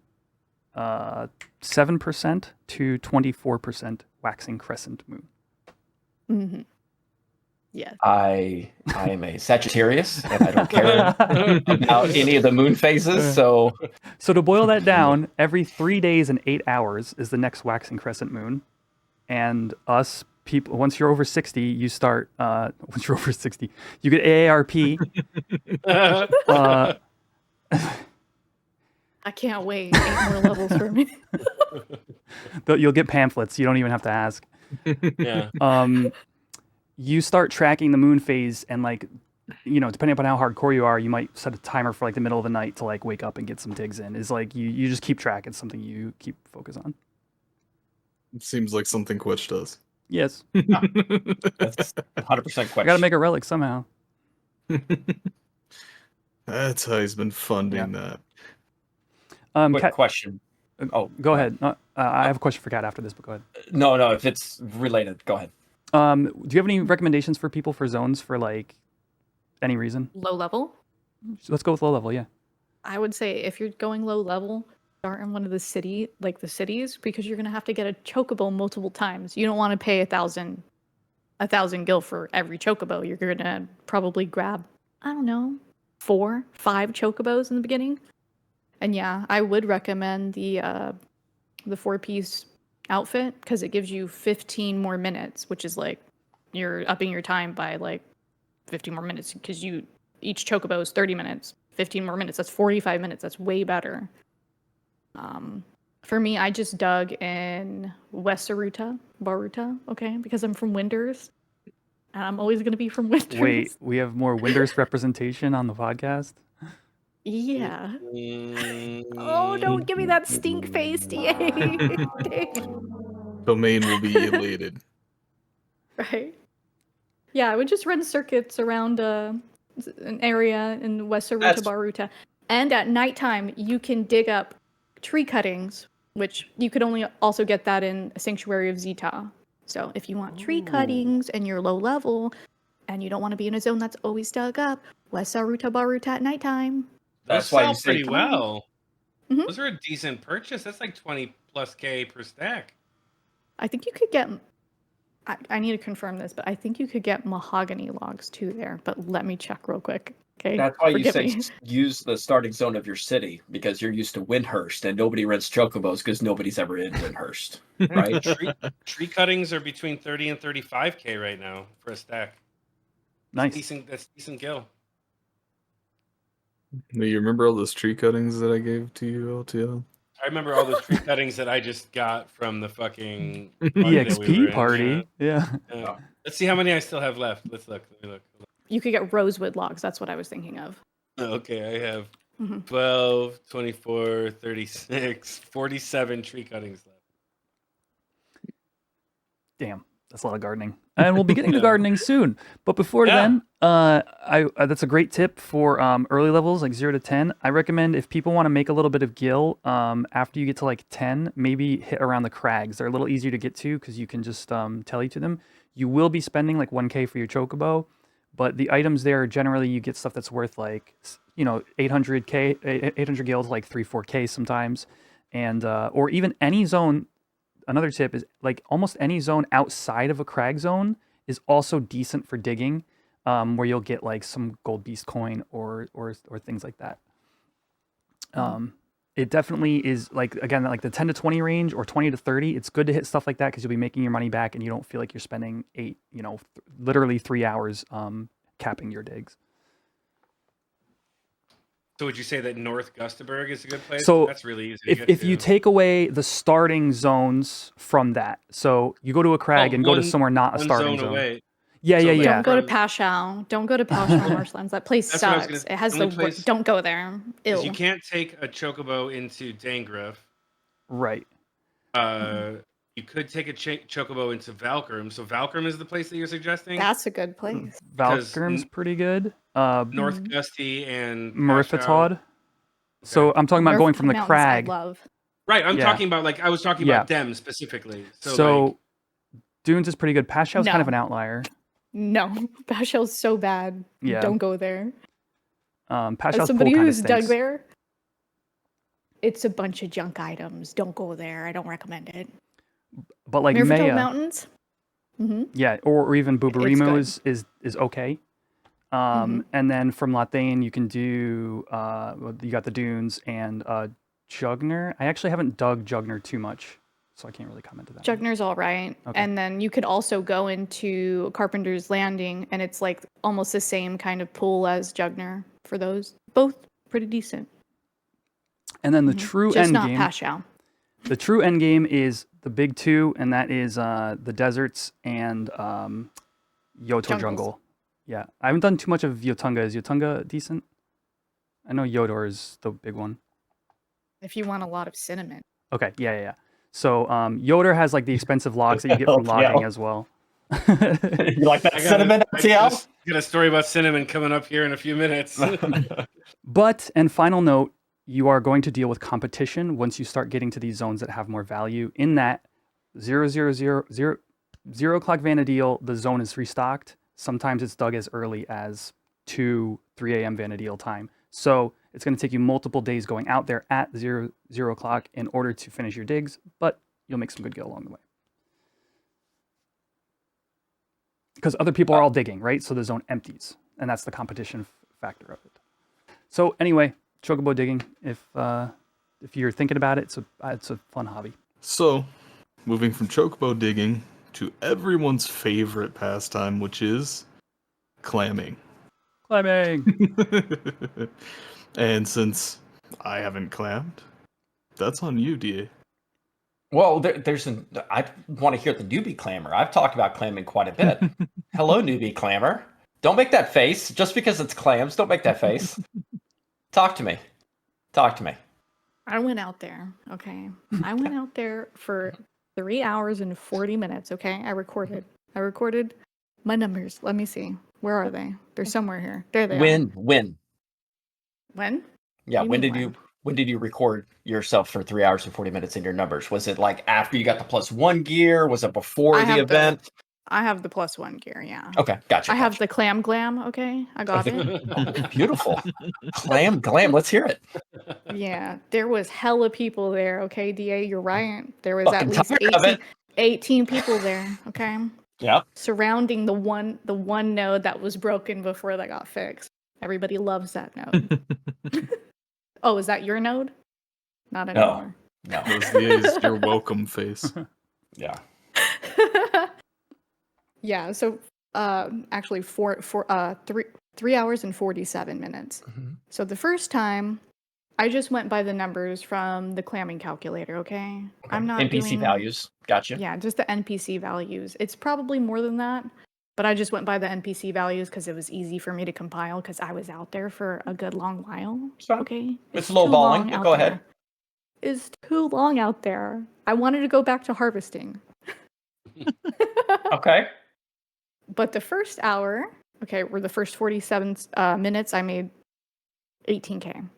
7% to 24% waxing crescent moon. Mm-hmm. Yes. I am a Sagittarius, and I don't care about any of the moon phases. So So to boil that down, every 3 days and 8 hours is the next waxing crescent moon, and us people, once you're over 60, you start. Once you're over 60, you get AARP. I can't wait. 8 more levels for me. You'll get pamphlets. You don't even have to ask. Yeah. You start tracking the moon phase, and like, depending upon how hardcore you are, you might set a timer for like the middle of the night to like wake up and get some digs in. Is like you just keep track. It's something you keep focus on. It seems like something Quitch does. Yes, that's 100% I question. gotta make a relic somehow. That's how he's been funding that. Quick Kat, question. Oh, go ahead. I have a question for Kat after this, but go ahead. No, if it's related, go ahead. Do you have any recommendations for people for zones for like any reason? Low level? Let's go with low level. Yeah. I would say if you're going low level, start in one of the cities, because you're gonna have to get a chocobo multiple times. You don't want to pay 1,000 gil for every chocobo. You're gonna probably grab, I don't know, 4, 5 chocobos in the beginning. And yeah, I would recommend the 4-piece outfit, because it gives you 15 more minutes, which is like you're upping your time by like 15 more minutes, because each chocobo is 30 minutes. 15 more minutes, that's 45 minutes. That's way better. For me, I just dug in West Baruta, okay, because I'm from Winders, and I'm always going to be from Winders. Wait, we have more Winders representation on the podcast. Yeah. Oh, don't give me that stink face, DA. Domain will be elated. Right. Yeah, I would just run circuits around an area in West Baruta. And at nighttime, you can dig up tree cuttings, which you could only also get that in a Sanctuary of Zeta. So if you want tree cuttings and you're low level, and you don't want to be in a zone that's always dug up, West Baruta at nighttime. That's Those why you sell say pretty well. Those are a decent purchase. That's like 20+K per stack. I think you could get. I need to confirm this, but I think you could get mahogany logs too there. But let me check real quick. Okay. That's why you Forgive say me. use the starting zone of your city, because you're used to Windhurst and nobody rents chocobos because nobody's ever in Windhurst, right? Tree cuttings are between 30 and 35K right now for a stack. Nice. That's decent gil. You remember all those tree cuttings that I gave to you, LTL? I remember all those tree cuttings that I just got from the fucking EXP party. Yeah. Let's see how many I still have left. Let's look. Let me look. You could get rosewood logs. That's what I was thinking of. Okay, I have Mm-hmm. 12, 24, 36, 47 tree cuttings left. Damn, that's a lot of gardening. And we'll be getting to gardening soon. But before then, that's a great tip for early levels, like 0 to 10. I recommend if people want to make a little bit of gil, after you get to like 10, maybe hit around the crags. They're a little easier to get to because you can just tele to them. You will be spending like 1K for your chocobo, but the items there, generally you get stuff that's worth like, 800 gil to like 3-4K sometimes. And, or even any zone. Another tip is like almost any zone outside of a crag zone is also decent for digging, where you'll get like some gold beast coin or things like that. It definitely is like, again, like the 10 to 20 range or 20 to 30. It's good to hit stuff like that because you'll be making your money back and you don't feel like you're spending literally 3 hours capping your digs. So would you say that North Gustaberg is a good place? So that's really easy to get if to. you take away the starting zones from that, so you go to a crag and go to somewhere not a starting zone. Away. Yeah. Don't go to Pashao. Don't go to Pashao Marshlands. That place sucks. It has don't go there. Ew. You can't take a chocobo into Dangriff. Right. You could take a chocobo into Valkyrim. So Valkyrim is the place that you're suggesting? That's a good place. Valkyrim's pretty good. North Gusty and Marifetod. So I'm talking about going from the crag. Right, I'm talking about I was talking about them specifically. So Dunes is pretty good. Pashao's kind of an outlier. No, Pashao's so bad. Yeah. Don't go there. Pashao's As somebody pool who's dug stinks. there, it's a bunch of junk items. Don't go there. I don't recommend it. But like Marifetod Maya, Mountains. Mm-hmm. Yeah, or even Bubarimu is okay. And then from Lathane you can do you got the Dunes and Jugner. I actually haven't dug Jugner too much, so I can't really comment to that. Jugner's all right. Okay. And then you could also go into Carpenter's Landing, and it's like almost the same kind of pool as Jugner for those. Both pretty decent. And then the true end game. Just not Pashao. The true end game is the big two, and that is the deserts and Yoto Jungle. Yeah, I haven't done too much of Yotunga. Is Yotunga decent? I know Yodor is the big one. If you want a lot of cinnamon. Okay, yeah. So Yodor has like the expensive logs that you get from logging as well. You like that cinnamon, TL? I got a story about cinnamon coming up here in a few minutes. But, and final note, you are going to deal with competition once you start getting to these zones that have more value. In that 0 o'clock Vanadil, the zone is restocked. Sometimes it's dug as early as 2, 3 a.m. Vanadil time. So it's going to take you multiple days going out there at 0 o'clock in order to finish your digs, but you'll make some good gil along the way. Because other people are all digging, right? So the zone empties, and that's the competition factor of it. So anyway, chocobo digging, if you're thinking about it, it's a fun hobby. So, moving from chocobo digging to everyone's favorite pastime, which is clamming. And since I haven't clammed, that's on you, DA. Well, I want to hear the newbie clamor. I've talked about clamming quite a bit. Hello, newbie clamor. Don't make that face. Just because it's clams, don't make that face. Talk to me. I went out there, okay? I went out there for 3 hours and 40 minutes, okay? I recorded my numbers. Let me see. Where are they? They're somewhere here. There they are. When? Yeah, when did you record yourself for 3 hours and 40 minutes in your numbers? Was it like after you got the +1 gear? Was it before the event? I have the +1 gear, yeah. Okay, gotcha. I have the clam glam, okay? I got it. Oh, beautiful. Clam glam. Let's hear it. Yeah, there was hella people there, okay, DA, you're right. There was Fucking at least tired of it. 18 people there, okay? Yeah. Surrounding the one node that was broken before that got fixed. Everybody loves that node. Oh, is that your node? Not anymore. No. Those DA's your welcome face. Yeah. Yeah, so actually 3 hours and 47 minutes. Mm-hmm. So the first time I just went by the numbers from the clamming calculator, okay? I'm not NPC doing values. Gotcha. Yeah, just the NPC values. It's probably more than that, but I just went by the NPC values because it was easy for me to compile because I was out there for a good long while. Fine. Okay, It's low too balling, long but out go there. ahead. It's too long out there. I wanted to go back to harvesting. Okay. But the first hour, okay, were the first 47 minutes, I made 18K.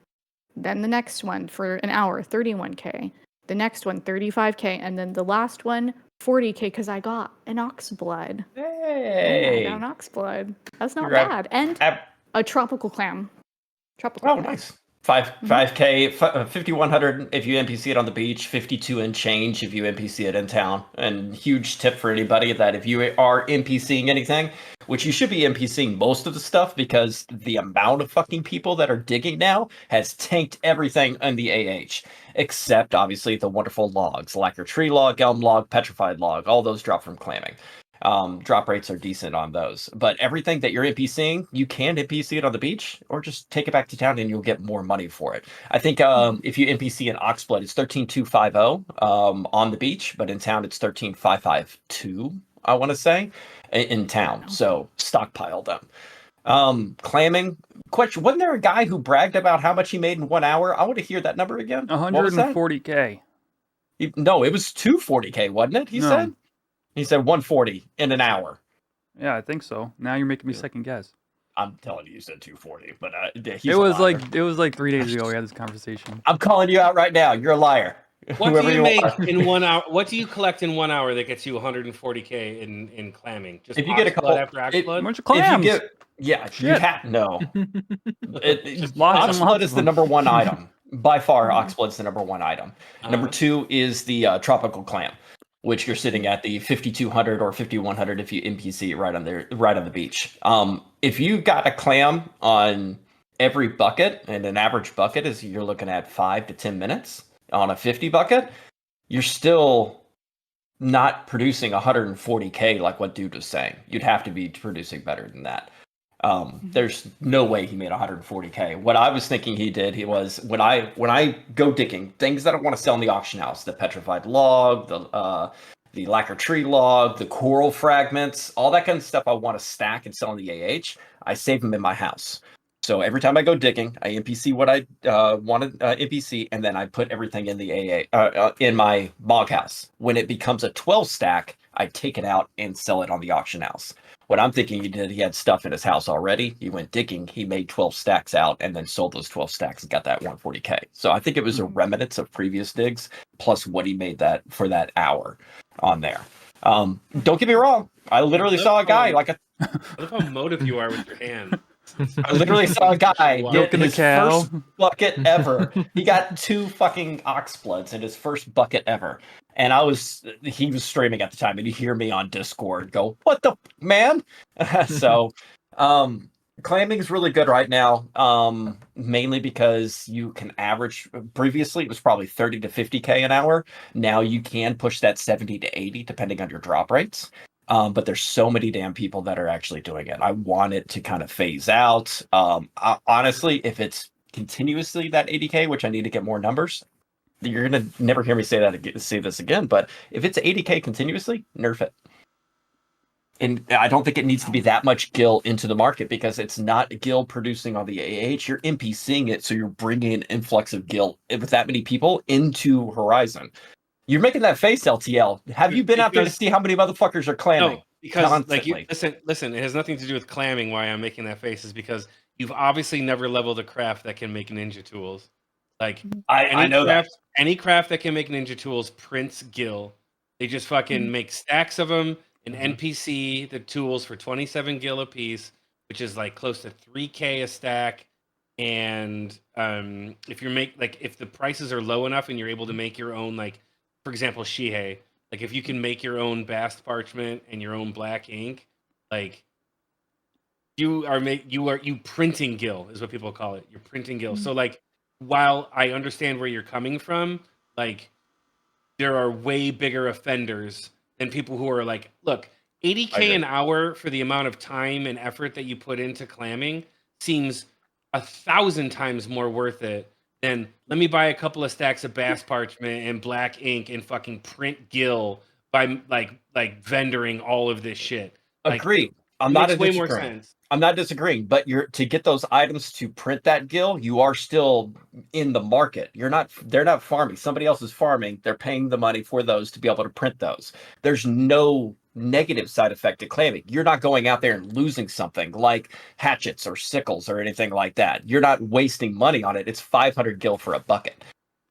Then the next one for an hour, 31K. The next one, 35K. And then the last one, 40K, because I got an ox blood. Hey. Yeah, I got an ox blood. That's not You're at- bad. And a tropical clam. Tropical Oh, clam. nice. 5K, 5,100 if you NPC it on the beach, 52 and change if you NPC it in town. And huge tip for anybody that if you are NPCing anything, which you should be NPCing most of the stuff because the amount of fucking people that are digging now has tanked everything in the AH, except obviously the wonderful logs, lacquer tree log, elm log, petrified log, all those drop from clamming. Drop rates are decent on those, but everything that you're NPCing, you can NPC it on the beach or just take it back to town and you'll get more money for it. I think if you NPC an oxblood, it's 13,250 on the beach, but in town it's 13,552. I want to say in town. So stockpile them. Clamming. Question: wasn't there a guy who bragged about how much he made in 1 hour? I want to hear that number again. 140K. No, it was 240K, wasn't it? He said. He said 140 in an hour. Yeah, I think so. Now you're making me second guess. I'm telling you, you said 240, but it was like 3 days ago we had this conversation. I'm calling you out right now. You're a liar. What do you make in 1 hour? What do you collect in 1 hour that gets you 140K in clamming? Just if you get a couple after Oxblood? Bunch of clams. If you get, you have no. Oxblood is the number one item by far. Oxblood's the number one item. Number two is the tropical clam, which you're sitting at the 5,200 or 5,100 if you NPC right on the beach. If you got a clam on every bucket, and an average bucket is you're looking at 5 to 10 minutes on a 50 bucket, you're still not producing 140K like what dude was saying. You'd have to be producing better than that. There's no way he made 140K. What I was thinking he did, he was when I go digging, things that I want to sell in the auction house, the petrified log, the lacquer tree log, the coral fragments, all that kind of stuff I want to stack and sell in the AH, I save them in my house. So every time I go digging, I NPC what I want to NPC, and then I put everything in the AA in my bog house. When it becomes a 12 stack, I take it out and sell it on the auction house. What I'm thinking he did, he had stuff in his house already. He went digging, he made 12 stacks out, and then sold those 12 stacks and got that 140K. So I think it was a remnants of previous digs, plus what he made that for that hour on there. Don't get me wrong. I literally saw a guy like a... I love how motive you are with your hand. I literally saw a guy get his cow. first bucket ever. He got 2 fucking oxbloods in his first bucket ever. And he was streaming at the time, and you hear me on Discord go, "What the man?" So, clamming is really good right now, mainly because you can average. Previously, it was probably 30 to 50K an hour. Now you can push that 70 to 80, depending on your drop rates. But there's so many damn people that are actually doing it. I want it to kind of phase out. Honestly, if it's continuously that 80K, which I need to get more numbers, you're gonna never hear me say this again. But if it's 80K continuously, nerf it. And I don't think it needs to be that much gil into the market because it's not gil producing on the AH. You're NPCing it, so you're bringing an influx of gil with that many people into Horizon. You're making that face, LTL. Have you been out there to see how many motherfuckers are clamming? No, because constantly? listen. It has nothing to do with clamming. Why I'm making that face is because you've obviously never leveled a craft that can make ninja tools. Like I know that any craft that can make ninja tools prints gil. They just fucking make stacks of them. an NPC, the tools for 27 gil a piece, which is like close to 3K a stack. And if the prices are low enough and you're able to make your own, like, for example, Shihei, like if you can make your own bast parchment and your own black ink, like you printing gil is what people call it. You're printing gil. So like, while I understand where you're coming from, like there are way bigger offenders than people who are like, look, 80K an hour for the amount of time and effort that you put into clamming seems 1,000 times more worth it than let me buy a couple of stacks of bass parchment and black ink and fucking print gil by like vendoring all of this shit. Agreed. It makes way more sense. I'm not disagreeing, but to get those items to print that gil, you are still in the market. They're not farming. Somebody else is farming. They're paying the money for those to be able to print those. There's no negative side effect to claiming. You're not going out there and losing something like hatchets or sickles or anything like that. You're not wasting money on it. It's 500 gil for a bucket.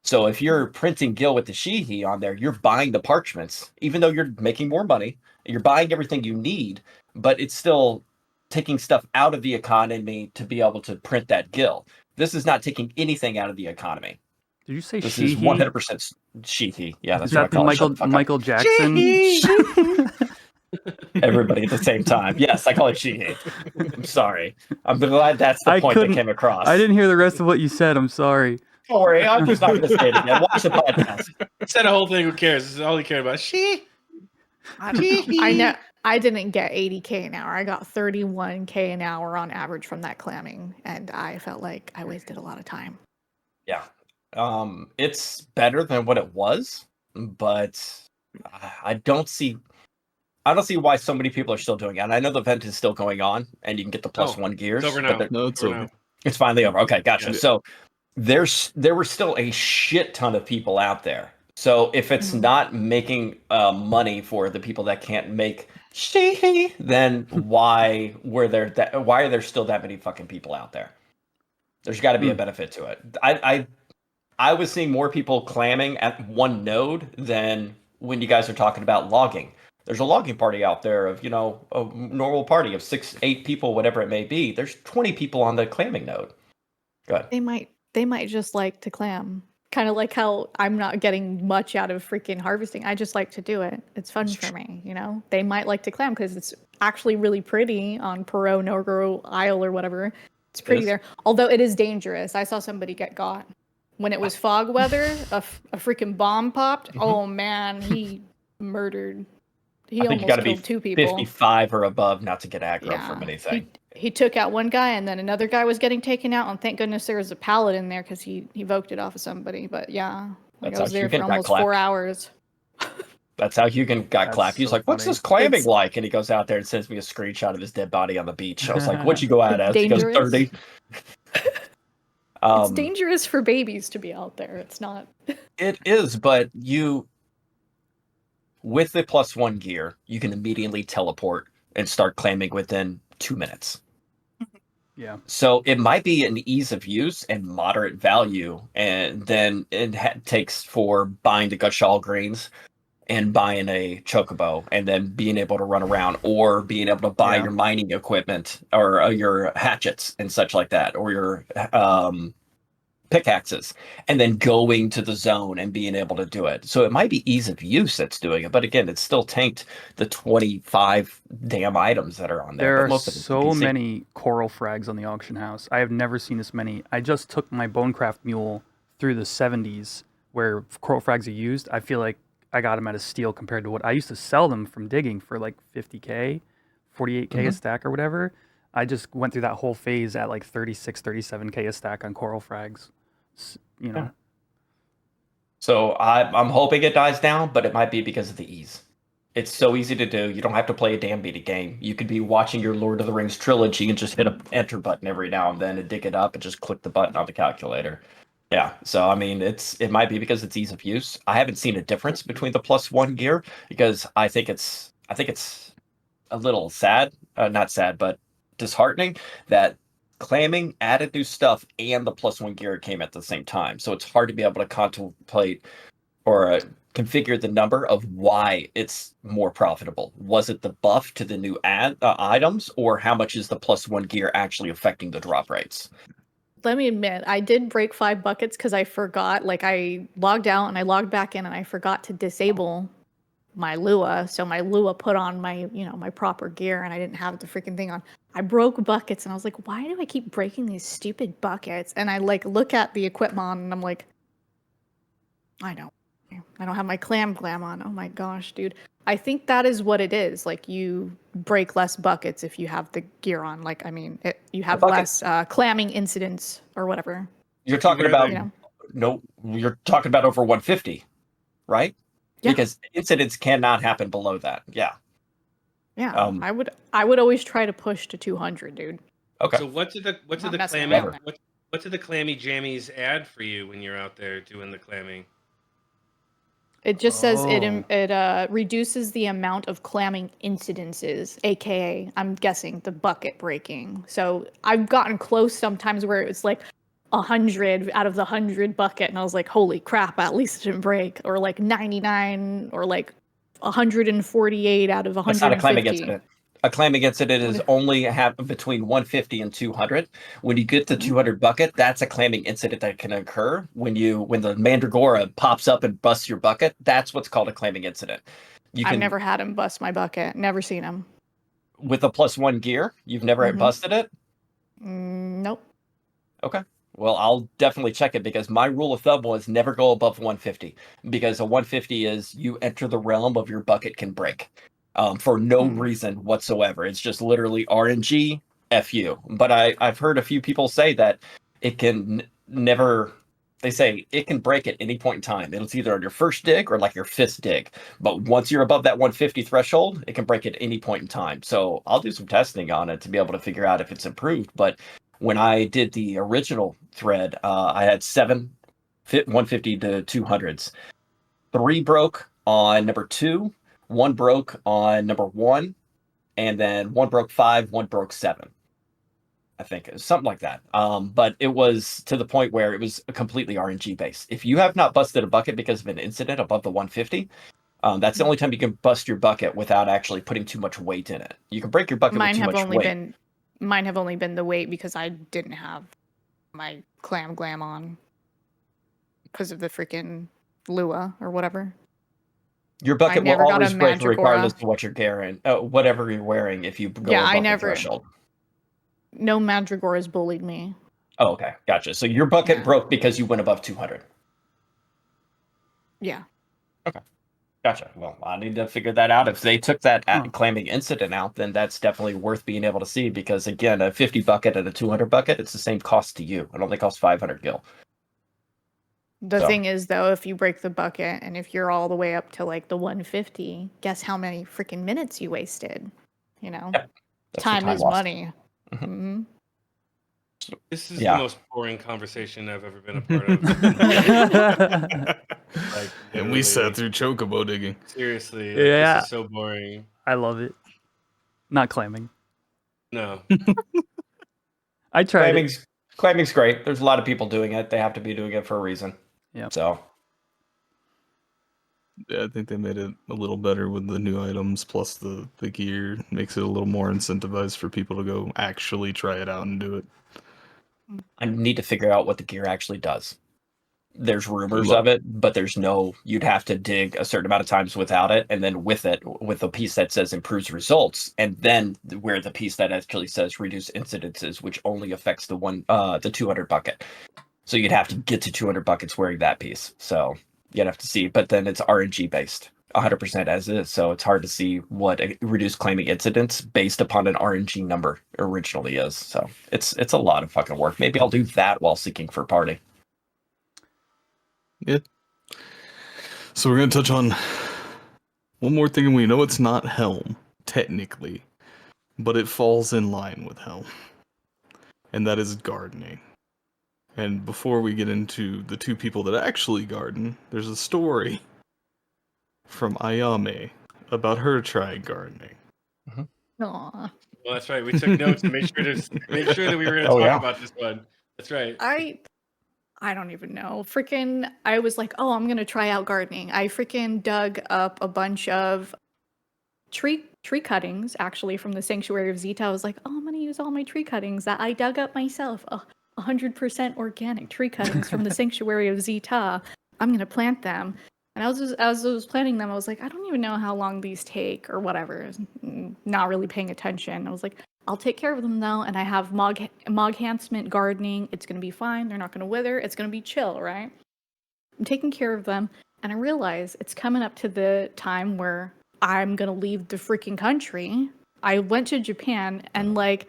So if you're printing gil with the Shihei on there, you're buying the parchments, even though you're making more money. You're buying everything you need, but it's still taking stuff out of the economy to be able to print that gil. This is not taking anything out of the economy. Did you say this Shihei? Is 100% Shihei. Yeah, that's is that what I call it. Michael Jackson? Everybody at the same time. Yes, I call it Shihei. I'm sorry. I'm glad that's the point that came across. I didn't hear the rest of what you said. I'm sorry. Don't worry, I'm just not going to say it again. Watch the podcast. Said a whole thing. Who cares? This is all he cared about. I know. I didn't get 80K an hour. I got 31K an hour on average from that clamming, and I felt like I wasted a lot of time. Yeah. It's better than what it was, but I don't see why so many people are still doing it. And I know the event is still going on, and you can get the +1 gears. It's over now. No, it's over. It's finally over. Okay, gotcha. Yeah. So there were still a shit ton of people out there. So if it's not making money for the people that can't make Shihei, then why are there still that many fucking people out there? There's got to be a benefit to it. I was seeing more people clamming at one node than when you guys are talking about logging. There's a logging party out there of, a normal party of 6-8 people, whatever it may be. There's 20 people on the clamming node. Go ahead. They might just like to clam. Kind of like how I'm not getting much out of freaking harvesting. I just like to do it. It's fun for me, They might like to clam because it's actually really pretty on Perot, Norgro, Isle, or whatever. It's pretty there. Although it is dangerous. I saw somebody get got. When it was fog weather, a freaking bomb popped. Oh, man, he murdered. He almost killed 2 people. 55 or above not to get aggro from anything. He took out one guy, and then another guy was getting taken out, and thank goodness there was a paladin there because he voked it off of somebody. But yeah, I was there for almost 4 hours. That's how Hugan got clapped. He's like, "What's this clamming like?" And he goes out there and sends me a screenshot of his dead body on the beach. I was like, "What'd you go out as?" He goes, 30. It's dangerous for babies to be out there. It's not. It is, but with the +1 gear, you can immediately teleport and start clamming within 2 minutes. Yeah. So it might be an ease of use and moderate value, and then it takes for buying the H.E.L. greens and buying a chocobo, and then being able to run around, or being able to buy your mining equipment or your hatchets and such like that, or your pickaxes, and then going to the zone and being able to do it. So it might be ease of use that's doing it, but again, it's still tanked the 25 damn items that are on there. There are so many coral frags on the auction house. I have never seen this many. I just took my Bonecraft mule through the 70s where coral frags are used. I feel like I got them at a steal compared to what I used to sell them from digging for like 50K, 48K a stack or whatever. I just went through that whole phase at like 36, 37K a stack on coral frags. So I'm hoping it dies down, but it might be because of the ease. It's so easy to do. You don't have to play a damn beat game. You could be watching your Lord of the Rings trilogy and just hit an enter button every now and then and dig it up and just click the button on the calculator. Yeah, so I mean, it might be because it's ease of use. I haven't seen a difference between the +1 gear because I think it's a little sad, not sad, but disheartening that clamming added new stuff and the +1 gear came at the same time. So it's hard to be able to contemplate configure the number of why it's more profitable. Was it the buff to the new items, or how much is the +1 gear actually affecting the drop rates? Let me admit, I did break 5 buckets because I forgot. Like, I logged out and I logged back in and I forgot to disable my Lua. So my Lua put on my, my proper gear, and I didn't have the freaking thing on. I broke buckets and I was like, why do I keep breaking these stupid buckets? And I look at the equipment on and I'm like, I don't have my clam glam on. Oh my gosh, dude. I think that is what it is. Like, you break less buckets if you have the gear on. Like, I mean, you have less clamming incidents or whatever. You're talking about you're talking about over 150, right? Yeah. Because incidents cannot happen below that. Yeah. Yeah. I would always try to push to 200, dude. Okay. So what did the clammy jammies add for you when you're out there doing the clamming? It just says it reduces the amount of clamming incidences, aka, I'm guessing, the bucket breaking. So I've gotten close sometimes where it's like 100 out of the 100 bucket, and I was like, holy crap, at least it didn't break. Or like 99, or like 148 out of 150. That's not a clamming incident. A clamming incident is only happen between 150 and 200. When you get to 200 bucket, that's a clamming incident that can occur when the Mandragora pops up and busts your bucket. That's what's called a clamming incident. I've never had him bust my bucket. Never seen him. With a +1 gear, you've never busted it? Nope. Okay. Well, I'll definitely check it, because my rule of thumb was never go above 150, because a 150 is you enter the realm of your bucket can break. For no reason whatsoever. It's just literally RNG, FU. But I've heard a few people say that it can never. They say it can break at any point in time. It's either on your first dig or like your 5th dig. But once you're above that 150 threshold, it can break at any point in time. So I'll do some testing on it to be able to figure out if it's improved. But when I did the original thread, I had 7 150 to 200s. 3 broke on number 2. 1 broke on number 1, and then 1 broke 5, 1 broke 7. I think it was something like that. But it was to the point where it was completely RNG based. If you have not busted a bucket because of an incident above the 150, that's the only time you can bust your bucket without actually putting too much weight in it. You can break your bucket with too much weight. Mine have only been the weight, because I didn't have my clam glam on because of the freaking Lua or whatever. Your bucket will always break regardless of what you're wearing. Whatever you're wearing, if you go above the threshold. No Mandragoras bullied me. Oh, okay, gotcha. So your bucket broke because you went above 200. Yeah. Okay, gotcha. Well, I need to figure that out. If they took that clamming incident out, then that's definitely worth being able to see. Because again, a 50 bucket and a 200 bucket, it's the same cost to you. It only costs 500 gil. The thing is, though, if you break the bucket and if you're all the way up to like the 150, guess how many freaking minutes you wasted? Time is money. Mm-hmm. This is the most boring conversation I've ever been a part of. And we sat through chocobo digging. Seriously, this is so boring. I love it. Not clamming. No. I tried. Clamming's great. There's a lot of people doing it. They have to be doing it for a reason. Yeah. So. Yeah, I think they made it a little better with the new items, plus the gear. Makes it a little more incentivized for people to go actually try it out and do it. I need to figure out what the gear actually does. There's rumors of it, but you'd have to dig a certain amount of times without it, and then with it, with a piece that says improves results, and then where the piece that actually says reduce incidences, which only affects the 200 bucket. So you'd have to get to 200 buckets wearing that piece. So you'd have to see, but then it's RNG based 100% as is. So it's hard to see what a reduced claiming incidents based upon an RNG number originally is. So it's a lot of fucking work. Maybe I'll do that while seeking for party. Yeah. So we're going to touch on one more thing, and we know it's not H.E.L.M, technically, but it falls in line with H.E.L.M, and that is gardening. And before we get into the 2 people that actually garden, there's a story from Ayame about her trying gardening. Aww. Well, that's right. We took notes to make sure that we were going to talk about this one. That's right. I don't even know. Freaking, I was like, oh, I'm gonna try out gardening. I freaking dug up a bunch of tree cuttings actually from the sanctuary of Zeta. I was like, oh, I'm gonna use all my tree cuttings that I dug up myself. 100% organic tree cuttings from the sanctuary of Zeta. I'm gonna plant them. And as I was planting them, I was like, I don't even know how long these take or whatever. Not really paying attention. I was like, I'll take care of them though, and I have mog enhancement gardening. It's gonna be fine. They're not gonna wither. It's gonna be chill, right? I'm taking care of them, and I realize it's coming up to the time where I'm gonna leave the freaking country. I went to Japan, and like,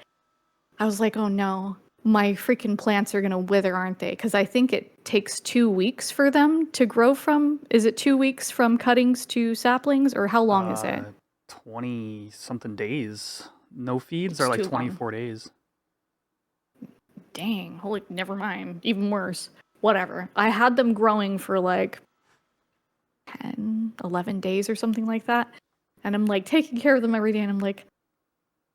I was like, oh no, my freaking plants are gonna wither, aren't they? Because I think it takes 2 weeks for them to grow from. Is it 2 weeks from cuttings to saplings, or how long is it? 20 something days. No feeds It's are like too long. 24 days. Dang, holy, never mind. Even worse. Whatever. I had them growing for like 10, 11 days or something like that. And I'm like taking care of them every day. And I'm like,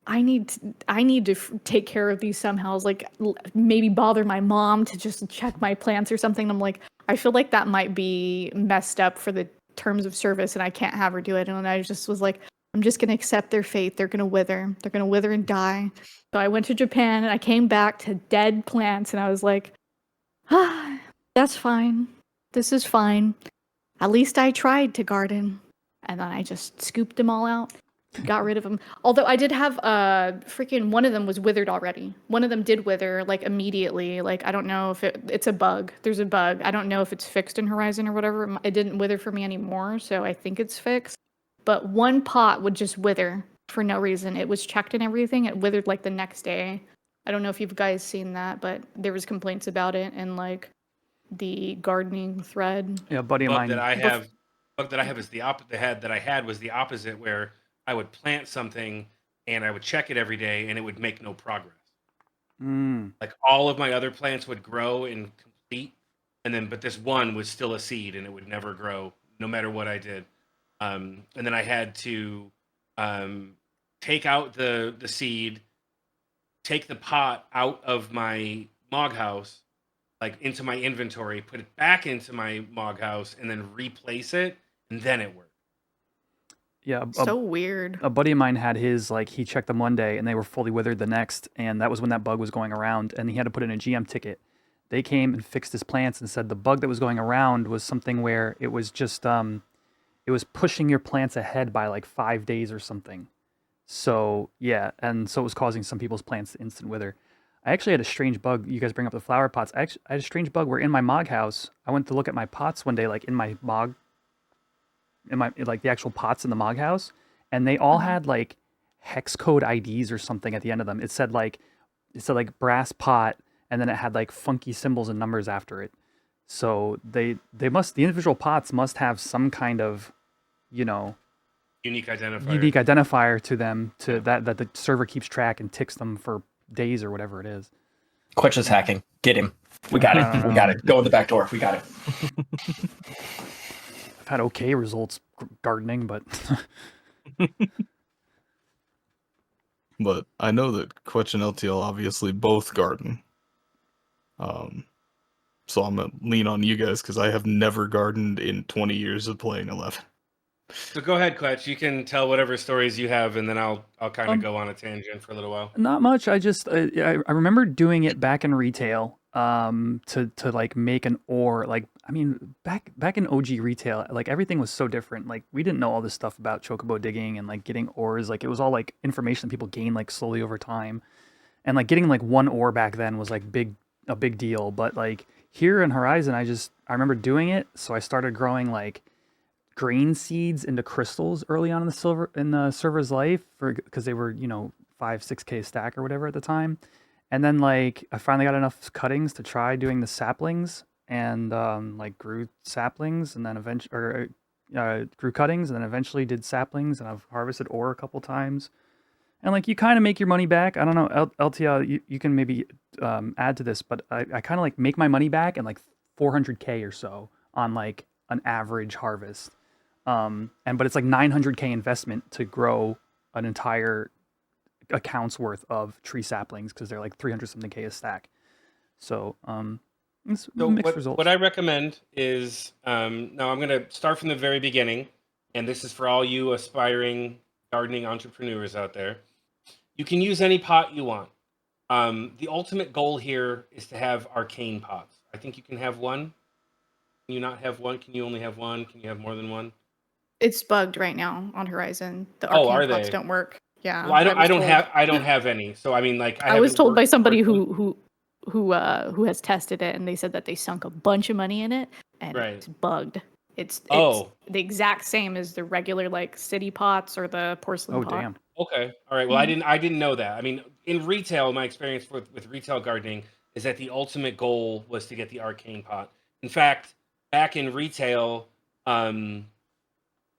I need to take care of these somehow. I was like, maybe bother my mom to just check my plants or something. And I'm like, I feel like that might be messed up for the terms of service and I can't have her do it. And I just was like, I'm just going to accept their fate. They're going to wither. They're going to wither and die. So I went to Japan and I came back to dead plants. And I was like, ah, that's fine. This is fine. At least I tried to garden. And then I just scooped them all out, got rid of them. Although I did have freaking one of them was withered already. One of them did wither like immediately. Like I don't know if it's a bug. There's a bug. I don't know if it's fixed in Horizon or whatever. It didn't wither for me anymore, so I think it's fixed. But one pot would just wither for no reason. It was checked and everything. It withered like the next day. I don't know if you guys seen that, but there was complaints about it and like the gardening thread. Yeah, a buddy of Bug mine. that I have, bug that I have is the opposite. That I had was the opposite, where I would plant something and I would check it every day, and it would make no progress. Like all of my other plants would grow and complete, but this one was still a seed, and it would never grow, no matter what I did. And then I had to take out the seed, take the pot out of my mog house, like into my inventory, put it back into my mog house, and then replace it, and then it worked. Yeah, So weird. a buddy of mine had his, like, he checked them one day and they were fully withered the next, and that was when that bug was going around, and he had to put in a GM ticket. They came and fixed his plants and said the bug that was going around was something where it was just it was pushing your plants ahead by like 5 days or something. So yeah, and so it was causing some people's plants to instant wither. I actually had a strange bug. You guys bring up the flower pots. I had a strange bug where in my mog house, I went to look at my pots one day, like in my mog, like the actual pots in the mog house, and they all had like hex code IDs or something at the end of them. It said like brass pot, and then it had like funky symbols and numbers after it. So the individual pots must have some kind of, Unique identifier to them that the server keeps track and ticks them for days or whatever it is. Quetch is hacking. Get him. We got it. We got it. Go in the back door. We got it. I've had okay results gardening, but But I know that Quetch and LTL obviously both garden. So I'm gonna lean on you guys because I have never gardened in 20 years of playing 11. So go ahead, Quetch. You can tell whatever stories you have, and then I'll kind of go on a tangent for a little while. not much. I just I remember doing it back in retail to like make an ore. Like, I mean, back in OG retail, like everything was so different. Like we didn't know all this stuff about chocobo digging and like getting ores. Like it was all like information that people gain like slowly over time. And like getting like one ore back then was like a big deal. But like here in Horizon, I remember doing it. So I started growing like grain seeds into crystals early on in the server's life because they were 5-6K stack or whatever at the time. And then like I finally got enough cuttings to try doing the saplings and like grew saplings and then eventually grew cuttings and then eventually did saplings, and I've harvested ore a couple times. And like you kind of make your money back. I don't know, LTL, you can maybe add to this, but I kind of like make my money back in like 400K or so on like an average harvest. But it's like 900K investment to grow an entire account's worth of tree saplings because they're like 300 something K a stack. So It's So mixed what results. what I recommend is now I'm going to start from the very beginning, and this is for all you aspiring gardening entrepreneurs out there. You can use any pot you want. The ultimate goal here is to have arcane pots. I think you can have one. Can you not have one? Can you only have one? Can you have more than one? It's bugged right now on Horizon. The Oh, arcane are pots they? don't work. Yeah, Well, I don't. I was told. I don't have any. So I mean, like, I I was haven't told by worked somebody towards them. who has tested it, and they said that they sunk a bunch of money in it, and Right. it's bugged. It's Oh, the exact same as the regular like city pots or the porcelain Oh pot. damn. okay. All right. Well, I didn't know that. I mean, in retail, my experience with retail gardening is that the ultimate goal was to get the arcane pot. In fact, back in retail, um,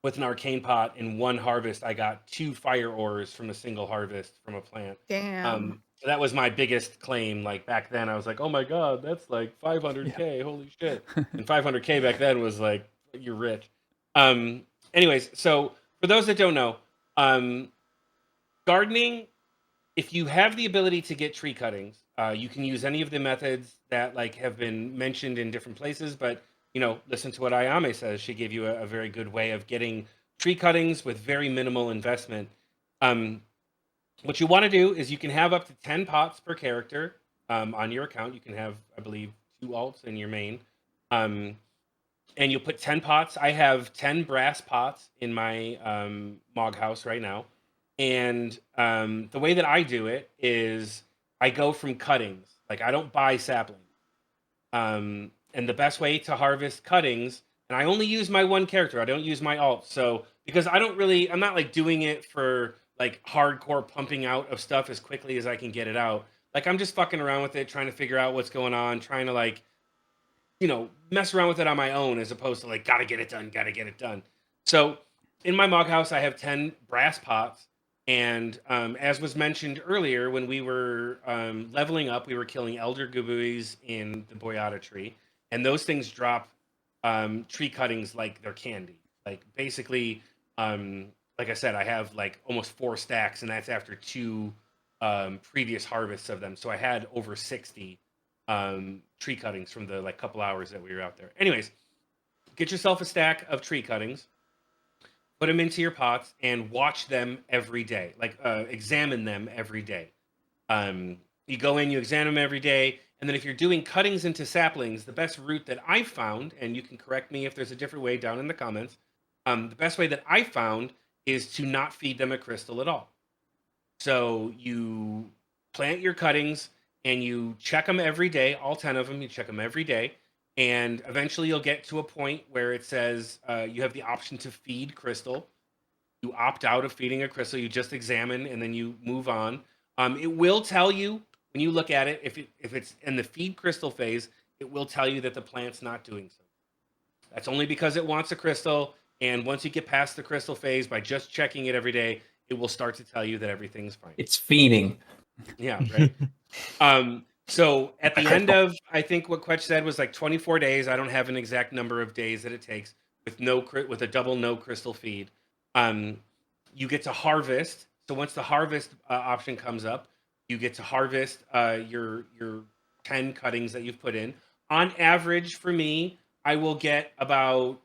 with an arcane pot in one harvest, I got 2 fire ores from a single harvest from a plant. Damn. So that was my biggest claim. Like back then, I was like, "Oh my god, that's like Yeah. 500K! Holy shit!" And 500K back then was like, "You're rich." Um, Anyways, so for those that don't know, um, gardening, if you have the ability to get tree cuttings, you can use any of the methods that like have been mentioned in different places. But listen to what Ayame says. She gave you a very good way of getting tree cuttings with very minimal investment. Um, what you want to do is you can have up to 10 pots per character on your account. You can have, I believe, 2 alts in your main. And you'll put 10 pots. I have 10 brass pots in my Mog house right now. And the way that I do it is I go from cuttings. Like, I don't buy saplings. And the best way to harvest cuttings, and I only use my one character. I don't use my alt. So, because I'm not like doing it for like hardcore pumping out of stuff as quickly as I can get it out. Like, I'm just fucking around with it, trying to figure out what's going on, trying to like, mess around with it on my own as opposed to like, gotta get it done, gotta get it done. So in my Mog house, I have 10 brass pots. And as was mentioned earlier, when we were leveling up, we were killing elder gubuis in the boyata tree. And those things drop tree cuttings like they're candy. Like basically, like I said, I have like almost 4 stacks, and that's after 2 previous harvests of them. So I had over 60 tree cuttings from the like couple hours that we were out there. Anyways, get yourself a stack of tree cuttings, put them into your pots, and watch them every day. Like examine them every day. You go in, you examine them every day, and then if you're doing cuttings into saplings, the best route that I found, and you can correct me if there's a different way down in the comments, the best way that I found is to not feed them a crystal at all. So you plant your cuttings and you check them every day, all 10 of them, you check them every day. And eventually you'll get to a point where it says you have the option to feed crystal. You opt out of feeding a crystal, you just examine and then you move on. It will tell you when you look at it, if it's in the feed crystal phase, it will tell you that the plant's not doing so. That's only because it wants a crystal. And once you get past the crystal phase, by just checking it every day, it will start to tell you that everything's fine. It's feeding. Yeah, right. So at the end of, I think what Quetch said was like 24 days. I don't have an exact number of days that it takes with a double no crystal feed. You get to harvest. So once the harvest option comes up, you get to harvest your 10 cuttings that you've put in. On average, for me, I will get about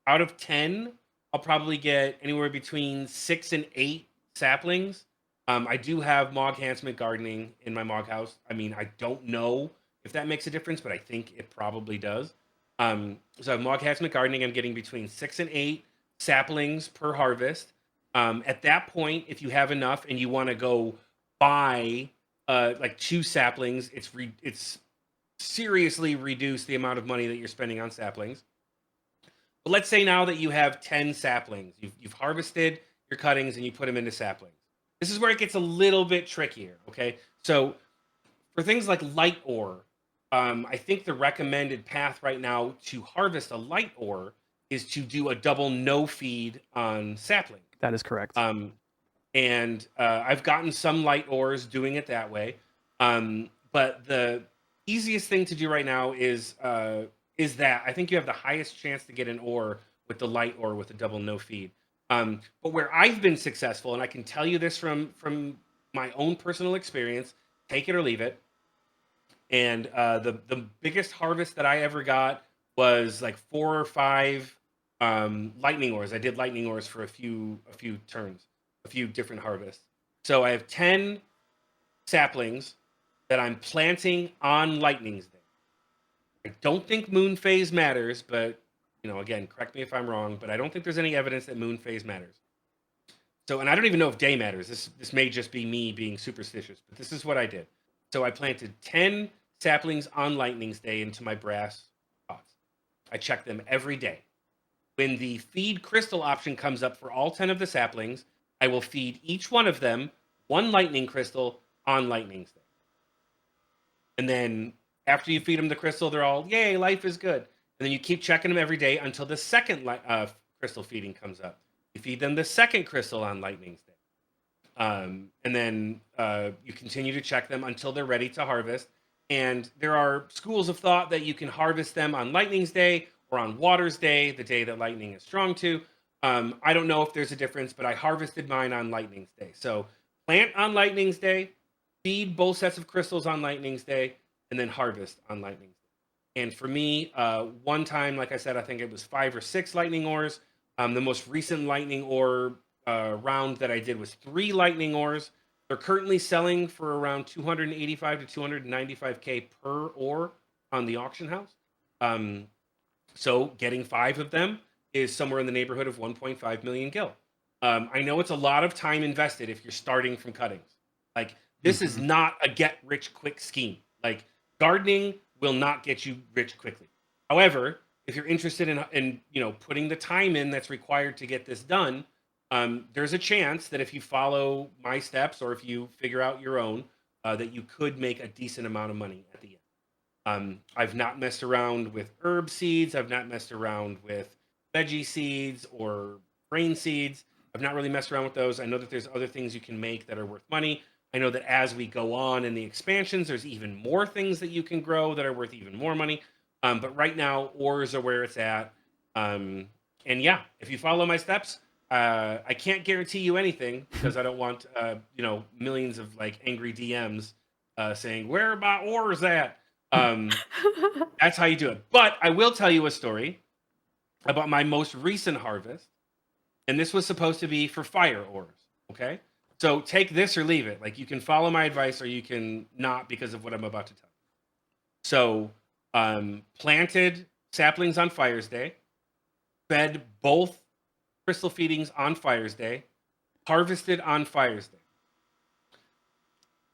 out of 10, I'll probably get anywhere between 6 and 8 saplings. I do have Mog Enhancement Gardening in my Mog house. I mean, I don't know if that makes a difference, but I think it probably does. So I have Mog Enhancement Gardening. I'm getting between 6 and 8 saplings per harvest. At that point, if you have enough and you want to go buy like 2 saplings, it's seriously reduced the amount of money that you're spending on saplings. But let's say now that you have 10 saplings, you've harvested your cuttings and you put them into saplings. This is where it gets a little bit trickier, okay? So for things like light ore, I think the recommended path right now to harvest a light ore is to do a double no feed on sapling. That is correct. And I've gotten some light ores doing it that way. But the easiest thing to do right now is that I think you have the highest chance to get an ore with the light ore with a double no feed. But where I've been successful, and I can tell you this from my own personal experience, take it or leave it. And the biggest harvest that I ever got was like 4 or 5 lightning ores. I did lightning ores for a few turns, a few different harvests. So I have 10 saplings that I'm planting on Lightning's Day. I don't think moon phase matters, but again, correct me if I'm wrong, but I don't think there's any evidence that moon phase matters. So, and I don't even know if day matters. This may just be me being superstitious, but this is what I did. So I planted 10 saplings on Lightning's Day into my brass pots. I check them every day. When the feed crystal option comes up for all 10 of the saplings, I will feed each one of them 1 lightning crystal on Lightning's Day. And then after you feed them the crystal, they're all, yay, life is good. And then you keep checking them every day until the second crystal feeding comes up. You feed them the second crystal on Lightning's Day. And then you continue to check them until they're ready to harvest. And there are schools of thought that you can harvest them on Lightning's Day or on Water's Day, the day that lightning is strong to. I don't know if there's a difference, but I harvested mine on Lightning's Day. So plant on Lightning's Day, feed both sets of crystals on Lightning's Day, and then harvest on Lightning's Day. And for me, one time, like I said, I think it was 5 or 6 lightning ores. The most recent lightning ore round that I did was 3 lightning ores. They're currently selling for around 285 to 295K per ore on the auction house. So getting 5 of them is somewhere in the neighborhood of 1.5 million gil. I know it's a lot of time invested if you're starting from cuttings. Like, this is not a get rich quick scheme. Like, gardening will not get you rich quickly. However, if you're interested in putting the time in that's required to get this done, there's a chance that if you follow my steps or if you figure out your own, that you could make a decent amount of money at the end. I've not messed around with herb seeds. I've not messed around with veggie seeds or grain seeds. I've not really messed around with those. I know that there's other things you can make that are worth money. I know that as we go on in the expansions, there's even more things that you can grow that are worth even more money. But right now, ores are where it's at. And yeah, if you follow my steps, I can't guarantee you anything because I don't want millions of like angry DMs saying, where are my ores at? That's how you do it. But I will tell you a story about my most recent harvest. And this was supposed to be for fire ores. Okay. So take this or leave it. Like, you can follow my advice or you can not because of what I'm about to tell you. So planted saplings on Fire's Day, fed both crystal feedings on Fire's Day, harvested on Fire's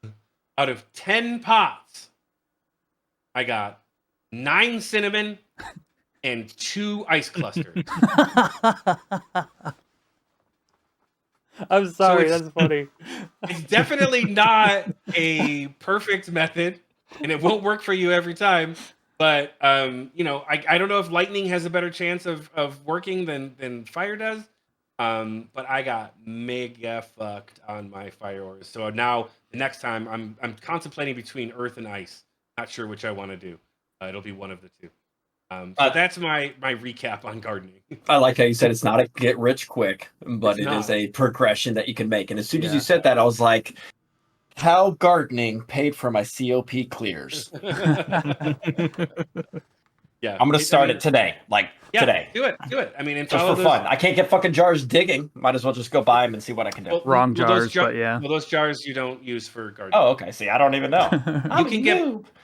Day. Out of 10 pots, I got 9 cinnamon and 2 ice clusters. I'm sorry, that's funny. It's definitely not a perfect method, and it won't work for you every time. But I don't know if lightning has a better chance of working than fire does. But I got mega fucked on my fire ores. So now the next time I'm contemplating between earth and ice. Not sure which I want to do. It'll be one of the two. So that's my recap on gardening. I like how you said it's not a get rich quick, but it is a progression that you can make. And as soon as you said that, I was like, how gardening paid for my COP clears. Yeah, I'm gonna start it today. Today. Do it. I mean, and just for fun. I can't get fucking jars digging. Might as well just go buy them and see what I can do. Wrong jars, but yeah. Well, those jars you don't use for gardening. Oh, okay. See, I don't even know.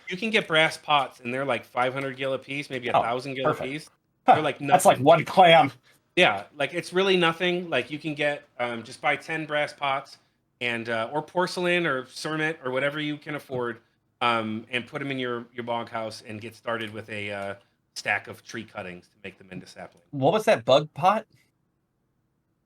You can get brass pots, and they're like 500 gil a piece, maybe 1,000 gil a piece. Huh. They're like nothing. That's like 1 clam. Yeah, like it's really nothing. Like you can get just buy 10 brass pots and or porcelain or ceramic or whatever you can afford, and put them in your bog house and get started with a stack of tree cuttings to make them into saplings. What was that bug pot?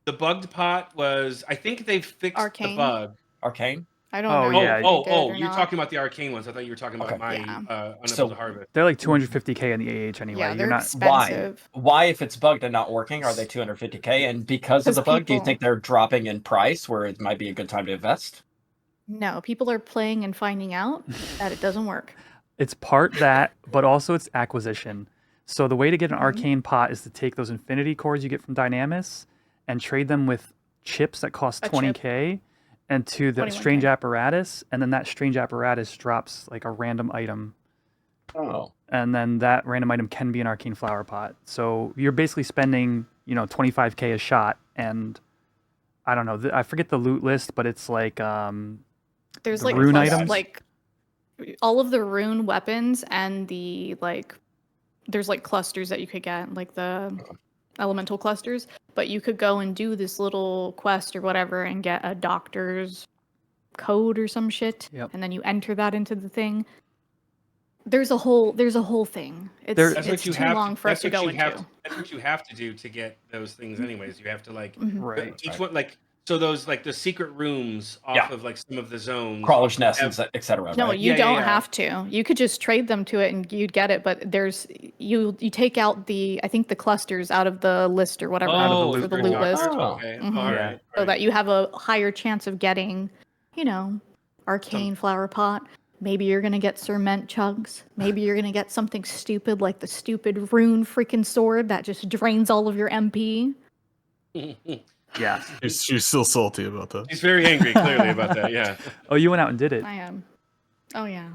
The bugged pot was, I think they've fixed the bug. Arcane? I don't know. Yeah. You're talking about the arcane ones. I thought you were talking about my unable to harvest. They're like 250K in the AH anyway. Yeah, they're You're not expensive. Why, if it's bugged and not working, are they 250K? And because of the bug, do you think they're dropping in price where it might be a good time to invest? No, people are playing and finding out that it doesn't work. It's part that, but also it's acquisition. So the way to get an arcane pot is to take those infinity cores you get from Dynamis and trade them with chips that cost 20K and to the strange apparatus, and then that strange apparatus drops like a random item Oh. And then that random item can be an arcane flower pot. So you're basically spending, 25k a shot, and I don't know, I forget the loot list, but it's like There's the like rune plus, items. like all of the rune weapons and the there's like clusters that you could get, like the elemental clusters, but you could go and do this little quest or whatever and get a doctor's code or some shit. Yep. And then you enter that into the thing. There's a whole thing. It's too long for us to go into. That's what you have to do to get those things anyways. You have to like Right. each one like so those like the secret rooms off of like some of the zones. Crawler's Nest, etc. No, right? you don't have to. You could just trade them to it and you'd get it, but you take out I think the clusters out of the list or whatever, out of the for the loot list. Okay. Mhm. All right. So that you have a higher chance of getting, arcane flower pot. Maybe you're going to get cement chugs. Maybe you're going to get something stupid like the stupid rune freaking sword that just drains all of your MP. Yeah. She's still salty about that. He's very angry, clearly, about that. Yeah. Oh, you went out and did it. I am. Oh, yeah.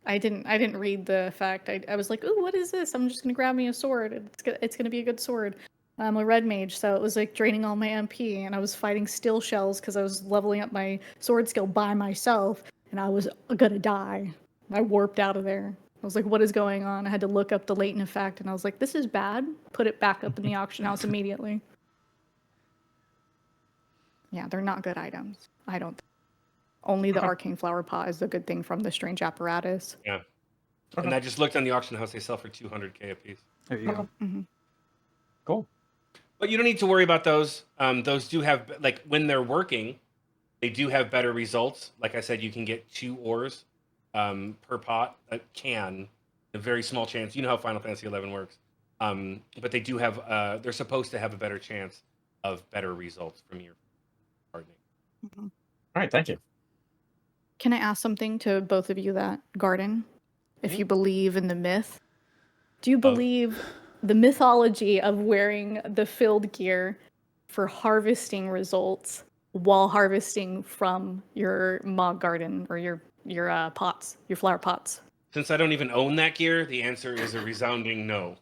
I didn't read the fact. I was like, ooh, what is this? I'm just going to grab me a sword. It's going to be a good sword. I'm a red mage, so it was like draining all my MP, and I was fighting steel shells because I was leveling up my sword skill by myself. And I was gonna die. I warped out of there. I was like, what is going on? I had to look up the latent effect, and I was like, this is bad. Put it back up in the auction house immediately. Yeah, they're not good items. I don't think. Only the arcane flower pot is a good thing from the strange apparatus. Yeah. And I just looked on the auction house. They sell for 200k a piece. There you go. Mm-hmm. Cool. But you don't need to worry about those. Those do have, like, when they're working, they do have better results. Like I said, you can get 2 ores per pot. A very small chance. You know how Final Fantasy XI works. But they do have. They're supposed to have a better chance of better results from your gardening. Mm-hmm. All right, thank you. Can I ask something to both of you that garden? If you believe in the myth, do you believe the mythology of wearing the filled gear for harvesting results while harvesting from your mog garden or your pots, your flower pots? Since I don't even own that gear, the answer is a resounding no.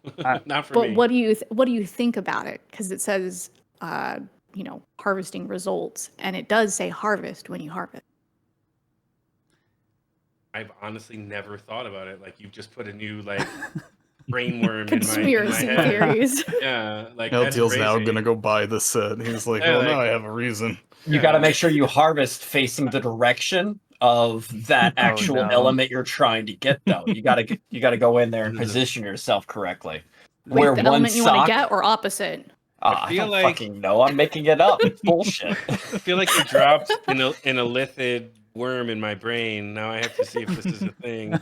Not for but me. what do you think about it? Because it says, harvesting results, and it does say harvest when you harvest. I've honestly never thought about it. Like, you've just put a new brainworm Conspiracy in my head. theories. Yeah, like LTL's now gonna go buy the set. He's like, Yeah, well, now I have a reason. You got to make sure you harvest facing the direction of that actual element you're trying to get, though. You got to go in there and position yourself correctly. Wait, Wear the one element you want sock. to get or opposite? I don't fucking know. I'm making it up. It's bullshit. I feel like you dropped in a lithid worm in my brain. Now I have to see if this is a thing.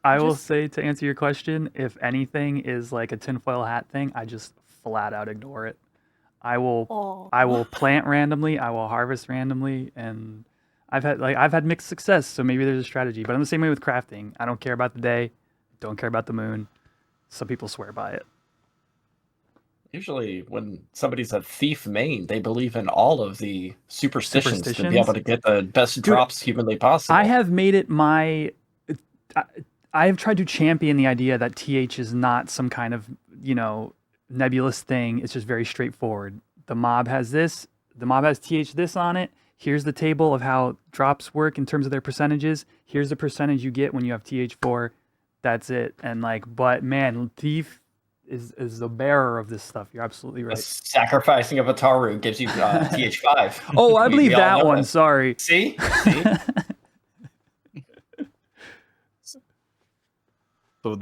I will say, to answer your question, if anything is like a tinfoil hat thing, I just flat out ignore it. I will plant randomly, I will harvest randomly, and I've had mixed success, so maybe there's a strategy. But I'm the same way with crafting. I don't care about the day, don't care about the moon. Some people swear by it. Usually when somebody's a thief main, they believe in all of the superstitions to be able to get the best drops humanly possible. I have made it I have tried to champion the idea that TH is not some kind of, nebulous thing. It's just very straightforward. The mob has this, the mob has TH this on it. Here's the table of how drops work in terms of their percentages. Here's the percentage you get when you have TH4. That's it. And but man, Thief is the bearer of this stuff. You're absolutely right. The sacrificing of a Taru gives you TH5. Oh, I believe that one. Sorry. See? So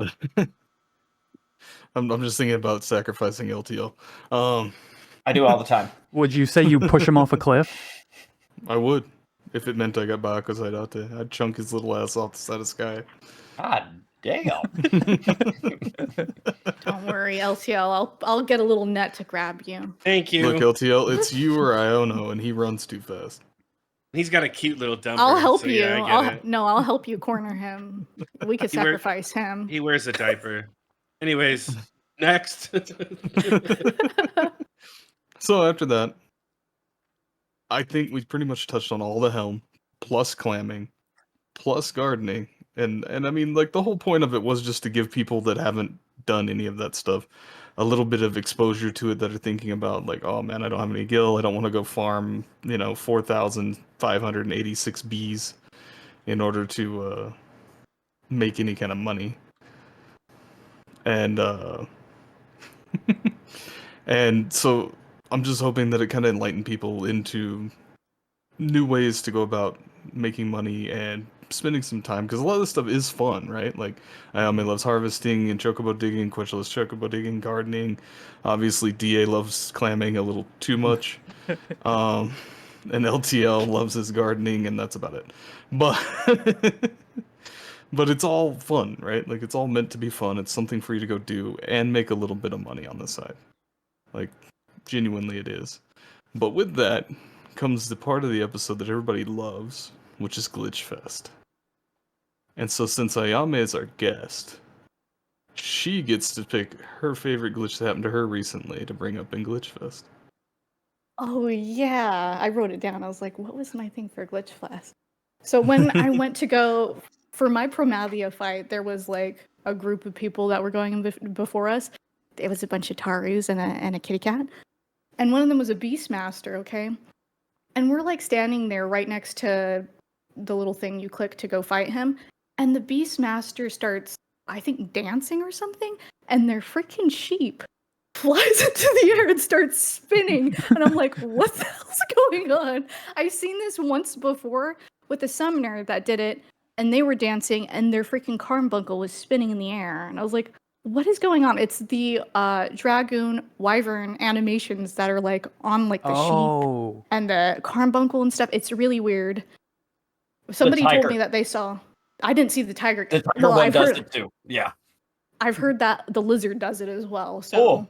I'm just thinking about sacrificing LTL. I do all the time. Would you say you push him off a cliff? I would, if it meant I got Baka's Hideout. I'd chunk his little ass off the side of the sky. God damn. Don't worry, LTL. I'll get a little net to grab you. Thank you. Look, LTL, it's you or Iono, and he runs too fast. He's got a cute little dumper. I'll help so you. yeah, I get it. I'll help you corner him. We could sacrifice him. He wears a diaper. Anyways, next. So after that, I think we pretty much touched on all the helm, plus clamming, plus gardening, And I mean, like, the whole point of it was just to give people that haven't done any of that stuff a little bit of exposure to it, that are thinking about, like, oh man, I don't have any gil, I don't want to go farm, 4,586 bees in order to make any kind of money. And and so I'm just hoping that it kind of enlightened people into new ways to go about making money and spending some time, because a lot of this stuff is fun, right? Like, Ayame loves harvesting and chocobo digging, Quetch loves chocobo digging, gardening. Obviously, DA loves clamming a little too much. And LTL loves his gardening, and that's about it. But but it's all fun, right? Like, it's all meant to be fun. It's something for you to go do and make a little bit of money on the side. Like, genuinely it is. But with that comes the part of the episode that everybody loves, which is Glitch Fest. And so since Ayame is our guest, she gets to pick her favorite glitch that happened to her recently to bring up in Glitch Fest. Oh yeah, I wrote it down. I was like, what was my thing for Glitch Fest? So when I went to go for my Promathia fight, there was like a group of people that were going in before us. It was a bunch of Tarus and a kitty cat. And one of them was a Beastmaster, okay? And we're like standing there right next to the little thing you click to go fight him. And the Beastmaster starts, I think, dancing or something. And their freaking sheep flies into the air and starts spinning. And I'm like, what the hell's going on? I've seen this once before with a summoner that did it. And they were dancing and their freaking carbuncle was spinning in the air. And I was like, what is going on? It's the dragoon wyvern animations that are like on like the sheep and the carbuncle and stuff. It's really weird. Somebody told me that they saw. I didn't see the tiger. The tiger one does it too. Yeah. I've heard that the lizard does it as well. So.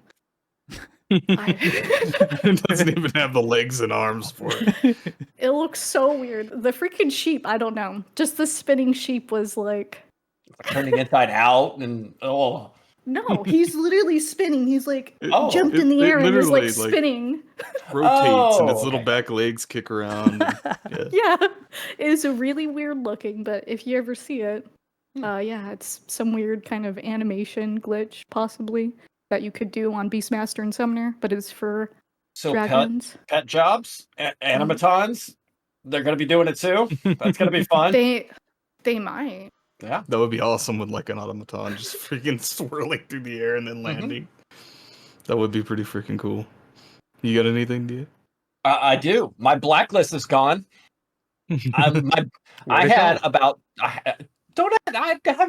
It doesn't even have the legs and arms for it. It looks so weird. The freaking sheep, I don't know. Just the spinning sheep was like turning inside out and No, he's literally spinning. He's like jumped in the air and is like spinning. Rotates and its little back legs kick around. Yeah, it's really weird looking, but if you ever see it, yeah, it's some weird kind of animation glitch possibly that you could do on Beastmaster and Summoner, but it's for dragons. Pet jobs, animatons, they're gonna be doing it too. That's gonna be fun. They might. Yeah, that would be awesome with like an automaton just freaking swirling through the air and then landing. That would be pretty freaking cool. You got anything, Dia? I do. My blacklist is gone. I have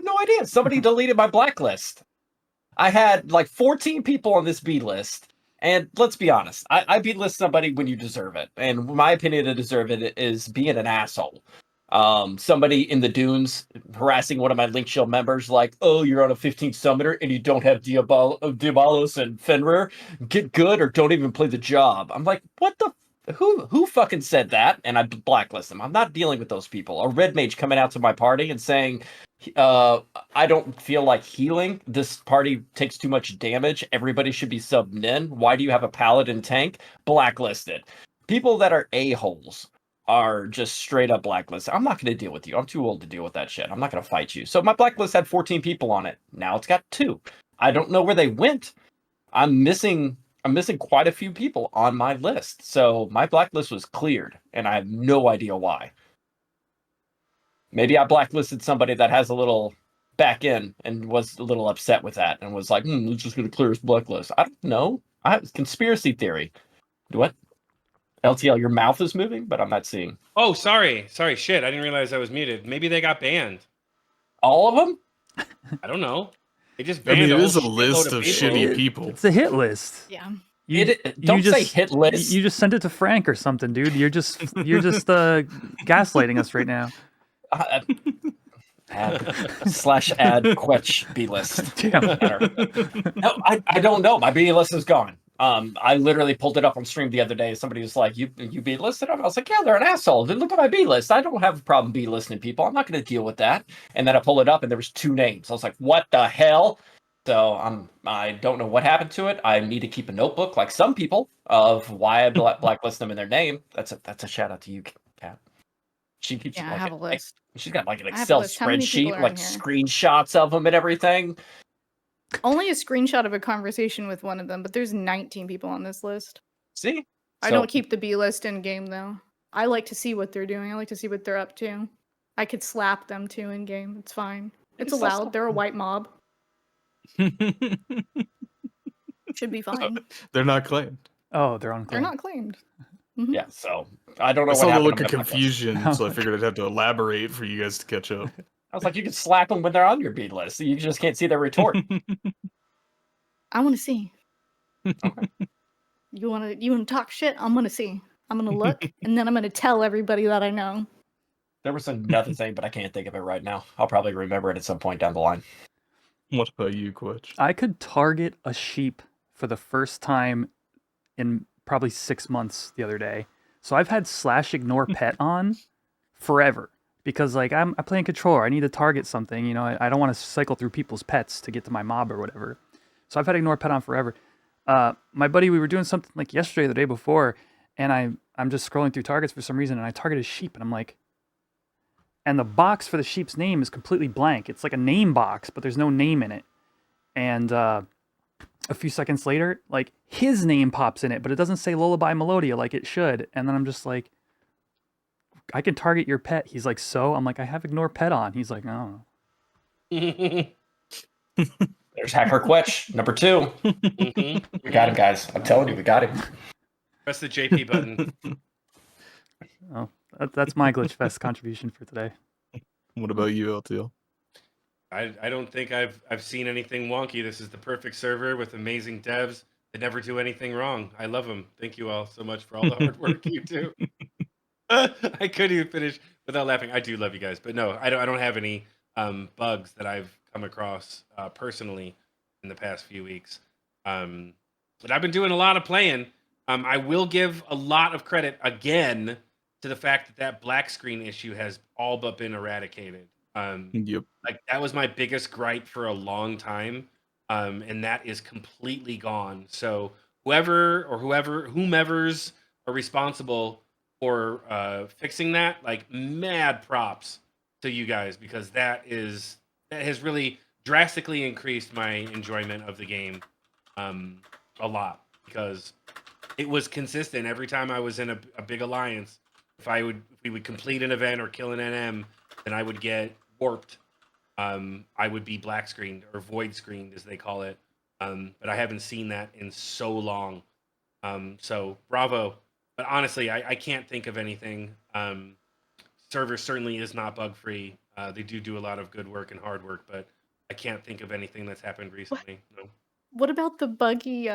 no idea. Somebody deleted my blacklist. I had like 14 people on this B list. And let's be honest, I B list somebody when you deserve it. And my opinion to deserve it is being an asshole. Somebody in the dunes harassing one of my Link Shield members, like, oh, you're on a 15 summoner and you don't have Diabolos and Fenrir. Get good or don't even play the job. I'm like, what the? Who fucking said that? And I blacklist them. I'm not dealing with those people. A red mage coming out to my party and saying, I don't feel like healing. This party takes too much damage. Everybody should be subbed in. Why do you have a paladin tank? Blacklisted. People that are a-holes are just straight up blacklisted. I'm not going to deal with you. I'm too old to deal with that shit. I'm not going to fight you. So my blacklist had 14 people on it. Now it's got 2. I don't know where they went. I'm missing quite a few people on my list. So my blacklist was cleared, and I have no idea why. Maybe I blacklisted somebody that has a little back end and was a little upset with that and was like, it's just going to clear his blacklist. I don't know. I have conspiracy theory. What? LTL, your mouth is moving, but I'm not seeing. Oh, sorry. Shit, I didn't realize I was muted. Maybe they got banned. All of them? I don't know. They just banned. I mean, it is a list of shitty people. It's a hit list. Yeah. Don't say hit list. You just sent it to Frank or something, dude. You're just gaslighting us right now. Add Quetch B list. Damn. No, I don't know. My B list is gone. I literally pulled it up on stream the other day. Somebody was like, you B listed them? I was like, yeah, they're an asshole. Then look at my B list. I don't have a problem B listing people. I'm not going to deal with that. And then I pulled it up and there was 2 names. I was like, what the hell? So I don't know what happened to it. I need to keep a notebook, like some people, of why I blacklist them in their name. That's a shout out to you, Kat. She keeps Yeah, I have a list. She's got like an I have a Excel list. How many people spreadsheet, are like in here? screenshots of them and everything. Only a screenshot of a conversation with one of them, but there's 19 people on this list. See? I don't keep the B list in game though. I like to see what they're doing. I like to see what they're up to. I could slap them too in game. It's fine. It's allowed. They're a white mob. Should be fine. They're not claimed. Oh, they're They're unclaimed. not claimed. Mhm. Yeah, so I don't know I what saw the happened. look on of my blacklist. confusion, so I figured I'd have to elaborate for you guys to catch up. I was like, you can slap them when they're on your B list. You just can't see their retort. I want to see. Okay. You want to talk shit? I'm gonna see. I'm gonna look, and then I'm gonna tell everybody that I know. There was another thing, but I can't think of it right now. I'll probably remember it at some point down the line. What about you, Quitch? I could target a sheep for the first time in probably 6 months the other day. So I've had /ignore-pet on forever because like I'm playing controller. I need to target something. You know, I don't want to cycle through people's pets to get to my mob or whatever. So I've had ignore pet on forever. My buddy, we were doing something like yesterday or the day before, and I'm just scrolling through targets for some reason, and I targeted a sheep, and I'm like, and the box for the sheep's name is completely blank. It's like a name box, but there's no name in it. And a few seconds later, like his name pops in it, but it doesn't say Lullaby Melodia like it should. And then I'm just like, I can target your pet. He's like, so? I'm like, I have ignore pet on. He's like, oh. There's Hacker Quetch, number 2. We got him, guys. I'm telling you, we got him. Press the JP button. Oh, that's my Glitch Fest contribution for today. What about you, LTL? I don't think I've seen anything wonky. This is the perfect server with amazing devs that never do anything wrong. I love them. Thank you all so much for all the hard work you do. I couldn't even finish without laughing. I do love you guys, but no, I don't have any bugs that I've come across personally in the past few weeks. But I've been doing a lot of playing. I will give a lot of credit again to the fact that black screen issue has all but been eradicated. Yep. Like that was my biggest gripe for a long time, and that is completely gone. So whomever's are responsible for fixing that, like mad props to you guys, because that has really drastically increased my enjoyment of the game a lot, because it was consistent every time I was in a big alliance. If we would complete an event or kill an NM, then I would get warped. I would be black screened or void screened, as they call it. But I haven't seen that in so long. So bravo. But honestly, I can't think of anything. Server certainly is not bug free. They do a lot of good work and hard work, but I can't think of anything that's happened recently. No. What about the buggy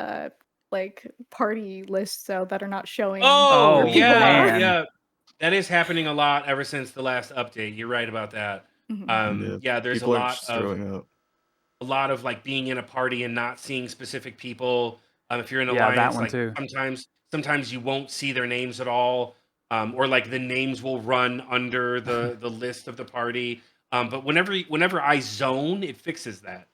like party lists though that are not showing? Oh, where people yeah, are? yeah. That is happening a lot ever since the last update. You're right about that. Yeah, there's people a are lot just of throwing up. like being in a party and not seeing specific people. If you're in an Yeah, that alliance, one like too. sometimes you won't see their names at all, or like the names will run under the list of the party. But whenever I zone, it fixes that.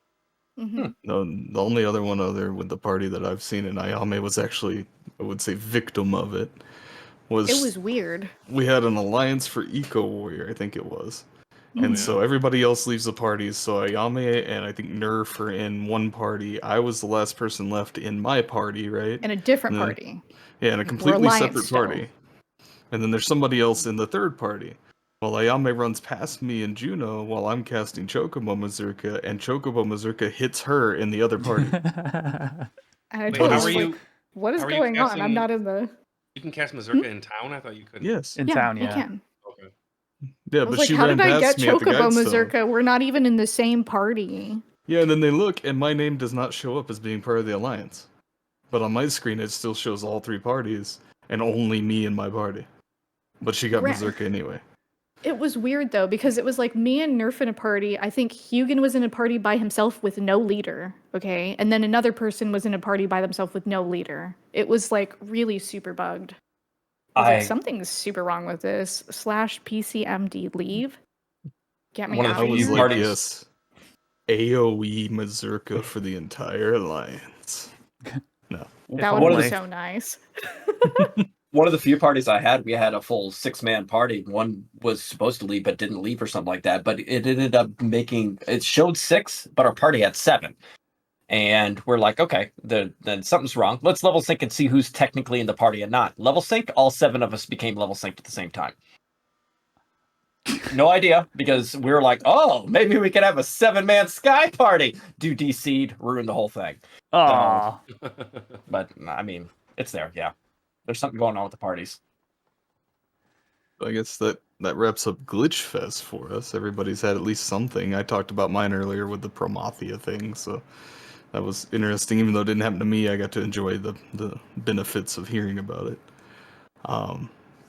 No, the only other one other with the party that I've seen in Ayame was actually, I would say, victim of it. It was weird. We had an alliance for Eco Warrior, I think it was. And yeah. so everybody else leaves the parties. So Ayame and I think Nerf are in one party. I was the last person left in my party, right? In a different And then- party. Yeah, in a completely alliance separate still. party. And then there's somebody else in the third party. Well, Ayame runs past me and Juno while I'm casting Chocobo Mazurka, and Chocobo Mazurka hits her in the other party. And I Wait, told how him, are you? like, what is how are you going on? casting- I'm not in the. You can cast Mazurka in town. I thought you couldn't. Yes. In town, You yeah. can. Okay. Yeah, I but was like, she how ran did I past get me at the Chocobo Guidestone. Mazurka? We're not even in the same party. Yeah, and then they look, and my name does not show up as being part of the alliance. But on my screen, it still shows all three parties, and only me and my party. But she got Right. Mazurka anyway. It was weird though, because it was like me and Nerf in a party. I think Hugin was in a party by himself with no leader, okay? And then another person was in a party by themselves with no leader. It was like really super bugged. I was like, something's super wrong with this. /PCMD leave. Get me One of out the I of was here. like, parties. yes, AoE Mazurka for the entire alliance. No. That If would only. be so nice. one of the few parties I had, we had a full 6-man party. One was supposed to leave but didn't leave or something like that. But it ended up it showed 6, but our party had 7. And we're like, okay, then something's wrong. Let's level sync and see who's technically in the party and not. Level sync, all 7 of us became level synced at the same time. No idea, because we were like, oh, maybe we could have a 7-man sky party. Do DC'd, ruin the whole thing. Aww. So, but I mean, it's there, yeah. There's something going on with the parties. I guess that wraps up Glitch Fest for us. Everybody's had at least something. I talked about mine earlier with the Promathia thing, so that was interesting. Even though it didn't happen to me, I got to enjoy the benefits of hearing about it.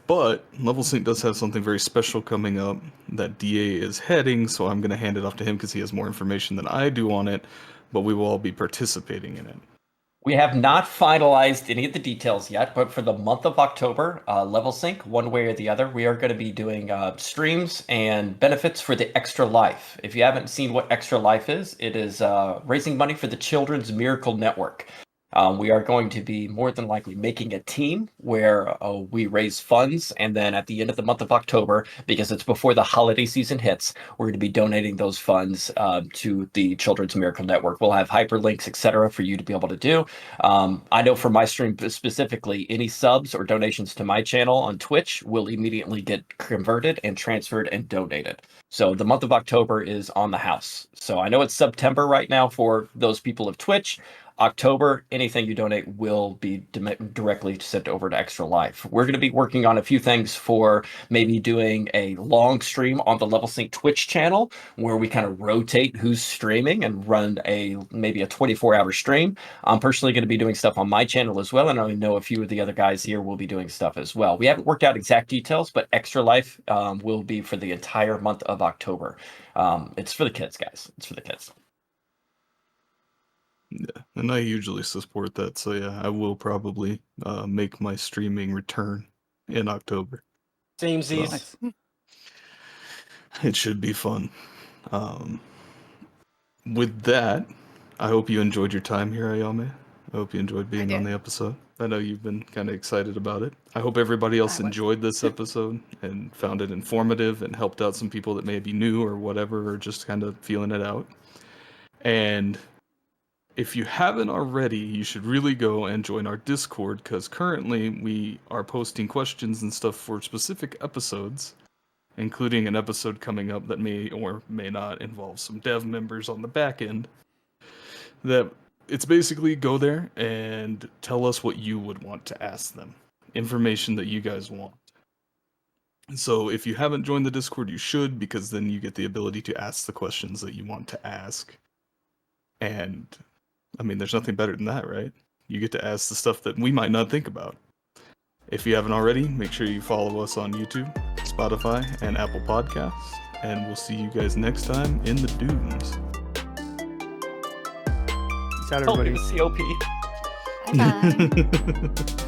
But Level Sync does have something very special coming up that DA is heading, so I'm going to hand it off to him because he has more information than I do on it, but we will all be participating in it. We have not finalized any of the details yet, but for the month of October, Level Sync, one way or the other, we are going to be doing streams and benefits for the Extra Life. If you haven't seen what Extra Life is, it is raising money for the Children's Miracle Network. We are going to be more than likely making a team where we raise funds, and then at the end of the month of October, because it's before the holiday season hits, we're going to be donating those funds to the Children's Miracle Network. We'll have hyperlinks, etc., for you to be able to do. I know for my stream specifically, any subs or donations to my channel on Twitch will immediately get converted and transferred and donated. So the month of October is on the house. So I know it's September right now for those people of Twitch. October, anything you donate will be directly sent over to Extra Life. We're going to be working on a few things for maybe doing a long stream on the Level Sync Twitch channel where we kind of rotate who's streaming and run maybe a 24-hour stream. I'm personally going to be doing stuff on my channel as well, and I know a few of the other guys here will be doing stuff as well. We haven't worked out exact details, but Extra Life will be for the entire month of October. It's for the kids, guys. It's for the kids. Yeah, and I usually support that, so yeah, I will probably make my streaming return in October. Samesies. So, it should be fun. With that, I hope you enjoyed your time here, Ayame. I hope you enjoyed being on the episode. I know you've been kind of excited about it. I hope everybody else enjoyed this episode and found it informative and helped out some people that may be new or whatever, or just kind of feeling it out. And if you haven't already, you should really go and join our Discord, because currently we are posting questions and stuff for specific episodes, including an episode coming up that may or may not involve some dev members on the back end. That it's basically go there and tell us what you would want to ask them, information that you guys want. So if you haven't joined the Discord, you should, because then you get the ability to ask the questions that you want to ask. And I mean, there's nothing better than that, right? You get to ask the stuff that we might not think about. If you haven't already, make sure you follow us on YouTube, Spotify, and Apple Podcasts. And we'll see you guys next time in the dunes. Peace out, everybody. COP. Bye-bye.